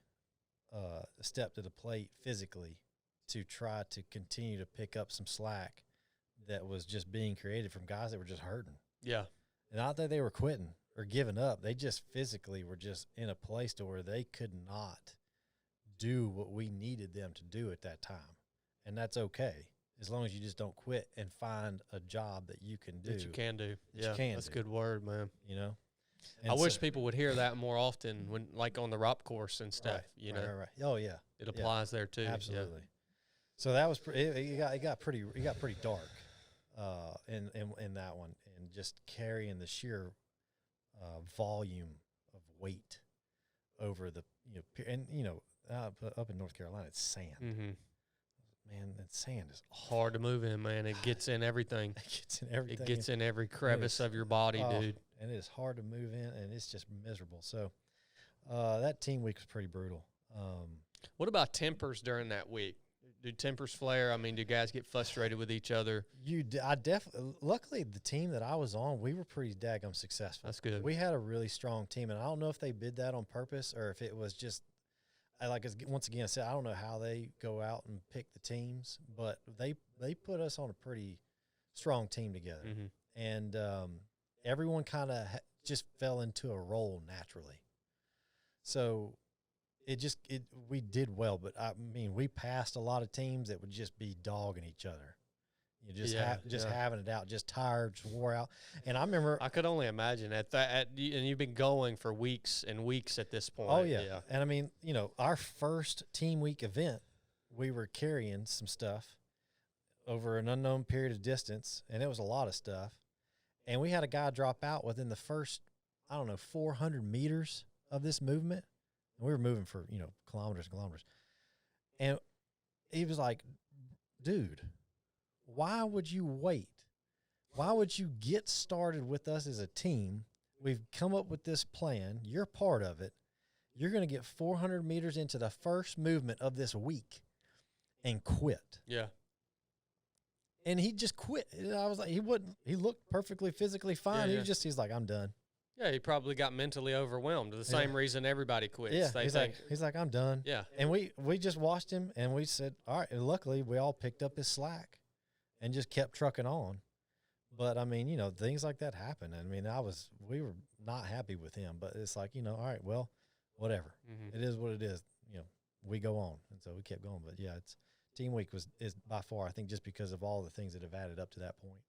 step to the plate physically to try to continue to pick up some slack that was just being created from guys that were just hurting. Yeah. And not that they were quitting or giving up. They just physically were just in a place to where they could not do what we needed them to do at that time. And that's okay, as long as you just don't quit and find a job that you can do. That you can do. Yeah, that's a good word, man. You know? And I wish people would hear that more often when, like on the ROP course and stuff, you know. Right. Oh, yeah. It applies there too. Absolutely. Yeah. So that was it got pretty dark in that one, and just carrying the sheer volume of weight over the, you know, and you know, up in North Carolina it's sand. Mm-hmm. Man, that sand is hard to move in, man. It gets in everything. It gets in everything. It gets in every crevice of your body, dude. And it is hard to move in, and it's just miserable. So that team week was pretty brutal. What about tempers during that week? Do tempers flare? I mean, do guys get frustrated with each other? Luckily, the team that I was on, we were pretty daggum successful. That's good. We had a really strong team, and I don't know if they did that on purpose or if it was just, once again, I said, I don't know how they go out and pick the teams, but they put us on a pretty strong team together. Mm-hmm. And everyone kind of just fell into a role naturally. So we did well, but I mean, we passed a lot of teams that would just be dogging each other. You just having it out, just tired, just wore out. And I remember, I could only imagine and you've been going for weeks and weeks at this point. Oh yeah. And I mean, you know, our first team week event, we were carrying some stuff over an unknown period of distance, and it was a lot of stuff. And we had a guy drop out within the first, 400 meters of this movement. And we were moving for, you know, kilometers and kilometers. And he was like, dude, why would you wait? Why would you get started with us as a team? We've come up with this plan. You're part of it. You're going to get 400 meters into the first movement of this week and quit. Yeah. And he just quit. I was like, he looked perfectly physically fine. Yeah. He's like, I'm done. Yeah, he probably got mentally overwhelmed. The same reason everybody quits. Yeah, he's like, I'm done. Yeah. And we just watched him, and we said, all right. And luckily, we all picked up his slack, and just kept trucking on. But I mean, things like that happen. I mean, we were not happy with him, but it's like, all right, well, whatever. It is what it is. We go on. And so we kept going. But yeah, team week is by far, I think, just because of all the things that have added up to that point.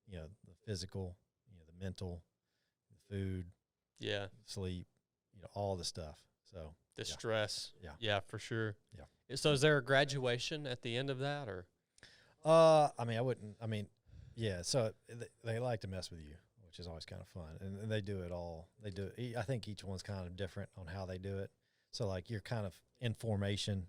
The physical, the mental, the food, sleep, all the stuff. So the stress. Yeah, for sure. Yeah. So is there a graduation at the end of that, or? Yeah. So they like to mess with you, which is always kind of fun, and they do it all. I think each one's kind of different on how they do it. So like you're kind of in formation,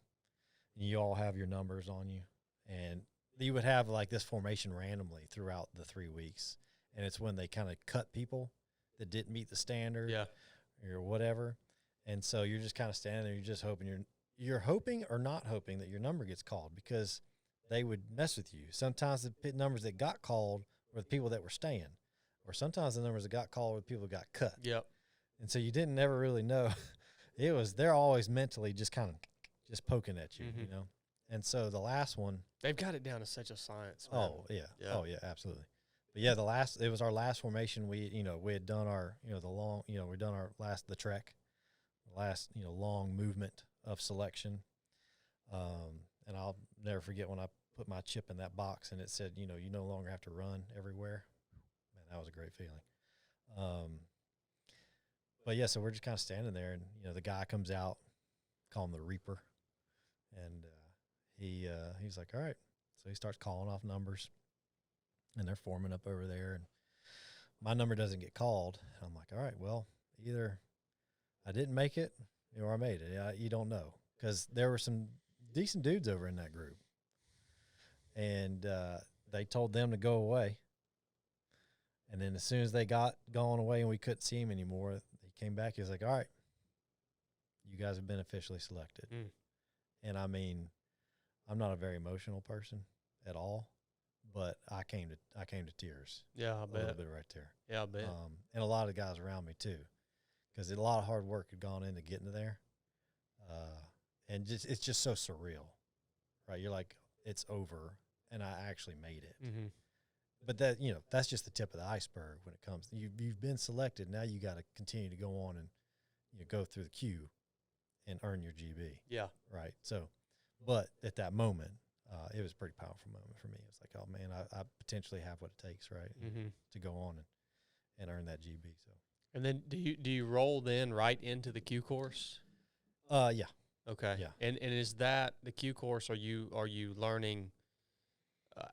and you all have your numbers on you, and you would have like this formation randomly throughout the 3 weeks, and it's when they kind of cut people that didn't meet the standard, or whatever, and so you're just kind of standing there, you're just hoping you're hoping or not hoping that your number gets called, because they would mess with you. Sometimes the numbers that got called were the people that were staying, or sometimes the numbers that got called were the people that got cut. Yep. And so you didn't never really know. They're always mentally just kind of just poking at you, And so the last one, they've got it down to such a science, man. Oh yeah. Oh yeah, absolutely. But yeah, it was our last formation. We had done our, we'd done the trek, the last, long movement of selection. And I'll never forget when I put my chip in that box and it said, you no longer have to run everywhere. Man, that was a great feeling. But yeah, so we're just kind of standing there, and the guy comes out, call him the Reaper, and he's like, all right. So he starts calling off numbers, and they're forming up over there, and my number doesn't get called. And I'm like, all right, well, either I didn't make it or I made it. You don't know, because there were some decent dudes over in that group, and they told them to go away. And then as soon as they got going away and we couldn't see him anymore, he came back. He was like, all right, you guys have been officially selected. And I mean, I'm not a very emotional person at all, but I came to tears. Yeah, I bet. A little bit right there. Yeah, I bet. And a lot of guys around me too, because a lot of hard work had gone into getting to there. And it's just so surreal, right? You're like, it's over, and I actually made it. But that, that's just the tip of the iceberg when it comes. You've been selected. Now you got to continue to go on and go through the queue and earn your GB. Yeah. Right. So, but at that moment, it was a pretty powerful moment for me. It's like, oh man, I potentially have what it takes, right, to go on and earn that GB. So. And then do you roll then right into the Q course? Yeah. Okay. Yeah. And is that the Q course? Are you learning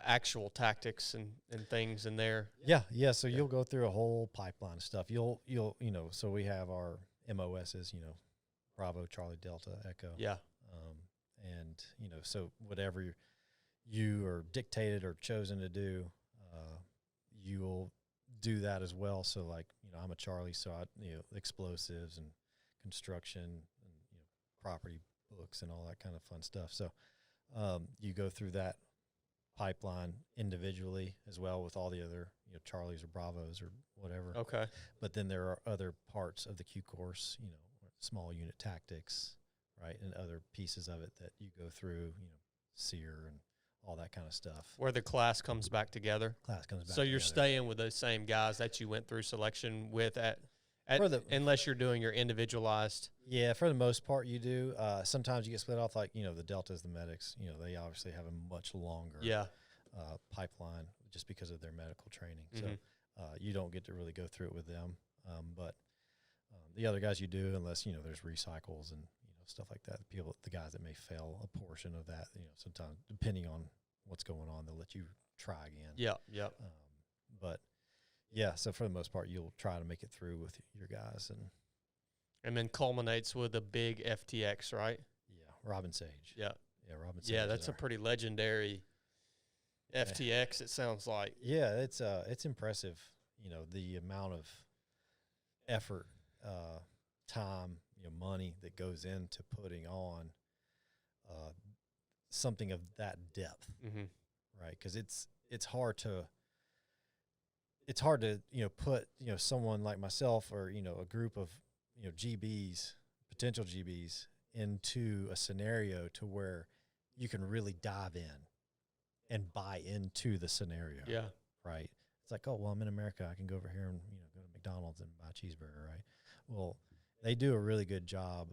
actual tactics and things in there? Yeah. So you'll go through a whole pipeline of stuff. You'll so we have our MOSs, Bravo, Charlie, Delta, Echo. Yeah. And so whatever you are dictated or chosen to do, you'll do that as well. So like, I'm a Charlie, so explosives and construction and property books and all that kind of fun stuff. So you go through that pipeline individually as well with all the other Charlies or Bravos or whatever. Okay. But then there are other parts of the Q course, small unit tactics, right, and other pieces of it that you go through, SEER and all that kind of stuff. Where the class comes back together. Class comes back. So you're together. staying with those same guys that you went through selection with unless you're doing your individualized. Yeah, for the most part you do. Sometimes you get split off, like, the Deltas, the medics, they obviously have a much longer pipeline just because of their medical training. So you don't get to really go through it with them. But the other guys you do, unless, there's recycles and, stuff like that. The guys that may fail a portion of that, sometimes depending on what's going on, they'll let you try again. Yeah. But yeah, so for the most part, you'll try to make it through with your guys, and then culminates with a big FTX, right? Yeah, Robin Sage. Yeah, Robin Sage. Yeah, that's a pretty legendary FTX. It sounds like. Yeah, it's impressive. The amount of effort, time, money that goes into putting on something of that depth, right? Because it's hard to put someone like myself or a group of GBs, potential GBs, into a scenario to where you can really dive in and buy into the scenario. Yeah. Right. It's like, oh, well, I'm in America. I can go over here and, go to McDonald's and buy a cheeseburger. Right. Well, they do a really good job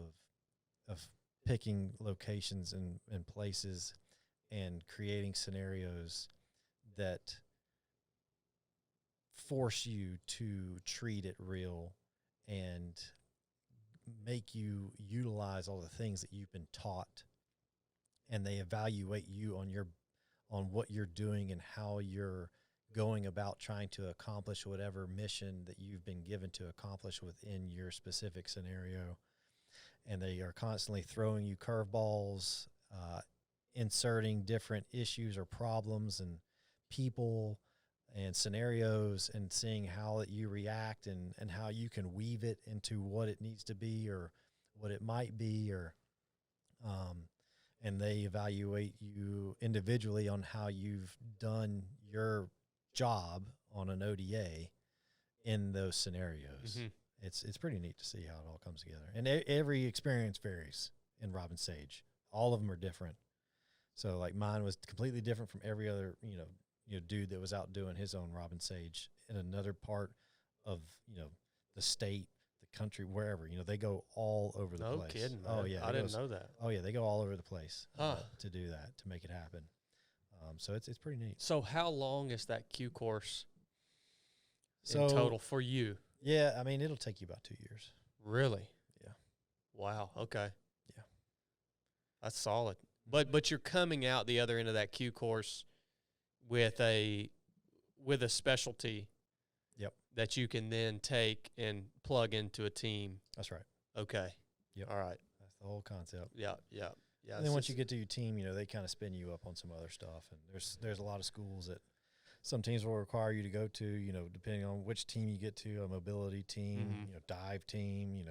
of picking locations and places and creating scenarios that force you to treat it real and make you utilize all the things that you've been taught, and they evaluate you on what you're doing and how you're going about trying to accomplish whatever mission that you've been given to accomplish within your specific scenario. And they are constantly throwing you curveballs, inserting different issues or problems and people and scenarios, and seeing how you react and how you can weave it into what it needs to be or what it might be, or and they evaluate you individually on how you've done your job on an ODA in those scenarios. It's pretty neat to see how it all comes together. And every experience varies in Robin Sage. All of them are different. So like mine was completely different from every other, dude that was out doing his own Robin Sage in another part of, the state, the country, wherever. They go all over the place. No kidding, man. Oh, yeah. I didn't know that. Oh, yeah. They go all over the place to do that, to make it happen. So it's pretty neat. So how long is that Q course in total for you? Yeah, I mean, it'll take you about 2 years. Really? Yeah. Wow. Okay. Yeah. That's solid. But you're coming out the other end of that Q course with a specialty. Yep. That you can then take and plug into a team. That's right. Okay. Yep. All right. That's the whole concept. Yeah. And then once you get to your team, they kind of spin you up on some other stuff. And there's a lot of schools that some teams will require you to go to, depending on which team you get to, a mobility team, dive team,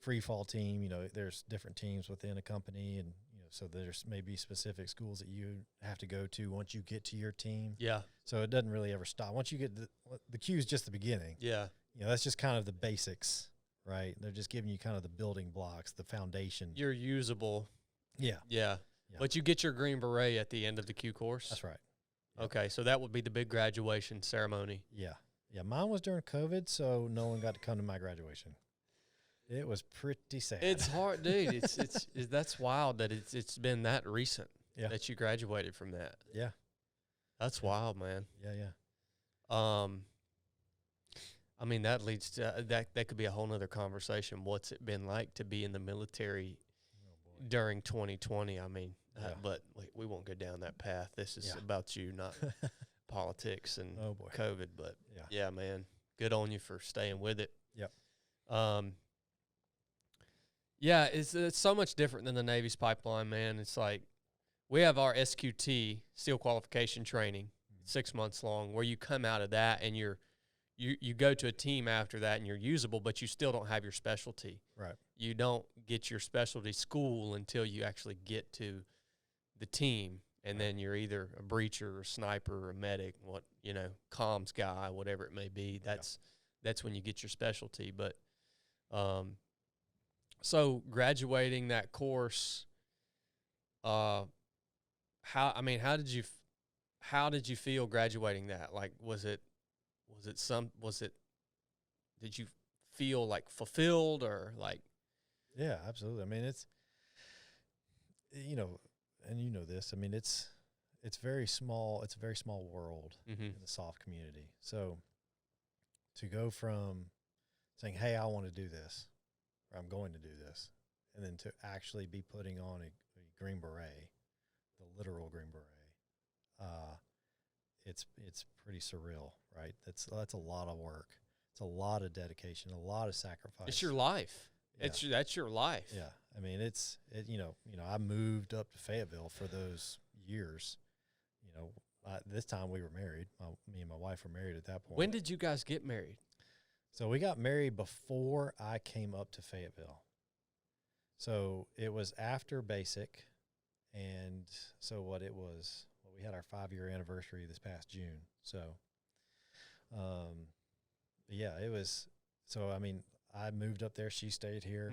free fall team. There's different teams within a company, and so there's maybe specific schools that you have to go to once you get to your team. Yeah. So it doesn't really ever stop. Once you get the Q is just the beginning. Yeah. That's just kind of the basics, right? They're just giving you kind of the building blocks, the foundation. You're usable. Yeah. Yeah. But you get your green beret at the end of the Q course. That's right. Yep. Okay, so that would be the big graduation ceremony. Yeah. Yeah, mine was during COVID, so no one got to come to my graduation. It was pretty sad. It's hard, dude. It's that's wild that it's been that recent that you graduated from that. Yeah. That's wild, man. Yeah. I mean, that leads to that could be a whole nother conversation. What's it been like to be in the military during 2020? I mean, but we won't go down that path. This is about you, not politics and COVID. But yeah, man, good on you for staying with it. Yep. Yeah, it's so much different than the Navy's pipeline, man. It's like we have our SQT, SEAL qualification training, 6 months long, where you come out of that and you go to a team after that and you're usable, but you still don't have your specialty. Right. You don't get your specialty school until you actually get to the team, and then you're either a breacher or sniper or a medic, comms guy, whatever it may be. That's when you get your specialty. But so graduating that course, how did you feel graduating that? Like, did you feel like fulfilled or like? Yeah, absolutely. I mean, it's, and this, I mean, it's very small. It's a very small world in the SOF community. So to go from saying, hey, I want to do this, or I'm going to do this, and then to actually be putting on a green beret, the literal green beret, it's pretty surreal, right? That's a lot of work. It's a lot of dedication, a lot of sacrifice. It's your life. Yeah. That's your life. Yeah. I mean, I moved up to Fayetteville for those years. This time we were married. Me and my wife were married at that point. When did you guys get married? So we got married before I came up to Fayetteville. So it was after basic. And so we had our 5-year anniversary this past June. So, it was, so, I mean, I moved up there. She stayed here.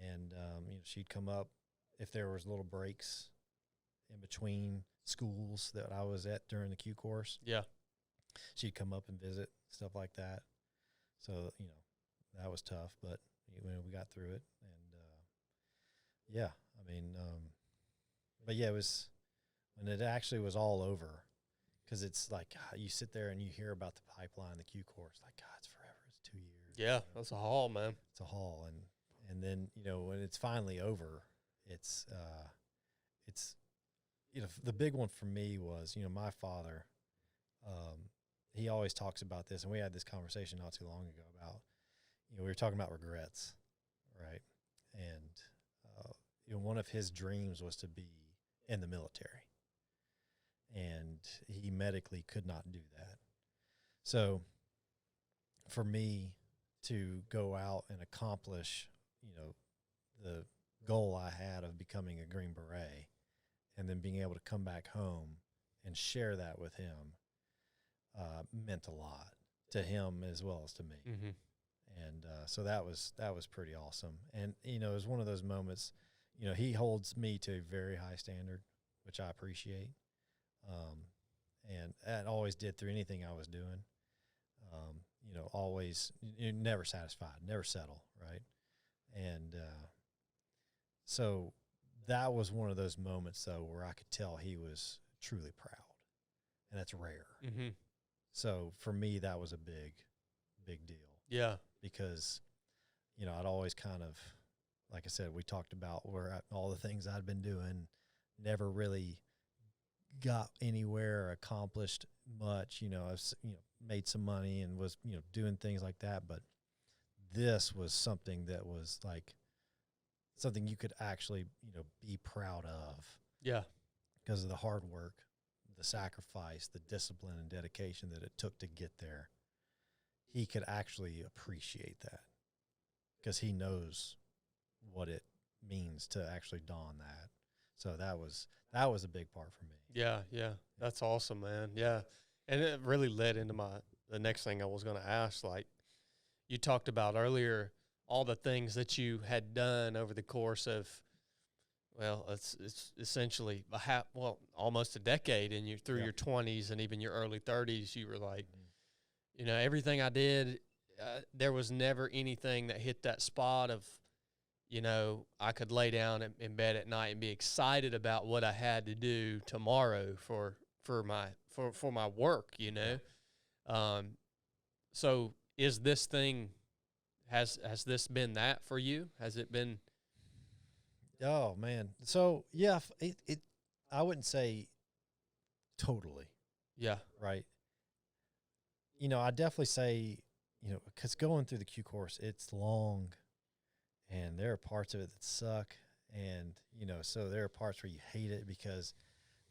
And, she'd come up if there was little breaks in between schools that I was at during the Q course. Yeah. She'd come up and visit, stuff like that. So, you know, that was tough, but you know, we got through it. And, yeah, I mean, but yeah, it was when it actually was all over, because it's like you sit there and you hear about the pipeline, the Q course, like, God, it's forever. It's 2 years. Yeah, you know? that's a haul, man. It's a haul. And then, you know, when it's finally over, it's, you know, the big one for me was, you know, my father, he always talks about this, and we had this conversation not too long ago about, you know, we were talking about regrets, right? And, you know, one of his dreams was to be in the military, and he medically could not do that. So for me to go out and accomplish, you know, the goal I had of becoming a Green Beret, and then being able to come back home and share that with him, meant a lot to him as well as to me. Mm-hmm. And so that was pretty awesome. And, you know, it was one of those moments, you know, he holds me to a very high standard, which I appreciate. And that always did through anything I was doing. You know, always, you're never satisfied, never settle, right? And so that was one of those moments, though, where I could tell he was truly proud, and that's rare. Mm-hmm. So for me, that was a big deal. Yeah. Because, you know, I'd always kind of, like I said, we talked about all the things I'd been doing, never really got anywhere, accomplished much. You know, I was, you know, made some money and was, you know, doing things like that. But this was something that was like something you could actually, you know, be proud of. Yeah. Because of the hard work, the sacrifice, the discipline and dedication that it took to get there. He could actually appreciate that because he knows what it means to actually don that. So that was a big part for me. Yeah, yeah. That's awesome, man. Yeah. And it really led into the next thing I was going to ask. Like you talked about earlier, all the things that you had done over the course of, well, it's essentially almost a decade, and you through your 20s and even your early 30s, you were like, you know, everything I did, there was never anything that hit that spot of, you know, I could lay down in bed at night and be excited about what I had to do tomorrow for my work, you know. So is this thing, has this been that for you? Has it been? Oh man. So yeah, I wouldn't say totally. Yeah. Right. You know, I definitely say, you know, because going through the Q course, it's long, and there are parts of it that suck, and, you know, so there are parts where you hate it because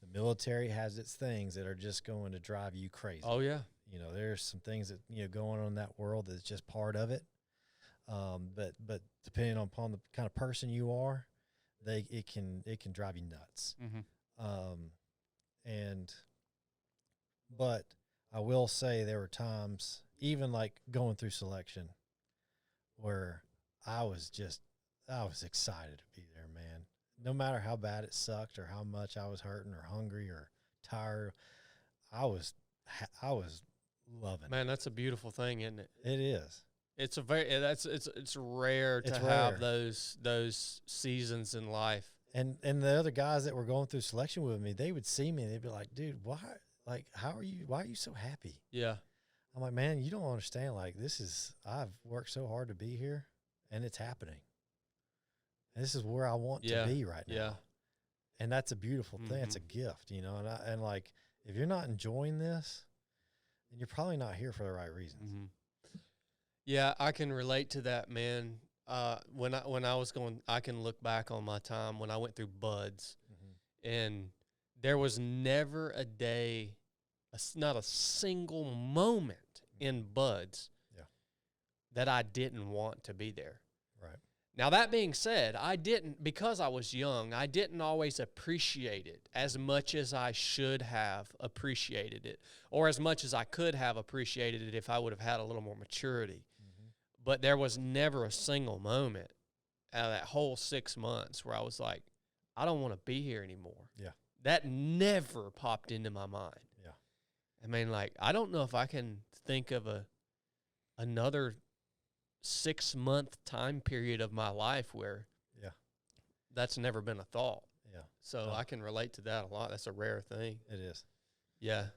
the military has its things that are just going to drive you crazy. Oh yeah. You know, there's some things that, you know, going on in that world that's just part of it. But depending upon the kind of person you are, it can drive you nuts. Mm-hmm. But I will say there were times, even like going through selection, where I was excited to be there, man. No matter how bad it sucked or how much I was hurting or hungry or tired, I was loving it. Man, that's a beautiful thing, isn't it? It is. It's it's rare to have those seasons in life. And the other guys that were going through selection with me, they would see me and they'd be like, dude, why are you so happy? Yeah. I'm like, man, you don't understand. Like, I've worked so hard to be here, and it's happening. And this is where I want to be right now. Yeah. And that's a beautiful thing. It's a gift, you know. And like, if you're not enjoying this, then you're probably not here for the right reasons. Mm-hmm. Yeah, I can relate to that, man. When I was going, I can look back on my time when I went through buds, and there was never a day, not a single moment in buds that I didn't want to be there. Right. Now, that being said, because I was young, I didn't always appreciate it as much as I should have appreciated it, or as much as I could have appreciated it if I would have had a little more maturity. But there was never a single moment out of that whole 6 months where I was like, I don't want to be here anymore. Yeah. That never popped into my mind. Yeah. I mean, like, I don't know if I can think of another 6-month time period of my life where that's never been a thought. Yeah. So I can relate to that a lot. That's a rare thing. It is. Yeah.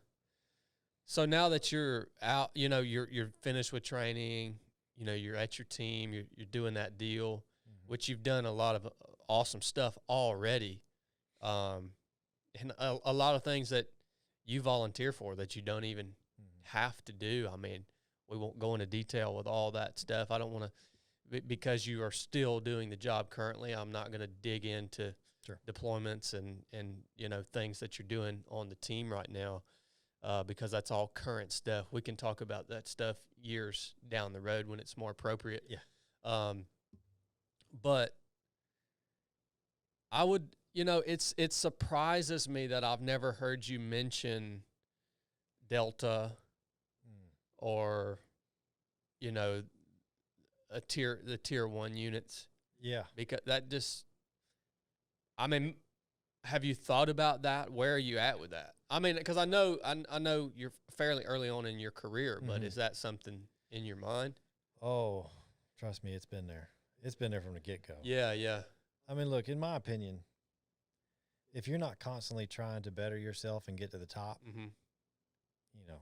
So now that you're out, you know, you're finished with training, you know, you're at your team, you're doing that deal, which you've done a lot of awesome stuff already. And a lot of things that you volunteer for that you don't even have to do. I mean, we won't go into detail with all that stuff. I don't want to, because you are still doing the job currently, I'm not going to dig into deployments and, you know, things that you're doing on the team right now, because that's all current stuff. We can talk about that stuff years down the road when it's more appropriate. Yeah. But I would, you know, it surprises me that I've never heard you mention Delta or, you know, the tier 1 units. Yeah. Because that just, I mean, have you thought about that? Where are you at with that? I mean, because I know you're fairly early on in your career, but is that something in your mind? Oh, trust me, it's been there. It's been there from the get-go. Yeah, yeah. I mean, look, in my opinion, if you're not constantly trying to better yourself and get to the top, you know,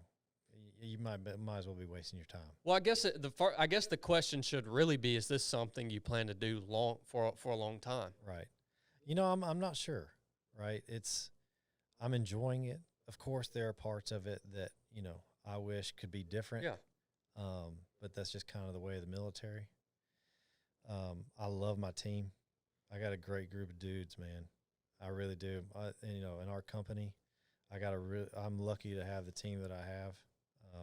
you might as well be wasting your time. Well, I guess the question should really be: is this something you plan to do for a long time? Right. You know, I'm not sure. Right. I'm enjoying it. Of course, there are parts of it that, you know, I wish could be different. Yeah. But that's just kind of the way of the military. I love my team. I got a great group of dudes, man. I really do. You know, in our company, I'm lucky to have the team that I have.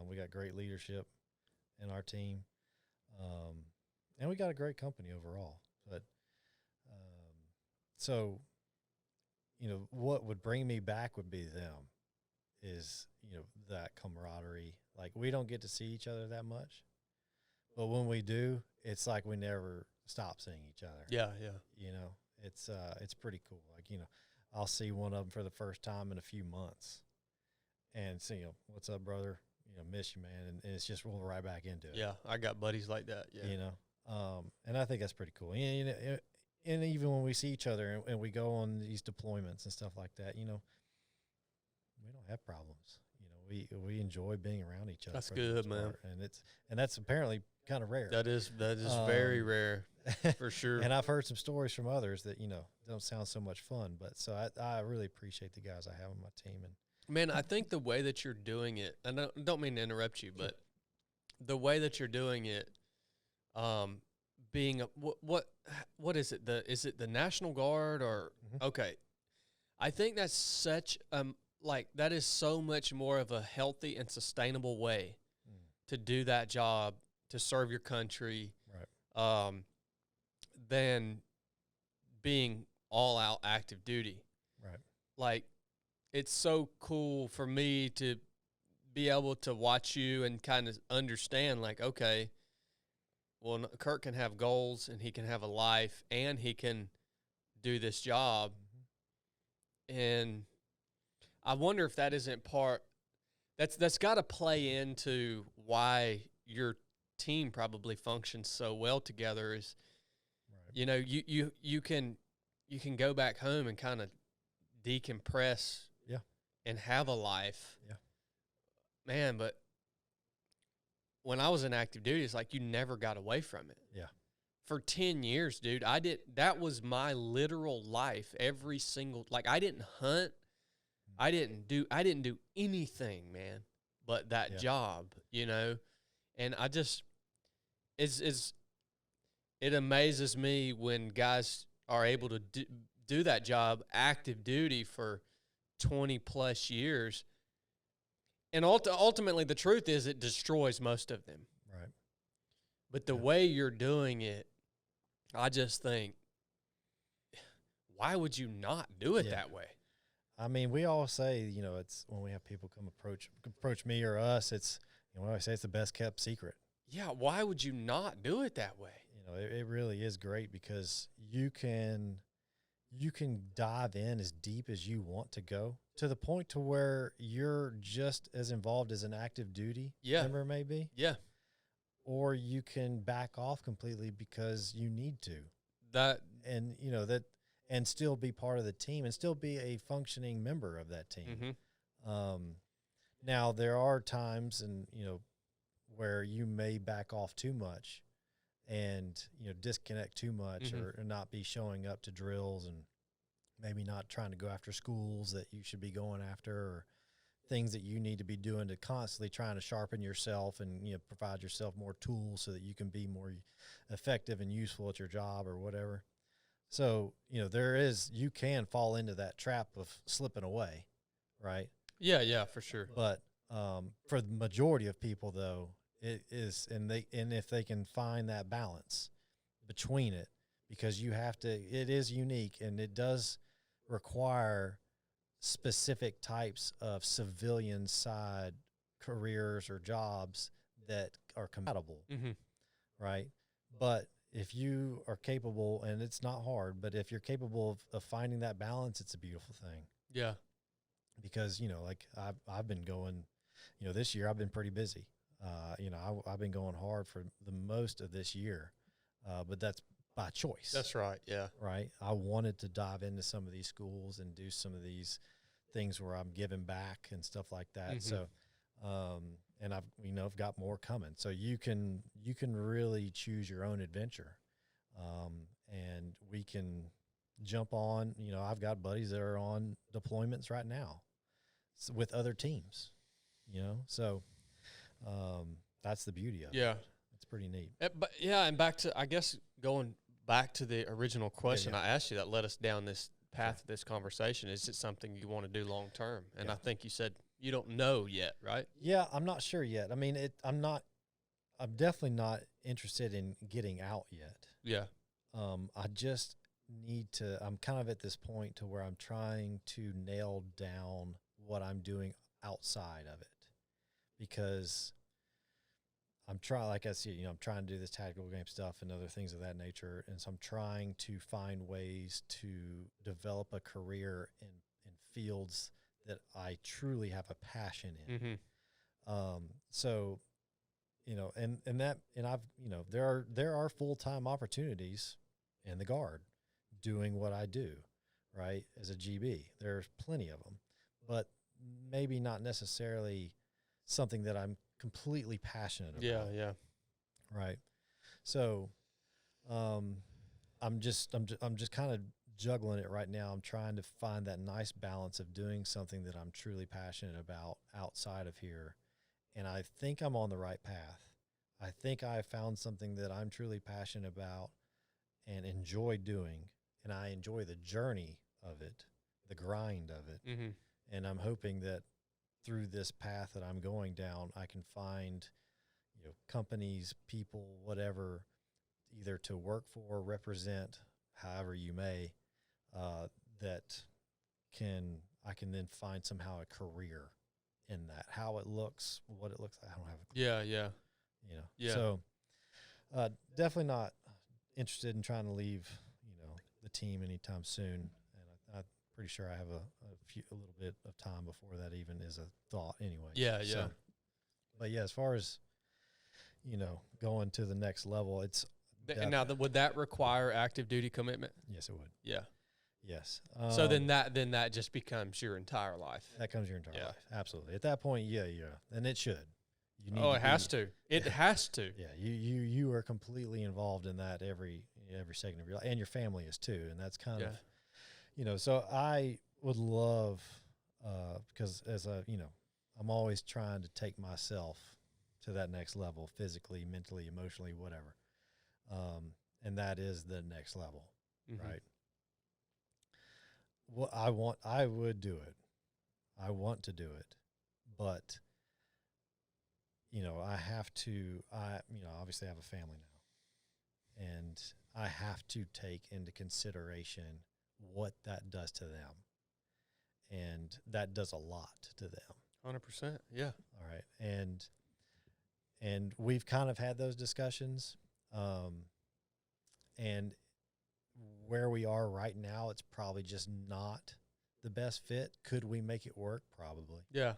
We got great leadership in our team. And we got a great company overall. But, so, you know, what would bring me back would be them, is, you know, that camaraderie. Like, we don't get to see each other that much, but when we do, it's like we never stop seeing each other. Yeah, yeah. You know, it's pretty cool. Like, you know, I'll see one of them for the first time in a few months and see, you know, what's up, brother? You know, miss you, man. And it's just roll right back into it. Yeah, I got buddies like that. Yeah. You know, and I think that's pretty cool. And, you know, and even when we see each other and we go on these deployments and stuff like that, you know, we don't have problems. You know, we enjoy being around each other. That's good, man. And that's apparently kind of rare. That is very rare, for sure. And I've heard some stories from others that, you know, don't sound so much fun. But so I really appreciate the guys I have on my team. And man, I think the way that you're doing it, and I don't mean to interrupt you, but the way that you're doing it, being what is it? Is it the National Guard or okay? I think that's such like that is so much more of a healthy and sustainable way to do that job, to serve your country, right? Than being all out active duty. Right. Like, it's so cool for me to be able to watch you and kind of understand, like, okay, well, Kurt can have goals and he can have a life and he can do this job. And I wonder if that isn't that's got to play into why your team probably functions so well together. Is, you know, you can go back home and kind of decompress, and have a life, man. But when I was in active duty, it's like you never got away from it. Yeah, for 10 years, dude, that was my literal life. Every single, like, I didn't hunt, I didn't do anything, man, but that job, you know. And I just, it amazes me when guys are able to do that job, active duty, for 20 plus years. And ultimately, the truth is it destroys most of them. Right. But the way you're doing it, I just think, why would you not do it that way? I mean, we all say, you know, it's when we have people come approach me or us, it's, you know, we always say it's the best kept secret. Yeah. Why would you not do it that way? You know, it really is great because you can you can dive in as deep as you want to go, to the point to where you're just as involved as an active duty member may be. Yeah. Or you can back off completely because you need to. And and still be part of the team and still be a functioning member of that team. Now there are times where you may back off too much and, disconnect too much or not be showing up to drills and maybe not trying to go after schools that you should be going after, or things that you need to be doing to constantly trying to sharpen yourself and, provide yourself more tools so that you can be more effective and useful at your job or whatever. So, you can fall into that trap of slipping away, right? Yeah, for sure. But for the majority of people, though, it is, and if they can find that balance between it, because it is unique and it does require specific types of civilian side careers or jobs that are compatible, right? But if you are capable, and it's not hard, but if you're capable of finding that balance, it's a beautiful thing. Yeah. Because, like I've been going, this year I've been pretty busy. I've been going hard for the most of this year, but that's by choice. That's right. Yeah. Right. I wanted to dive into some of these schools and do some of these things where I'm giving back and stuff like that. So, and I've got more coming. So you can really choose your own adventure. And we can jump on, I've got buddies that are on deployments right now with other teams, so, that's the beauty of it. Yeah. It's pretty neat. But yeah. And going back to the original question I asked you that led us down this path of this conversation, is it something you want to do long term? And I think you said you don't know yet, right? Yeah, I'm not sure yet. I mean, I'm definitely not interested in getting out yet. Yeah. I just I'm kind of at this point to where I'm trying to nail down what I'm doing outside of it, because I'm trying, like I said, I'm trying to do this tactical game stuff and other things of that nature. And so I'm trying to find ways to develop a career in fields that I truly have a passion in. So, there are full-time opportunities in the Guard doing what I do, right? As a GB, there's plenty of them, but maybe not necessarily something that I'm completely passionate about. Yeah. Right. So, I'm just kind of juggling it right now. I'm trying to find that nice balance of doing something that I'm truly passionate about outside of here. And I think I'm on the right path. I think I found something that I'm truly passionate about and enjoy doing. And I enjoy the journey of it, the grind of it. And I'm hoping that through this path that I'm going down, I can find, companies, people, whatever, either to work for, represent, however you may, that I can then find somehow a career in that. How it looks, what it looks like, I don't have a clue. Yeah. So, definitely not interested in trying to leave, the team anytime soon. And I'm pretty sure I have a little bit of time before that even is a thought anyway. Yeah. So, but yeah, as far as, going to the next level, it's. Now, would that require active duty commitment? Yes, it would. Yeah. Yes. So then that just becomes your entire life. That comes your entire life. Absolutely. At that point, yeah. And it should. It has to. It has to. Yeah. You are completely involved in that every second of your life, and your family is too. And that's kind of, so I would love, because I'm always trying to take myself to that next level, physically, mentally, emotionally, whatever. And that is the next level, right? Well, I would do it. I want to do it, but I have to, obviously I have a family now, and I have to take into consideration what that does to them. And that does a lot to them. 100%. Yeah. All right. And we've kind of had those discussions. And where we are right now, it's probably just not the best fit. Could we make it work? Probably. Yeah.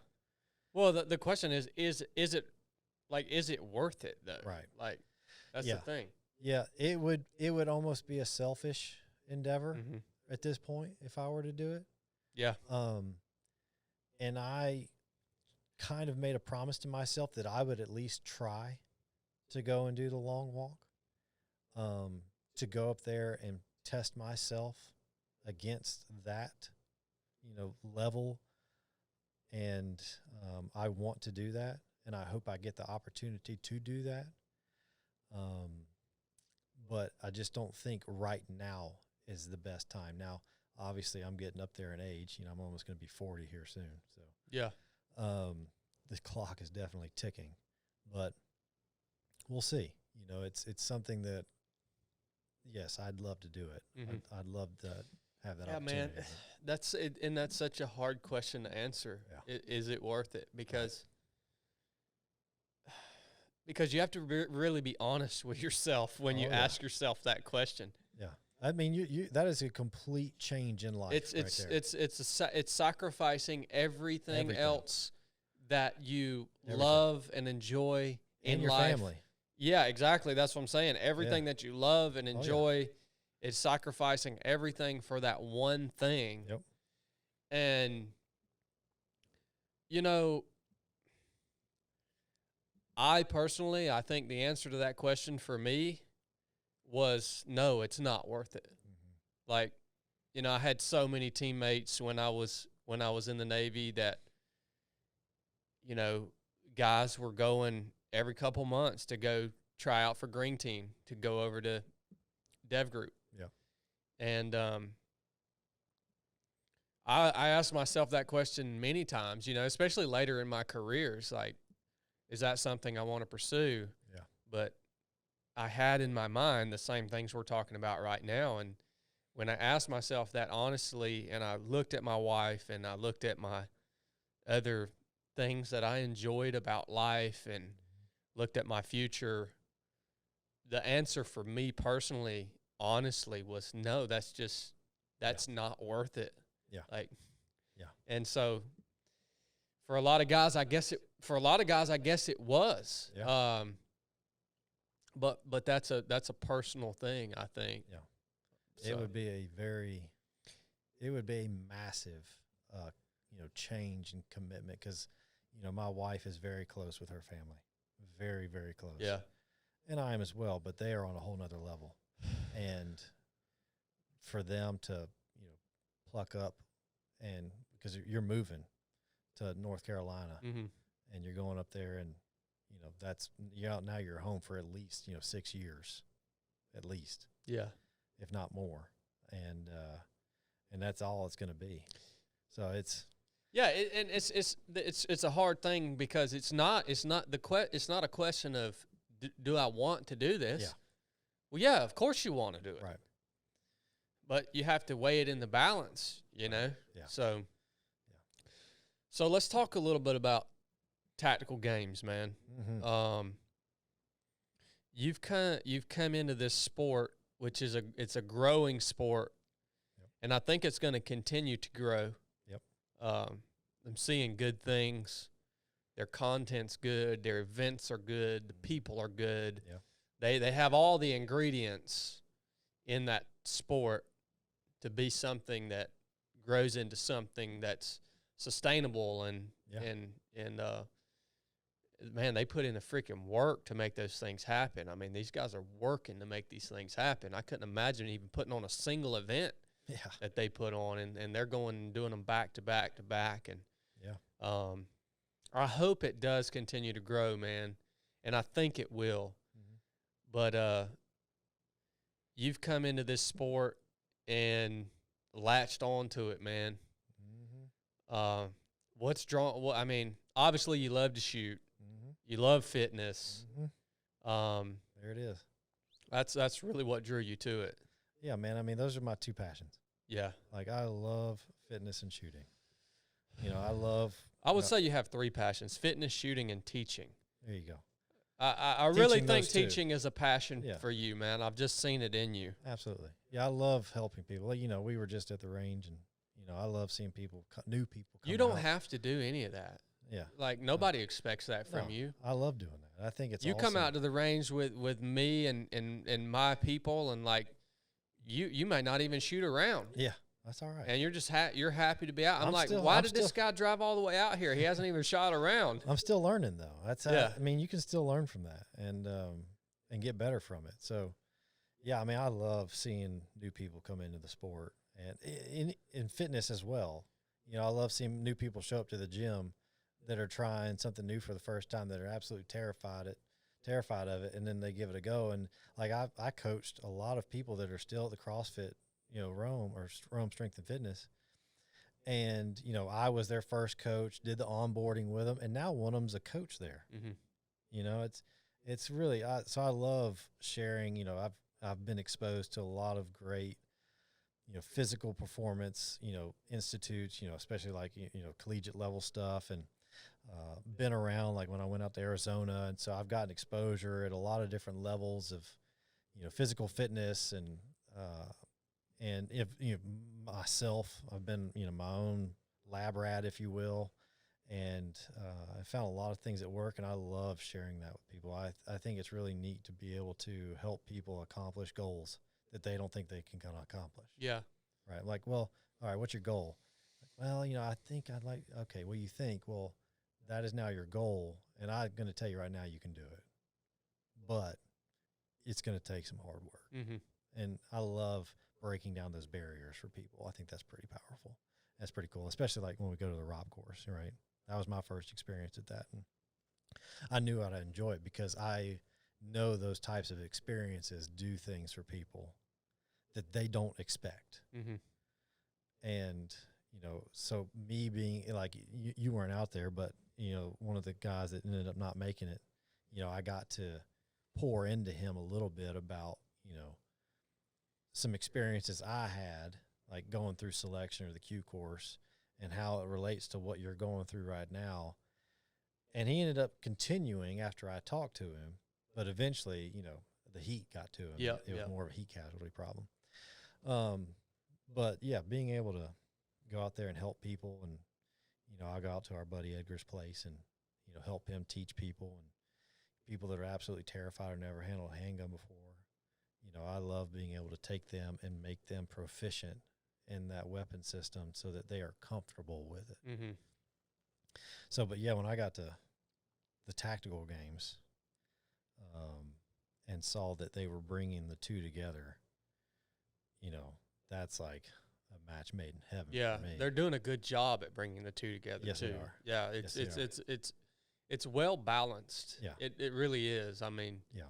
Well, the question is it worth it though? Right. Like that's the thing. Yeah, it would almost be a selfish endeavor at this point if I were to do it. Yeah. And I kind of made a promise to myself that I would at least try to go and do the long walk. To go up there and test myself against that, level. And I want to do that, and I hope I get the opportunity to do that. But I just don't think right now is the best time. Now, obviously, I'm getting up there in age. I'm almost going to be 40 here soon. So yeah, the clock is definitely ticking, but we'll see. It's something that, yes, I'd love to do it. I'd love to have that opportunity. Man, that's it, and that's such a hard question to answer. Yeah. Is it worth it? Because you have to really be honest with yourself when you ask yourself that question. Yeah, I mean, you that is a complete change in life. It's sacrificing everything else that you love and enjoy in your life. Family. Yeah, exactly. That's what I'm saying. Everything that you love and enjoy is sacrificing everything for that one thing. Yep. And, I think the answer to that question for me was no, it's not worth it. Like, I had so many teammates when I was in the Navy that, guys were going every couple months to go try out for Green Team, to go over to Dev Group. Yeah. And I asked myself that question many times, especially later in my careers, like, is that something I want to pursue? Yeah. But I had in my mind the same things we're talking about right now. And when I asked myself that honestly, and I looked at my wife and I looked at my other things that I enjoyed about life and looked at my future, the answer for me personally, honestly, was no, that's not worth it. Yeah. And so for a lot of guys, I guess it was. Yeah. But that's a personal thing, I think. Yeah. So. It would be a massive, change and commitment because, my wife is very close with her family, very, very close. Yeah. And I am as well, but they are on a whole nother level. And for them to, pluck up and because you're moving to North Carolina and you're going up there and, now you're home for at least, 6 years, at least. Yeah. If not more. And that's all it's going to be. So it's. Yeah. It's a hard thing because it's not a question of, do I want to do this? Yeah. Well, yeah, of course you want to do it. Right. But you have to weigh it in the balance, know? Yeah. So let's talk a little bit about tactical games, man. You've come into this sport, which is it's a growing sport, and I think it's going to continue to grow. Yep. I'm seeing good things. Their content's good. Their events are good. The people are good. Yeah. They have all the ingredients in that sport to be something that grows into something that's sustainable and man, they put in the freaking work to make those things happen. I mean, these guys are working to make these things happen. I couldn't imagine even putting on a single event that they put on, and they're going and doing them back to back to back. And I hope it does continue to grow, man, and I think it will. But you've come into this sport and latched onto it, man. What's drawn? Well, I mean, obviously you love to shoot. You love fitness. There it is. That's really what drew you to it. Yeah, man. I mean, those are my two passions. Yeah. Like, I love fitness and shooting. I would say you have three passions: fitness, shooting, and teaching. There you go. I really Teaching think those two. teaching is a passion Yeah. for you, man. I've just seen it in you. Absolutely. Yeah, I love helping people. You know, we were just at the range, and you know, I love seeing people, new people. Come You don't out. have to do any of that. Yeah. Like nobody expects that from No, you. I love doing that. I think it's You come awesome. out to the range with me and my people, and like you may not even shoot around. Yeah, that's all right. And you're just you're happy to be out. I'm like, still- why I'm did this guy drive all the way out here? He hasn't even shot around. I'm still learning though. That's how, Yeah. I mean, you can still learn from that and get better from it. So, yeah, I mean, I love seeing new people come into the sport and in fitness as well. You know, I love seeing new people show up to the gym that are trying something new for the first time, that are absolutely terrified of it, and then they give it a go. And like I coached a lot of people that are still at the CrossFit, you know, Rome Strength and Fitness. And, you know, I was their first coach, did the onboarding with them, and now one of them's a coach there. Mm-hmm. You know, it's really, so I love sharing. You know, I've been exposed to a lot of great, you know, physical performance, you know, institutes, you know, especially like, you know, collegiate level stuff, and been around like when I went out to Arizona. And so I've gotten exposure at a lot of different levels of, you know, physical fitness and if, you know, myself, I've been, you know, my own lab rat, if you will. And I found a lot of things that work, and I love sharing that with people. I think it's really neat to be able to help people accomplish goals that they don't think they can kind of accomplish. Yeah. Right. Like, well, all right, what's your goal? Well, you know, I think I'd like, okay, what do you think? Well, that is now your goal. And I'm going to tell you right now, you can do it, but it's going to take some hard work. Mm-hmm. And I love breaking down those barriers for people. I think that's pretty powerful. That's pretty cool, especially like when we go to the ROB course, right? That was my first experience at that. And I knew I'd enjoy it because I know those types of experiences do things for people that they don't expect. Mm-hmm. And, you know, so me being like, you weren't out there, but, you know, one of the guys that ended up not making it, you know, I got to pour into him a little bit about, you know, some experiences I had, like going through selection or the Q course, and how it relates to what you're going through right now. And he ended up continuing after I talked to him, but eventually, you know, the heat got to him. Yeah, it was more of a heat casualty problem. But yeah, being able to go out there and help people, and, you know, I go out to our buddy Edgar's place and, you know, help him teach people, and people that are absolutely terrified or never handled a handgun before. You know, I love being able to take them and make them proficient in that weapon system so that they are comfortable with it. Mm-hmm. So, but yeah, when I got to the tactical games, and saw that they were bringing the two together, you know, that's like a match made in heaven. Yeah, for me. they're doing a good job at bringing the two together. Yes, too. they are. Yeah, Yes, they are. it's well balanced. Yeah. It really is. I mean, Yeah.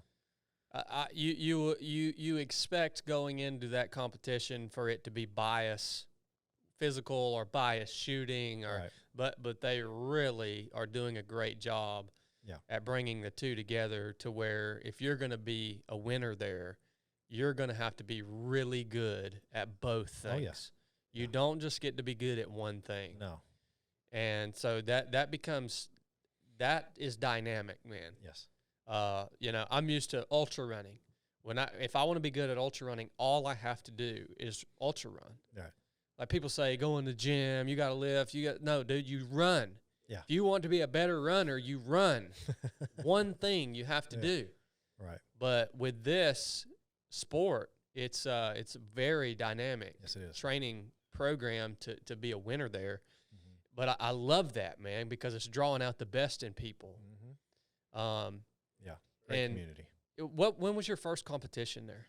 you expect going into that competition for it to be bias physical or bias shooting, or Right. but they really are doing a great job at bringing the two together to where if you're going to be a winner there, you're going to have to be really good at both things. Oh, yeah. You don't just get to be good at one thing. No. And so that is dynamic, man. Yes. You know, I'm used to ultra running. If I want to be good at ultra running, all I have to do is ultra run. Right. Like people say, go in the gym, you got to lift. No, dude, you run. Yeah. If you want to be a better runner, you run. One thing you have to do. Right. But with this sport, it's very dynamic. Yes, it is. Training program to be a winner there. Mm-hmm. But I love that, man, because it's drawing out the best in people. Mm-hmm. Yeah. Great and community. When was your first competition there?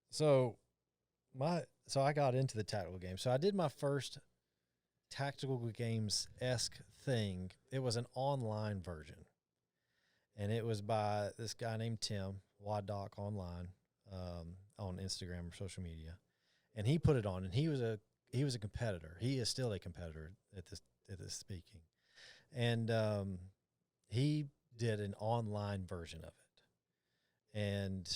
So I got into the tactical game. So I did my first tactical games-esque thing. It was an online version, and it was by this guy named Tim Waddock online, on Instagram or social media, and he put it on. And he was a competitor. He is still a competitor at this speaking, and he did an online version of it, and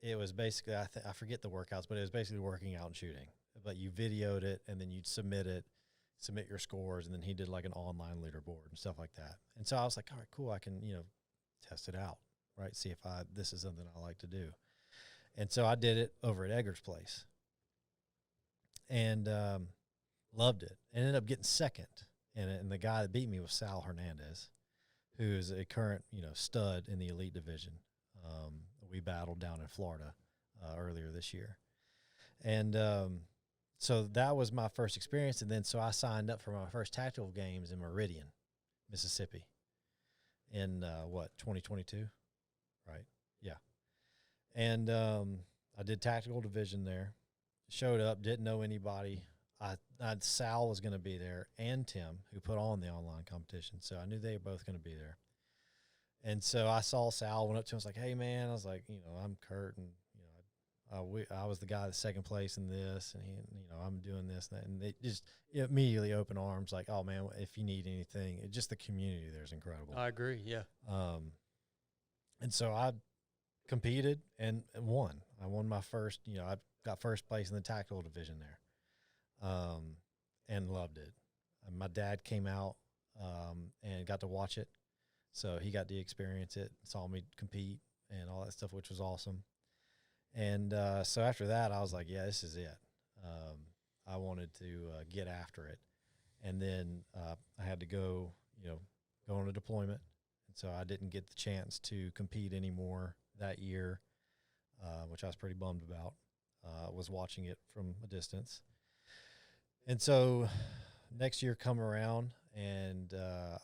it was basically, I forget the workouts, but it was basically working out and shooting. But you videoed it, and then you'd submit your scores, and then he did like an online leaderboard and stuff like that. And so I was like, all right, cool, I can, you know, test it out, right? See if this is something I like to do. And so I did it over at Edgar's place, and loved it. And ended up getting second. And the guy that beat me was Sal Hernandez, who is a current, stud in the elite division. We battled down in Florida earlier this year. And so that was my first experience. And then so I signed up for my first tactical games in Meridian, Mississippi in, 2022? Right. Yeah. And I did tactical division there. Showed up, didn't know anybody. Sal was going to be there, and Tim, who put on the online competition. So I knew they were both going to be there. And so I saw Sal, went up to him, was like, "Hey, man," I was like, "I'm Kurt, and I was the guy that's second place in this, and I'm doing this and that." And they just immediately open arms, like, "Oh man, if you need anything," just the community there's incredible. I agree. Yeah. And so I competed and won. I won my first. I got first place in the tactical division there, and loved it. And my dad came out and got to watch it, so he got to experience it, saw me compete and all that stuff, which was awesome. And so after that, I was like, yeah, this is it. I wanted to get after it. And then I had to go on a deployment. And so I didn't get the chance to compete anymore that year, which I was pretty bummed about. Was watching it from a distance. And so next year come around, and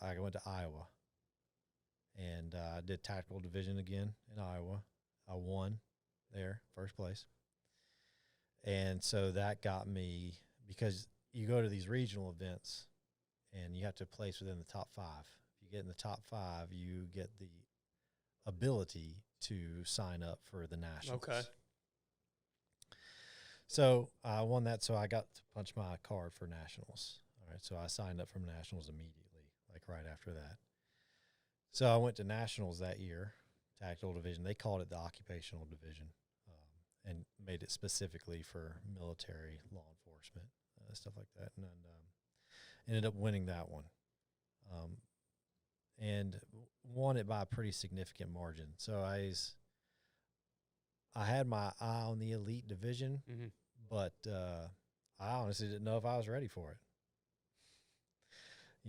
I went to Iowa. And I did tactical division again in Iowa. I won there, first place. And so that got me, because you go to these regional events and you have to place within the top 5. If you get in the top 5, you get the ability to sign up for the nationals. Okay. So I won that, so I got to punch my card for nationals. All right, so I signed up for nationals immediately, like right after that. So I went to nationals that year, tactical division. They called it the occupational division, and made it specifically for military, law enforcement, stuff like that. And ended up winning that one, and won it by a pretty significant margin. So I had my eye on the elite division, but I honestly didn't know if I was ready for it.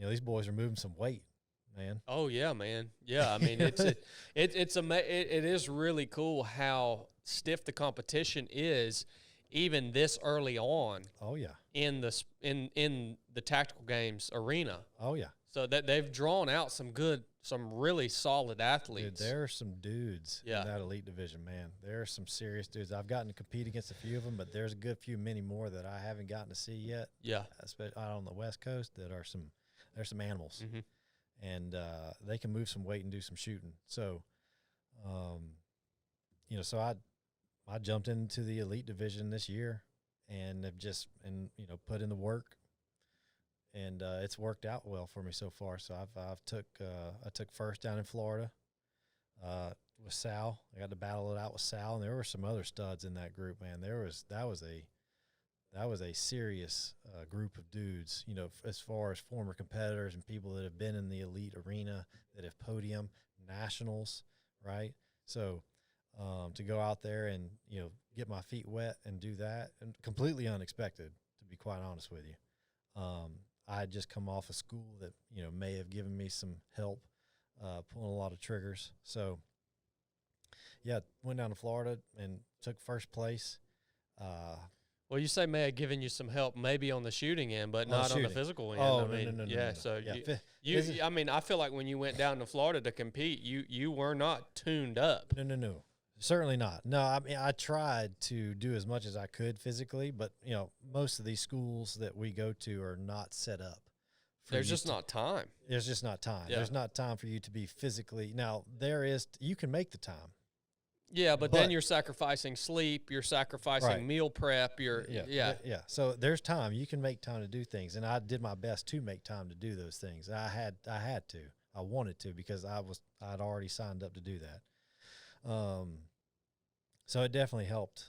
These boys are moving some weight, man. Oh yeah, man. Yeah, I mean it is really cool how stiff the competition is, even this early on. Oh yeah. In the tactical games arena. Oh yeah. So that they've drawn out some really solid athletes. Dude, there are some dudes in that elite division, man. There are some serious dudes. I've gotten to compete against a few of them, but there's a good few, many more that I haven't gotten to see yet. Yeah. Especially out on the West Coast, there's some animals. And they can move some weight and do some shooting. So, so I jumped into the elite division this year, and have just put in the work, and it's worked out well for me so far. So I took first down in Florida with Sal. I got to battle it out with Sal, and there were some other studs in that group, man. That was a serious group of dudes, as far as former competitors and people that have been in the elite arena, that have podium nationals, right? So to go out there and, get my feet wet and do that, and completely unexpected, to be quite honest with you. I had just come off a school that, may have given me some help pulling a lot of triggers. So, yeah, went down to Florida and took first place. Well, you say may have given you some help maybe on the shooting end, but not on the physical end. Oh, no. So yeah. I mean, I feel like when you went down to Florida to compete, you were not tuned up. No. Certainly not. No, I mean, I tried to do as much as I could physically, but, most of these schools that we go to are not set up. There's just not time. There's just not time. Yeah. There's not time for you to be physically. Now, you can make the time. Yeah, but then you're sacrificing sleep, you're sacrificing meal prep, Yeah. So there's time. You can make time to do things, and I did my best to make time to do those things. I had to. I wanted to, because I'd already signed up to do that. So it definitely helped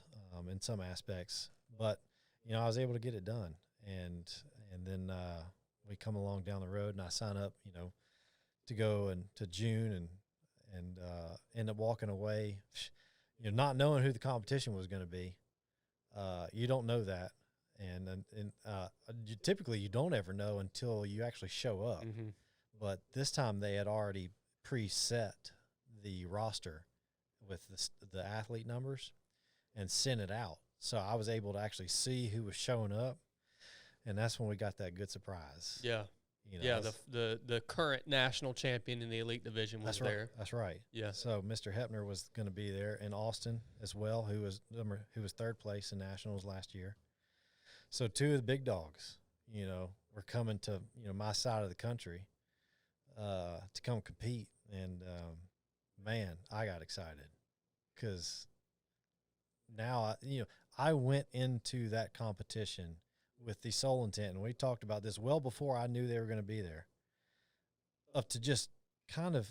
in some aspects, but I was able to get it done, and then we come along down the road, and I sign up, to go to June and end up walking away, not knowing who the competition was going to be. You don't know that. And typically you don't ever know until you actually show up. Mm-hmm. But this time they had already preset the roster with the athlete numbers and sent it out. So I was able to actually see who was showing up, and that's when we got that good surprise. Yeah. The current national champion in the elite division was there. That's right. Yeah. So Mr. Hepner was going to be there, and Austin as well, who was third place in nationals last year. So two of the big dogs, were coming to my side of the country to come compete, and man, I got excited because now I went into that competition with the sole intent, and we talked about this well before I knew they were going to be there, of to just kind of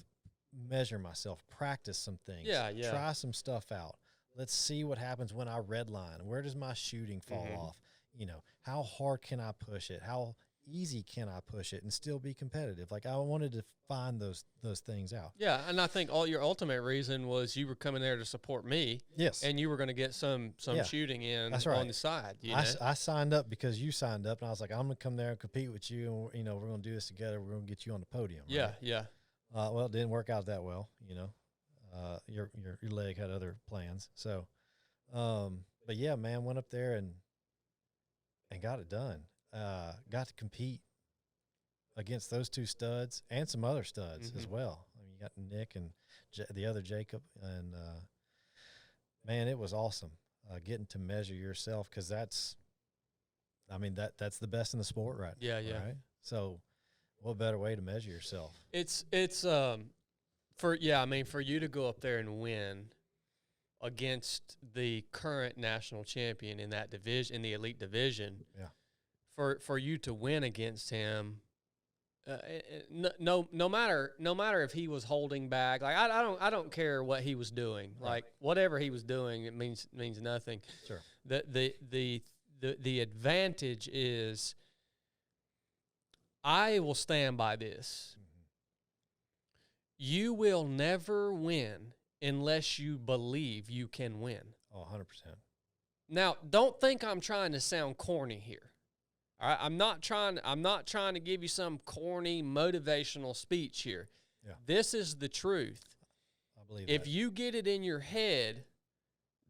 measure myself, practice some things, try some stuff out. Let's see what happens when I redline. Where does my shooting fall off? How hard can I push it? How easy can I push it and still be competitive? Like, I wanted to find those things out. Yeah, and I think your ultimate reason was you were coming there to support me. Yes. And you were going to get some shooting in on the side. I signed up because you signed up, and I was like, I'm going to come there and compete with you, and, we're going to do this together. We're going to get you on the podium. Yeah, right? yeah. Well, it didn't work out that well, your leg had other plans. So, but yeah, man, went up there and got it done. Got to compete against those two studs and some other studs as well. I mean, you got Nick and the other Jacob, and man, it was awesome getting to measure yourself, because that's the best in the sport right now. Yeah. Right? So what better way to measure yourself? It's for you to go up there and win against the current national champion in that division, in the elite division. Yeah. For you to win against him, no matter if he was holding back, like I don't care what he was doing, like whatever he was doing, it means nothing. Sure. The advantage is, I will stand by this. You will never win unless you believe you can win. Oh, 100%. Now, don't think I'm trying to sound corny here. All right, I'm not trying to give you some corny motivational speech here. Yeah. This is the truth. I believe if you get it in your head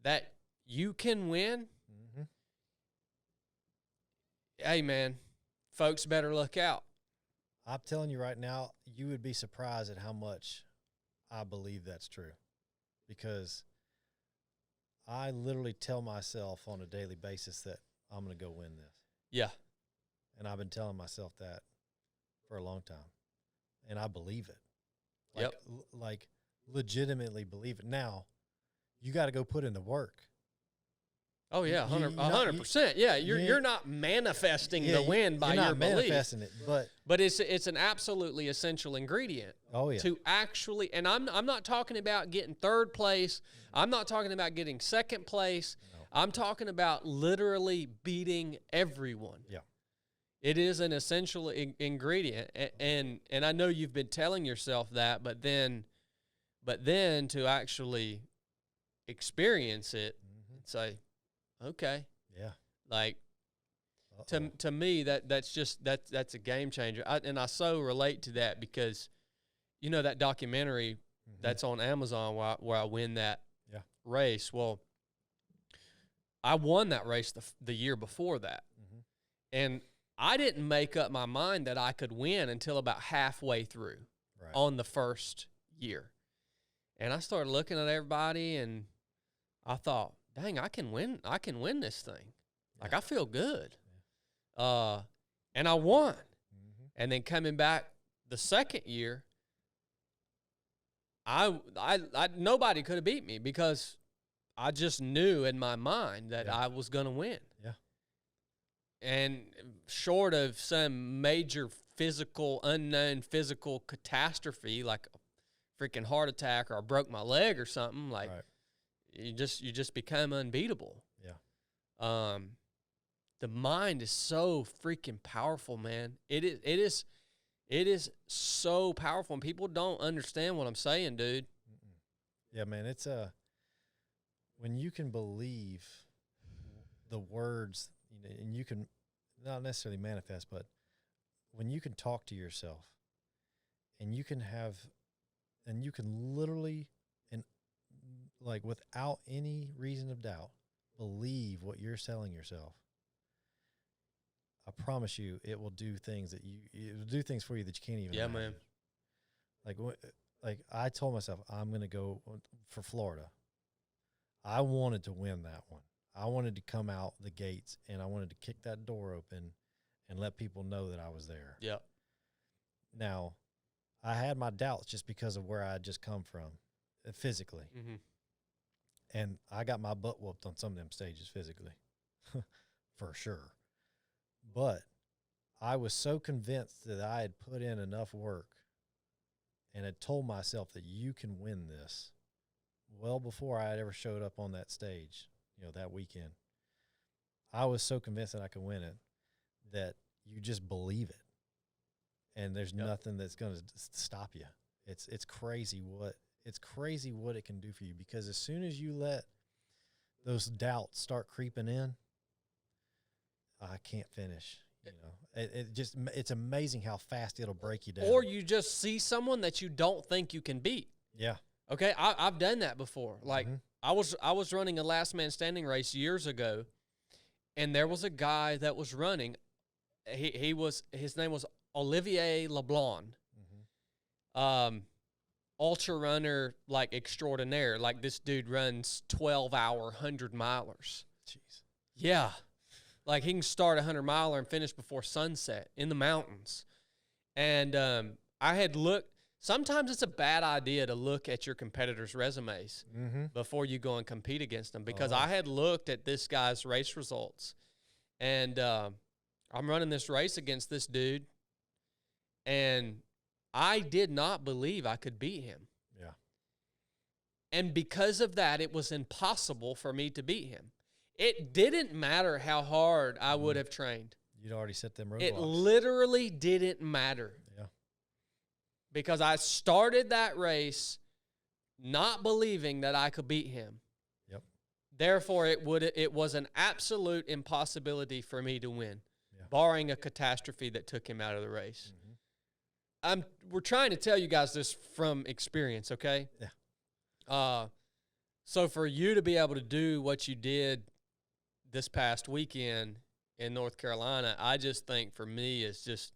that you can win, hey man, folks better look out. I'm telling you right now, you would be surprised at how much I believe that's true, because I literally tell myself on a daily basis that I'm going to go win this. Yeah. And I've been telling myself that for a long time, and I believe it. Like legitimately believe it. Now, you got to go put in the work. Oh yeah, 100%. Yeah, you're not manifesting the win by your belief. Manifesting it, but it's an absolutely essential ingredient. Oh yeah. To actually, and I'm not talking about getting third place. I'm not talking about getting second place. No. I'm talking about literally beating everyone. Yeah. It is an essential ingredient, and I know you've been telling yourself that, but then to actually experience it, and say, okay, yeah, like to me that's a game changer, and I so relate to that, because that documentary that's on Amazon where I win that race. Well, I won that race the year before that, and I didn't make up my mind that I could win until about halfway through on the first year. And I started looking at everybody, and I thought, dang, I can win this thing. Like, I feel good. And I won. And then coming back the second year, I nobody could have beat me, because I just knew in my mind that I was going to win. Yeah. And short of some major unknown physical catastrophe, like a freaking heart attack, or I broke my leg or something, like you just become unbeatable. Yeah. The mind is so freaking powerful, man. It is so powerful, and people don't understand what I'm saying, dude. Yeah, man, it's when you can believe the words, and you can not necessarily manifest, but when you can talk to yourself and you can literally, and like without any reason of doubt, believe what you're telling yourself. I promise you, it will do things it will do things for you that you can't even imagine. Man. Like I told myself, I'm going to go for Florida. I wanted to win that one. I wanted to come out the gates, and I wanted to kick that door open and let people know that I was there. Yep. Now, I had my doubts just because of where I had just come from physically. Mm-hmm. And I got my butt whooped on some of them stages physically, for sure. But I was so convinced that I had put in enough work and had told myself that you can win this well before I had ever showed up on that stage, that weekend. I was so convinced that I could win it that you just believe it. And there's nothing that's going to stop you. It's crazy what it can do for you, because as soon as you let those doubts start creeping in, I can't finish. It's amazing how fast it'll break you down. Or you just see someone that you don't think you can beat. Yeah. Okay, I've done that before. Like I was running a last man standing race years ago, and there was a guy that was running. His name was Olivier Leblanc. Ultra runner like extraordinaire. Like this dude runs 12-hour 100-milers. Jeez. Yeah. Like he can start a 100-miler and finish before sunset in the mountains. And I had looked. Sometimes it's a bad idea to look at your competitors' resumes before you go and compete against them, because I had looked at this guy's race results, and I'm running this race against this dude, and I did not believe I could beat him. Yeah. And because of that, it was impossible for me to beat him. It didn't matter how hard I would have trained. You'd already set them roadblocks. It literally didn't matter. Yeah. Because I started that race not believing that I could beat him. Yep. Therefore, it was an absolute impossibility for me to win, barring a catastrophe that took him out of the race. We're trying to tell you guys this from experience, okay? Yeah. So for you to be able to do what you did this past weekend in North Carolina, I just think for me it's just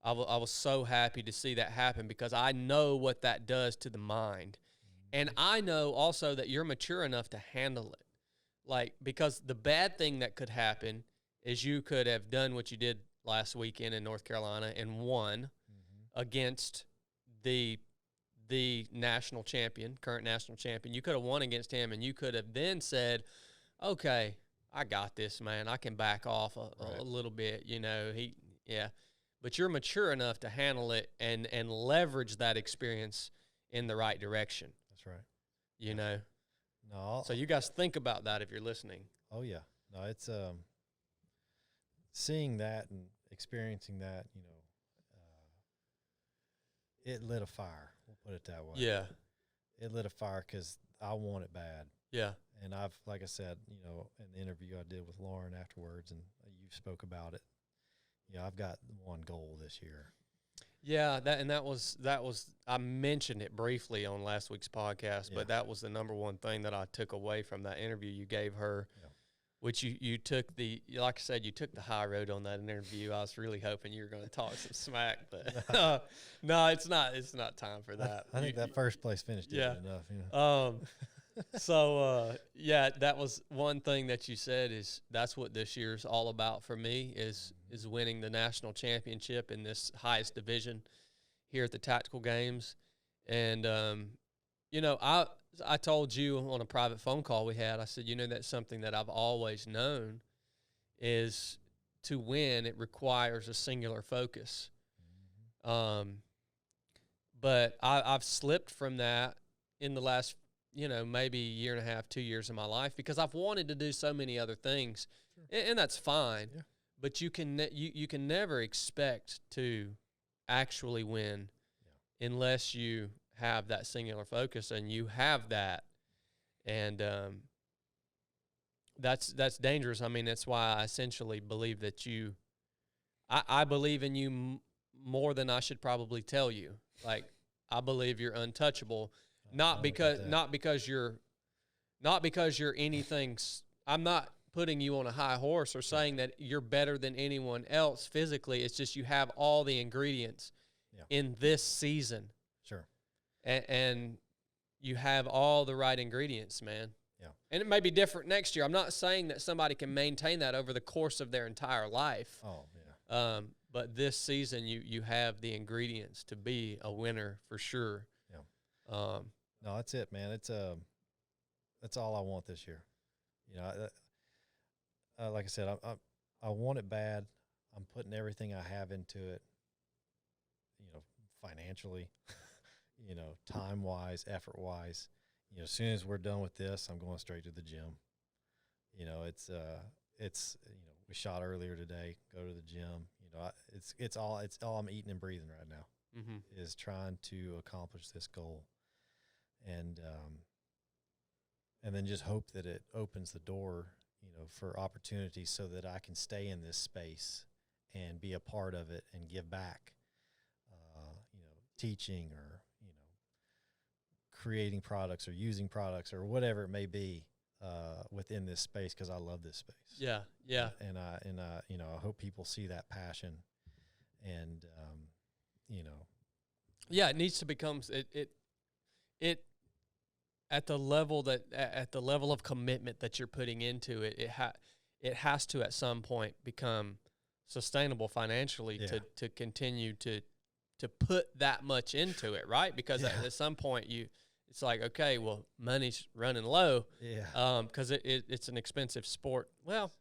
I was so happy to see that happen, because I know what that does to the mind. And I know also that you're mature enough to handle it. Like, because the bad thing that could happen is you could have done what you did last weekend in North Carolina and won against the national champion, current national champion. You could have won against him, and you could have then said, okay, I got this, man. I can back off a little bit, But you're mature enough to handle it and leverage that experience in the right direction. That's right. No. So you guys think about that if you're listening. Oh, yeah. No, it's seeing that and experiencing that, it lit a fire. We'll put it that way. Yeah. It lit a fire because I want it bad. Yeah. And I've, like I said, in the interview I did with Lauren afterwards, and you spoke about it. Yeah, I've got one goal this year. Yeah, that was I mentioned it briefly on last week's podcast, but that was the number one thing that I took away from that interview you gave her. Yeah. Which you took like I said, you took the high road on that interview. I was really hoping you were going to talk some smack, but no, it's not time for that. I think that first place finish did enough. So that was one thing that you said is that's what this year's all about for me is winning the national championship in this highest division here at the Tactical Games. And, I told you on a private phone call we had, I said, that's something that I've always known is to win, it requires a singular focus. But I've slipped from that in the last, maybe a year and a half, 2 years of my life, because I've wanted to do so many other things, and that's fine. Yeah. But you can never expect to actually win unless you have that singular focus, and you have that. And that's dangerous. I mean, that's why I essentially believe that I believe in you more than I should probably tell you. Like, I believe you're untouchable, not because you're anything. I'm not putting you on a high horse or saying that you're better than anyone else physically. It's just you have all the ingredients in this season. Sure. And you have all the right ingredients, man. Yeah. And it may be different next year. I'm not saying that somebody can maintain that over the course of their entire life. Oh, yeah. But this season, you have the ingredients to be a winner for sure. Yeah. No, that's it, man. That's all I want this year. You know, like I said, I want it bad. I'm putting everything I have into it. You know, financially, you know, time wise, effort wise. You know, as soon as we're done with this, I'm going straight to the gym. You know, it's you know, we shot earlier today. Go to the gym. You know, it's all I'm eating and breathing right now is trying to accomplish this goal, and then just hope that it opens the door, you know, for opportunities so that I can stay in this space and be a part of it and give back. You know, teaching or, you know, creating products or using products or whatever it may be within this space, because I love this space. Yeah, yeah. And you know, I hope people see that passion, and you know. Yeah, it needs to become it at the level of commitment that you're putting into it. It has to at some point become sustainable financially to continue to put that much into it, right? Because at some point it's like, okay, well, money's running low. Yeah. Because it's an expensive sport. Well,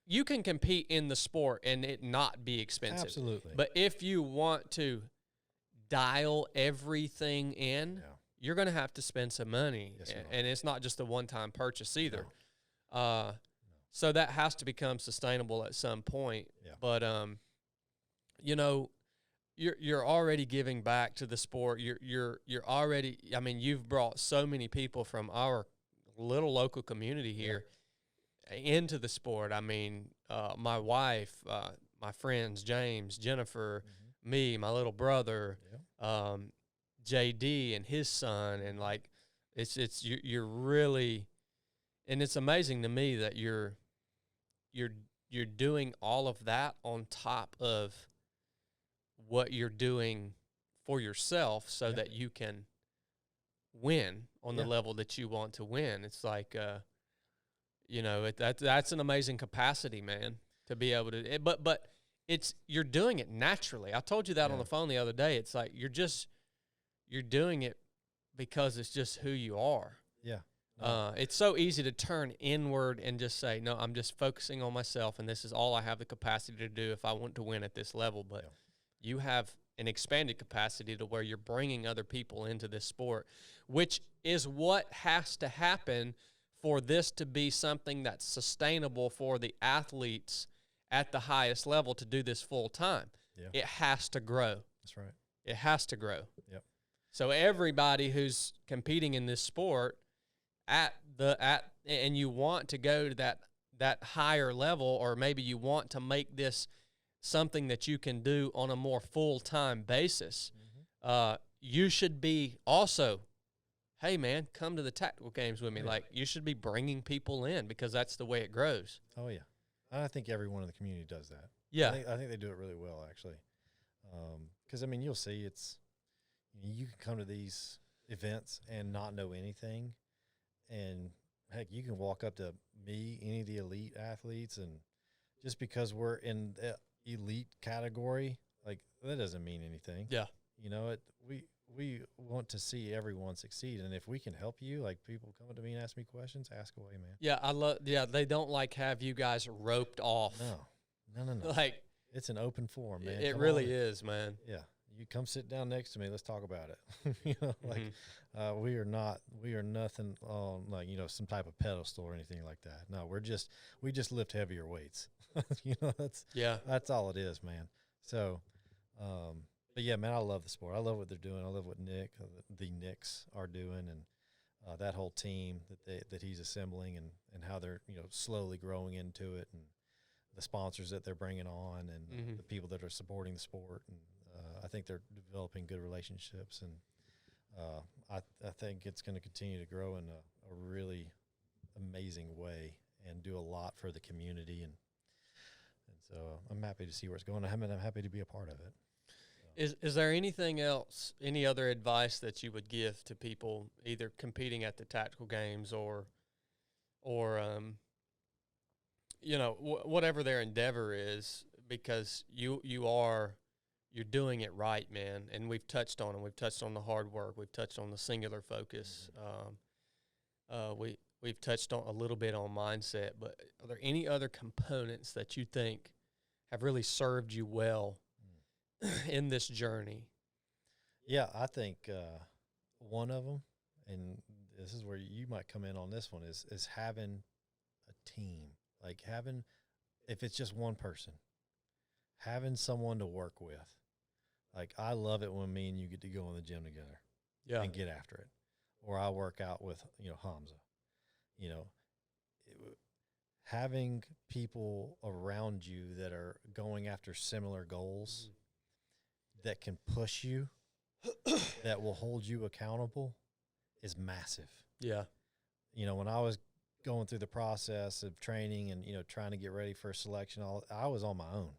you can compete in the sport and it not be expensive. Absolutely. But if you want to dial everything in, you're going to have to spend some money. Yes, and it's not just a one-time purchase either. No. So that has to become sustainable at some point. Yeah. But, you know, you're already giving back to the sport. You're already, I mean, you've brought so many people from our little local community here into the sport. I mean, my wife, my friends, James, Jennifer, me, my little brother, JD and his son, and like, you're really, and it's amazing to me that you're doing all of that on top of what you're doing for yourself, so that you can win on the level that you want to win. It's like, you know, that's an amazing capacity, man, to be able to. But you're doing it naturally. I told you that on the phone the other day. It's like you're doing it because it's just who you are. Yeah. It's so easy to turn inward and just say, no, I'm just focusing on myself, and this is all I have the capacity to do if I want to win at this level. But you have an expanded capacity to where you're bringing other people into this sport, which is what has to happen for this to be something that's sustainable for the athletes at the highest level to do this full time. Yeah. It has to grow. That's right. It has to grow. Yep. So everybody who's competing in this sport and you want to go to that higher level, or maybe you want to make this something that you can do on a more full-time basis, you should be also, hey, man, come to the tactical games with me. Like, you should be bringing people in, because that's the way it grows. Oh, yeah. I think everyone in the community does that. Yeah. I think they do it really well, actually. Because, I mean, you'll see you can come to these events and not know anything. And, heck, you can walk up to me, any of the elite athletes, and just because we're in the elite category, like, that doesn't mean anything. Yeah. You know, we want to see everyone succeed, and if we can help you, like, people coming to me and ask me questions, ask away, man. Yeah, they don't like have you guys roped off. No. Like, it's an open forum, man. It really is, man. Yeah. You come sit down next to me. Let's talk about it. You know, like, we are nothing on, like, you know, some type of pedestal or anything like that. No, we just lift heavier weights. You know, that's all it is, man. So, But yeah, man, I love the sport. I love what they're doing. I love what the Knicks are doing, and that whole team that he's assembling, and how they're slowly growing into it, and the sponsors that they're bringing on, and the people that are supporting the sport, and I think they're developing good relationships, and I think it's going to continue to grow in a really amazing way and do a lot for the community, and so I'm happy to see where it's going. I'm happy to be a part of it. Is there anything else, any other advice that you would give to people either competing at the tactical games or whatever their endeavor is, because you're doing it right, man. And we've touched on it. We've touched on the hard work. We've touched on the singular focus. We've touched on a little bit on mindset, but are there any other components that you think have really served you well in this journey? Yeah, I think one of them, and this is where you might come in on this one, is having a team. Like if it's just one person, having someone to work with. Like, I love it when me and you get to go in the gym together, and get after it. Or I work out with, Hamza. Having people around you that are going after similar goals, that can push you, that will hold you accountable, is massive. Yeah. When I was going through the process of training and, trying to get ready for a selection, I was on my own,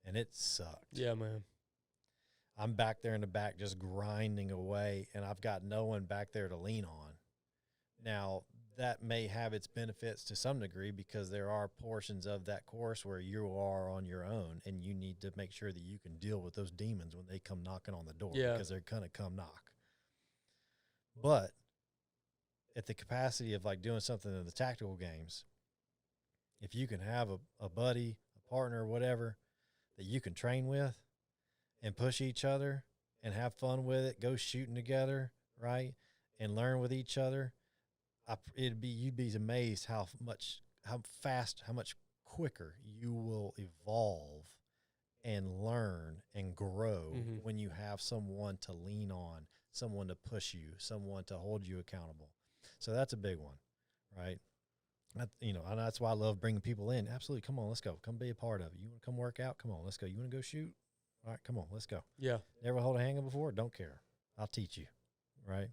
and it sucked. Yeah, man. I'm back there in the back just grinding away, and I've got no one back there to lean on. Now, that may have its benefits to some degree, because there are portions of that course where you are on your own, and you need to make sure that you can deal with those demons when they come knocking on the door, because they're going to come knock. But at the capacity of like doing something in the tactical games, if you can have a buddy, a partner, whatever, that you can train with and push each other and have fun with it, go shooting together, right, and learn with each other, you'd be amazed how fast, how much quicker you will evolve and learn and grow when you have someone to lean on, someone to push you, someone to hold you accountable. So that's a big one, right? And that's why I love bringing people in. Absolutely. Come on, let's go. Come be a part of it. You want to come work out? Come on, let's go. You want to go shoot? All right, come on, let's go. Yeah. Never hold a hanger before? Don't care. I'll teach you, right?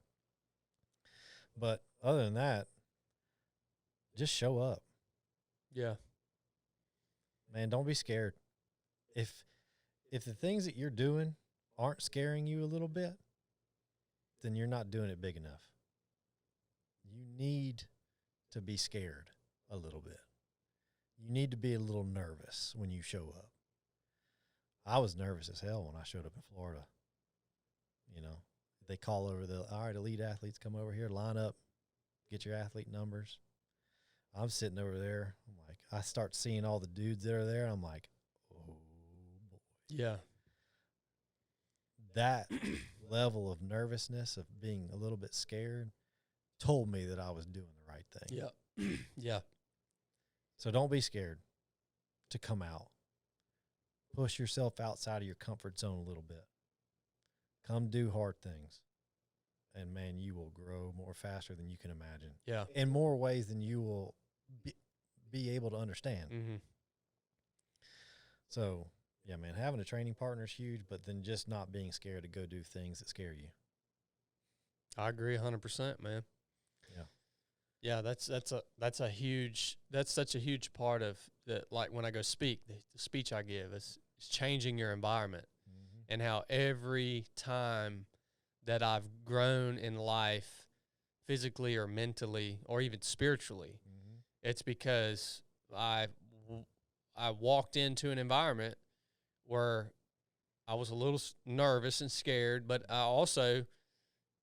But other than that, just show up. Yeah. Man, don't be scared. If the things that you're doing aren't scaring you a little bit, then you're not doing it big enough. You need to be scared a little bit. You need to be a little nervous when you show up. I was nervous as hell when I showed up in Florida. They call over all right, elite athletes, come over here, line up, get your athlete numbers. I'm sitting over there. I'm like, I start seeing all the dudes that are there, and I'm like, oh, boy. Yeah. That level of nervousness, of being a little bit scared, told me that I was doing the right thing. Yeah. Yeah. So don't be scared to come out. Push yourself outside of your comfort zone a little bit. Come do hard things. And, man, you will grow more faster than you can imagine. Yeah. In more ways than you will be able to understand. Mm-hmm. So, yeah, man, having a training partner is huge, but then just not being scared to go do things that scare you. I agree 100%, man. Yeah. Yeah, that's such a huge part of the, like when I go speak, the speech I give is changing your environment, and how every time that I've grown in life, physically or mentally or even spiritually, it's because I walked into an environment where I was a little nervous and scared, but I also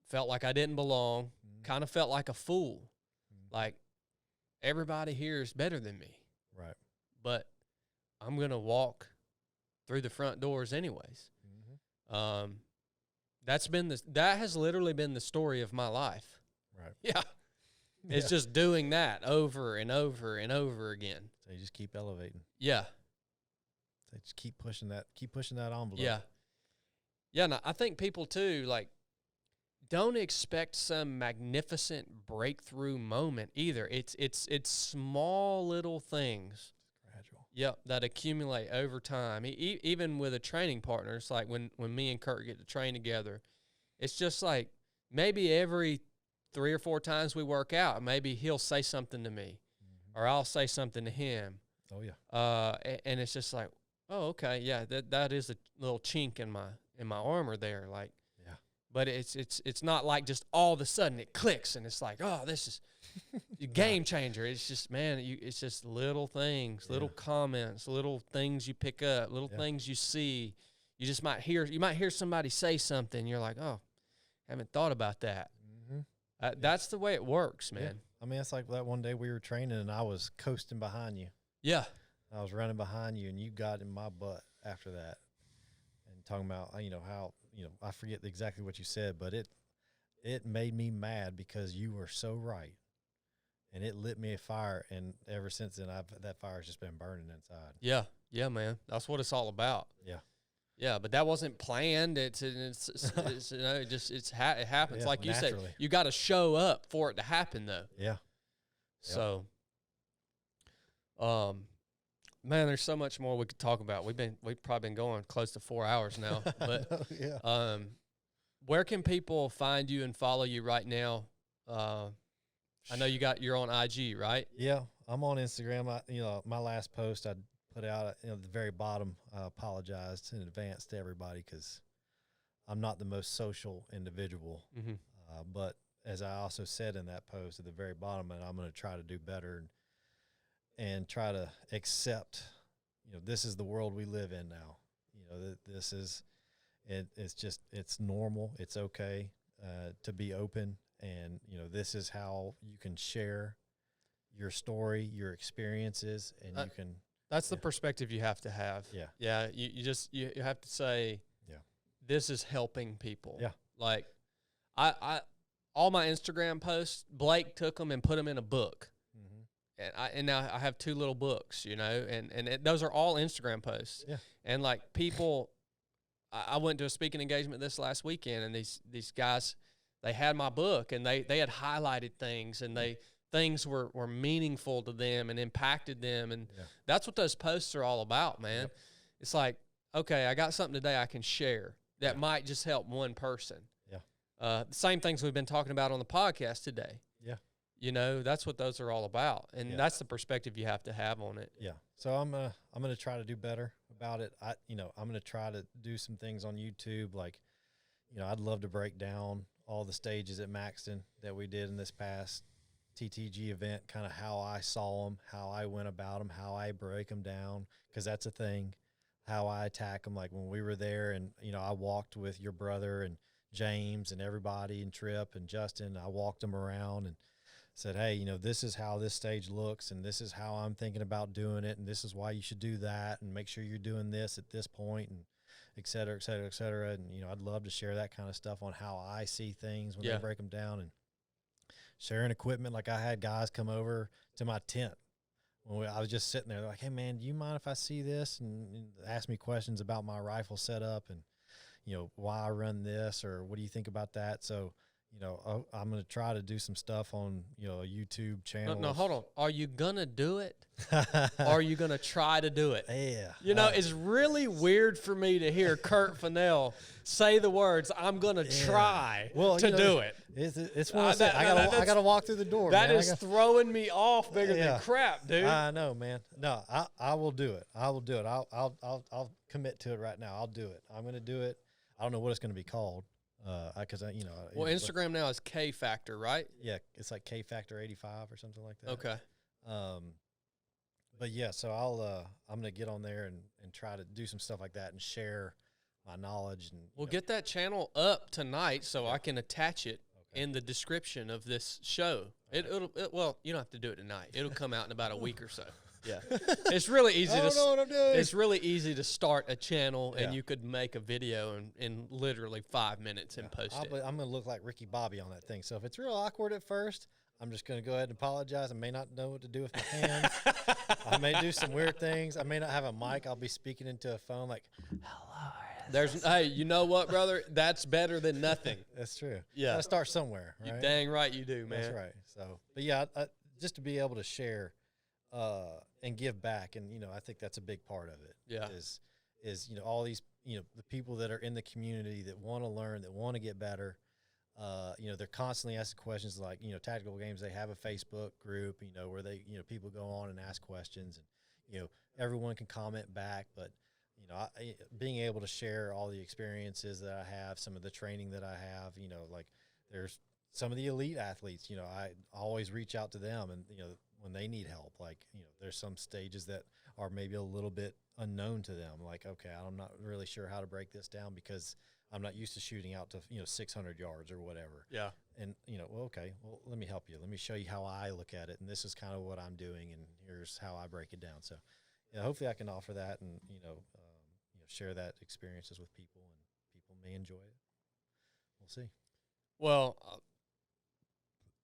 felt like I didn't belong, kind of felt like a fool. Like, everybody here is better than me. Right. But I'm going to walk through the front doors anyways. That has literally been the story of my life. Right. Yeah. It's just doing that over and over and over again. So you just keep elevating. Yeah. So just keep pushing that envelope. Yeah. Yeah, no, I think people too, like, don't expect some magnificent breakthrough moment either. It's small little things. Gradual. Yep, that accumulate over time. Even with a training partner, it's like when me and Kurt get to train together, it's just like maybe every 3 or 4 times we work out, maybe he'll say something to me, or I'll say something to him. Oh yeah. And it's just like, oh, okay, yeah, that is a little chink in my armor there, like. But it's not like just all of a sudden it clicks and it's like, oh, this is a game changer. It's just, man, it's just little things, little comments, little things you pick up, little things you see. You just might hear somebody say something. You're like, oh, haven't thought about that. That's the way it works, man. Yeah. I mean, it's like that one day we were training and I was coasting behind you. Yeah. I was running behind you and you got in my butt after that. And talking about, how, I forget exactly what you said, but it made me mad because you were so right. And it lit me a fire. And ever since then, that fire's just been burning inside. Yeah. Yeah, man. That's what it's all about. Yeah. Yeah, but that wasn't planned. It happens. Yeah, like you naturally. said, you got to show up for it to happen, though. Yeah. So, man, there's so much more we could talk about. We've probably been going close to 4 hours now. But where can people find you and follow you right now? I know you're on IG, right? Yeah, I'm on Instagram. My last post I put out at the very bottom. I apologized in advance to everybody because I'm not the most social individual. But as I also said in that post at the very bottom, and I'm going to try to do better and try to accept, this is the world we live in now. This is, it's normal. It's okay to be open. And, this is how you can share your story, your experiences, and you can. That's the perspective you have to have. Yeah. Yeah. You have to say, this is helping people. Yeah. Like I all my Instagram posts, Blake took them and put them in a book. And now I have 2 little books, and those are all Instagram posts. Yeah. And like people, I went to a speaking engagement this last weekend, and these guys, they had my book, and they had highlighted things, and things were meaningful to them and impacted them, and that's what those posts are all about, man. Yep. It's like, okay, I got something today I can share that might just help one person. Yeah. The same things we've been talking about on the podcast today. Yeah. That's what those are all about, and that's the perspective you have to have on it. Yeah. So I'm gonna try to do better about it. I'm gonna try to do some things on YouTube. Like, I'd love to break down all the stages at Maxton that we did in this past TTG event, kind of how I saw them, how I went about them, how I break them down, because that's a thing. How I attack them. Like when we were there, and I walked with your brother and James and everybody, and Trip and Justin. I walked them around and said, hey, this is how this stage looks, and this is how I'm thinking about doing it, and this is why you should do that, and make sure you're doing this at this point, and et cetera, et cetera, et cetera. And, I'd love to share that kind of stuff on how I see things when they break them down, and sharing equipment. Like I had guys come over to my tent when I was just sitting there. They're like, hey, man, do you mind if I see this? And ask me questions about my rifle setup and, why I run this, or what do you think about that? So, I'm going to try to do some stuff on, a YouTube channel. No, hold on. Are you going to do it? Or are you going to try to do it? Yeah. It's really weird for me to hear Kurt Fel say the words, I'm going to try to do it. It's one of those things. I got to walk through the door, That man. is throwing me off bigger than crap, dude. I know, man. No, I will do it. I will do it. I'll commit to it right now. I'll do it. I'm going to do it. I don't know what it's going to be called. Well, Instagram now is K Factor, right? Yeah, it's like K Factor 85 or something like that. Okay. But yeah, so I'm gonna get on there and try to do some stuff like that and share my knowledge. And we'll get that channel up tonight so I can attach it in the description of this show. Well, you don't have to do it tonight. It'll come out in about a week or so. Yeah, it's really easy. I don't know what I'm doing. It's really easy to start a channel, and you could make a video in literally 5 minutes and post it. I'm gonna look like Ricky Bobby on that thing. So if it's real awkward at first, I'm just gonna go ahead and apologize. I may not know what to do with my hands. I may do some weird things. I may not have a mic. I'll be speaking into a phone like, "Hello, Hey, you know what, brother? That's better than nothing. That's true. Yeah. Gotta start somewhere, right? You dang right you do, man. That's right. So, but yeah, just to be able to share and give back, and I think that's a big part of it. Yeah. Is all these the people that are in the community that want to learn, that want to get better. They're constantly asking questions like Tactical Games. They have a Facebook group, where they people go on and ask questions, and everyone can comment back, but. Being able to share all the experiences that I have, some of the training that I have, like there's some of the elite athletes, I always reach out to them and, when they need help, like, there's some stages that are maybe a little bit unknown to them. Like, okay, I'm not really sure how to break this down because I'm not used to shooting out to, 600 yards or whatever. Yeah. And, okay, well, let me help you. Let me show you how I look at it. And this is kind of what I'm doing. And here's how I break it down. So, hopefully I can offer that and, share that experiences with people, and people may enjoy it. We'll see. Well,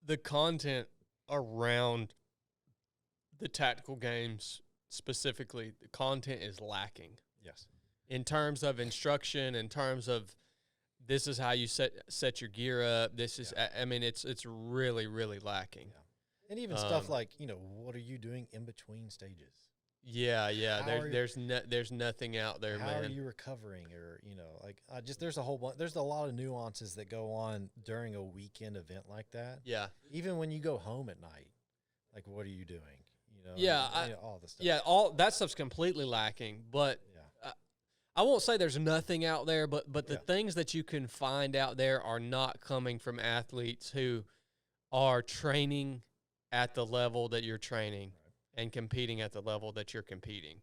the content around the Tactical Games specifically, the content is lacking. Yes. In terms of instruction, in terms of this is how you set your gear up. This is, I mean, it's really, really lacking. Yeah. And even stuff like, what are you doing in between stages? Yeah. There's nothing out there, man. How are you recovering? Or, there's a whole bunch. There's a lot of nuances that go on during a weekend event like that. Yeah. Even when you go home at night, like, what are you doing? All the stuff. Yeah, all that stuff's completely lacking. But I won't say there's nothing out there, but the things that you can find out there are not coming from athletes who are training at the level that you're training. And competing at the level that you're competing.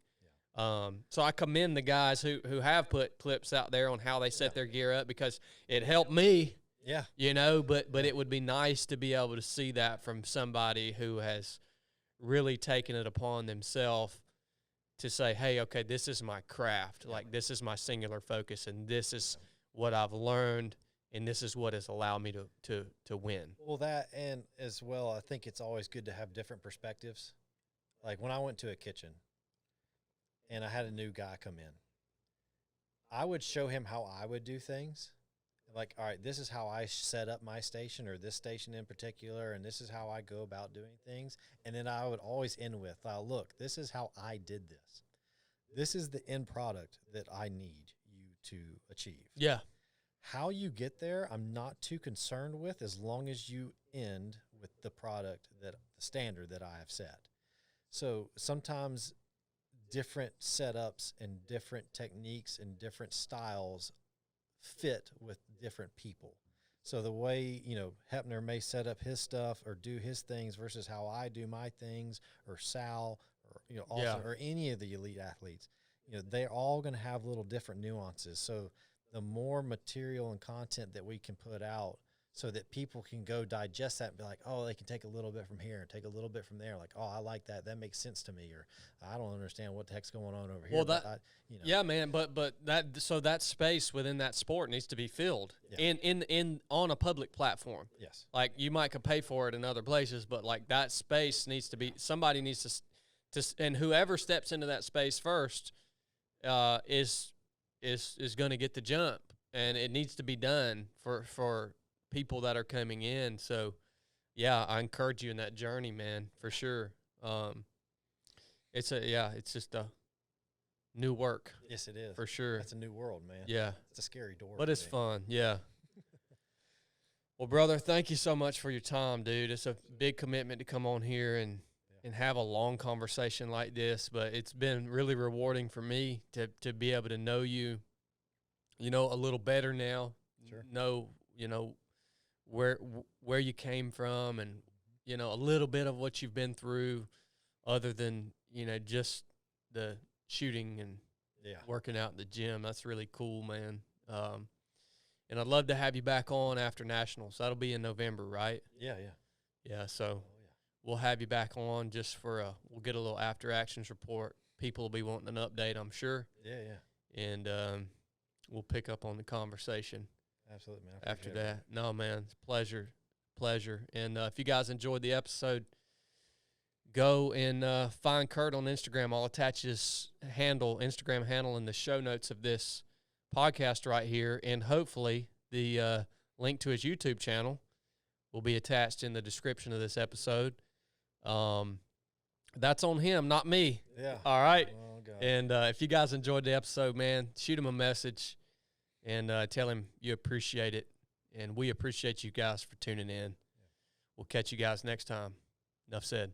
Yeah. So I commend the guys who have put clips out there on how they set their gear up, because it helped me. Yeah. But it would be nice to be able to see that from somebody who has really taken it upon themselves to say, hey, okay, this is my craft. Like, this is my singular focus, and this is what I've learned, and this is what has allowed me to win. Well, that, and as well, I think it's always good to have different perspectives. Like when I went to a kitchen and I had a new guy come in, I would show him how I would do things. Like, all right, this is how I set up my station, or this station in particular, and this is how I go about doing things. And then I would always end with, look, this is how I did this. This is the end product that I need you to achieve. Yeah. How you get there, I'm not too concerned with, as long as you end with the product, the standard that I have set. So sometimes different setups and different techniques and different styles fit with different people. So the way, Hepner may set up his stuff or do his things versus how I do my things, or Sal, or, Austin, or any of the elite athletes, they're all going to have little different nuances. So the more material and content that we can put out, so that people can go digest that and be like, oh, they can take a little bit from here and take a little bit from there. Like, oh, I like that. That makes sense to me. Or I don't understand what the heck's going on over here. Well, yeah, man. But that space within that sport needs to be filled in on a public platform. Yes. Like, you might could pay for it in other places, but like that space needs to be, somebody needs to and whoever steps into that space first is going to get the jump, and it needs to be done for people that are coming in. So yeah, I encourage you in that journey, man, for sure. It's just a new work. Yes, it is. For sure. It's a new world, man. Yeah. It's a scary door. But it's fun. Yeah. Well, brother, thank you so much for your time, dude. It's a big commitment to come on here and have a long conversation like this, but it's been really rewarding for me to be able to know you, a little better now. Sure. Know, where you came from, and a little bit of what you've been through, other than just the shooting and working out in the gym. That's really cool, man. And I'd love to have you back on after nationals. That'll be in November, right? Yeah. So we'll have you back on just for we'll get a little after actions report. People will be wanting an update, I'm sure. And we'll pick up on the conversation. Absolutely, man. After that. No, man, it's pleasure. And if you guys enjoyed the episode, go and find Kurt on Instagram. I'll attach his Instagram handle in the show notes of this podcast right here, and hopefully the link to his YouTube channel will be attached in the description of this episode. That's on him, not me. Yeah. All right. Oh, God. And if you guys enjoyed the episode, man, shoot him a message and tell him you appreciate it. And we appreciate you guys for tuning in. We'll catch you guys next time. Nuff said.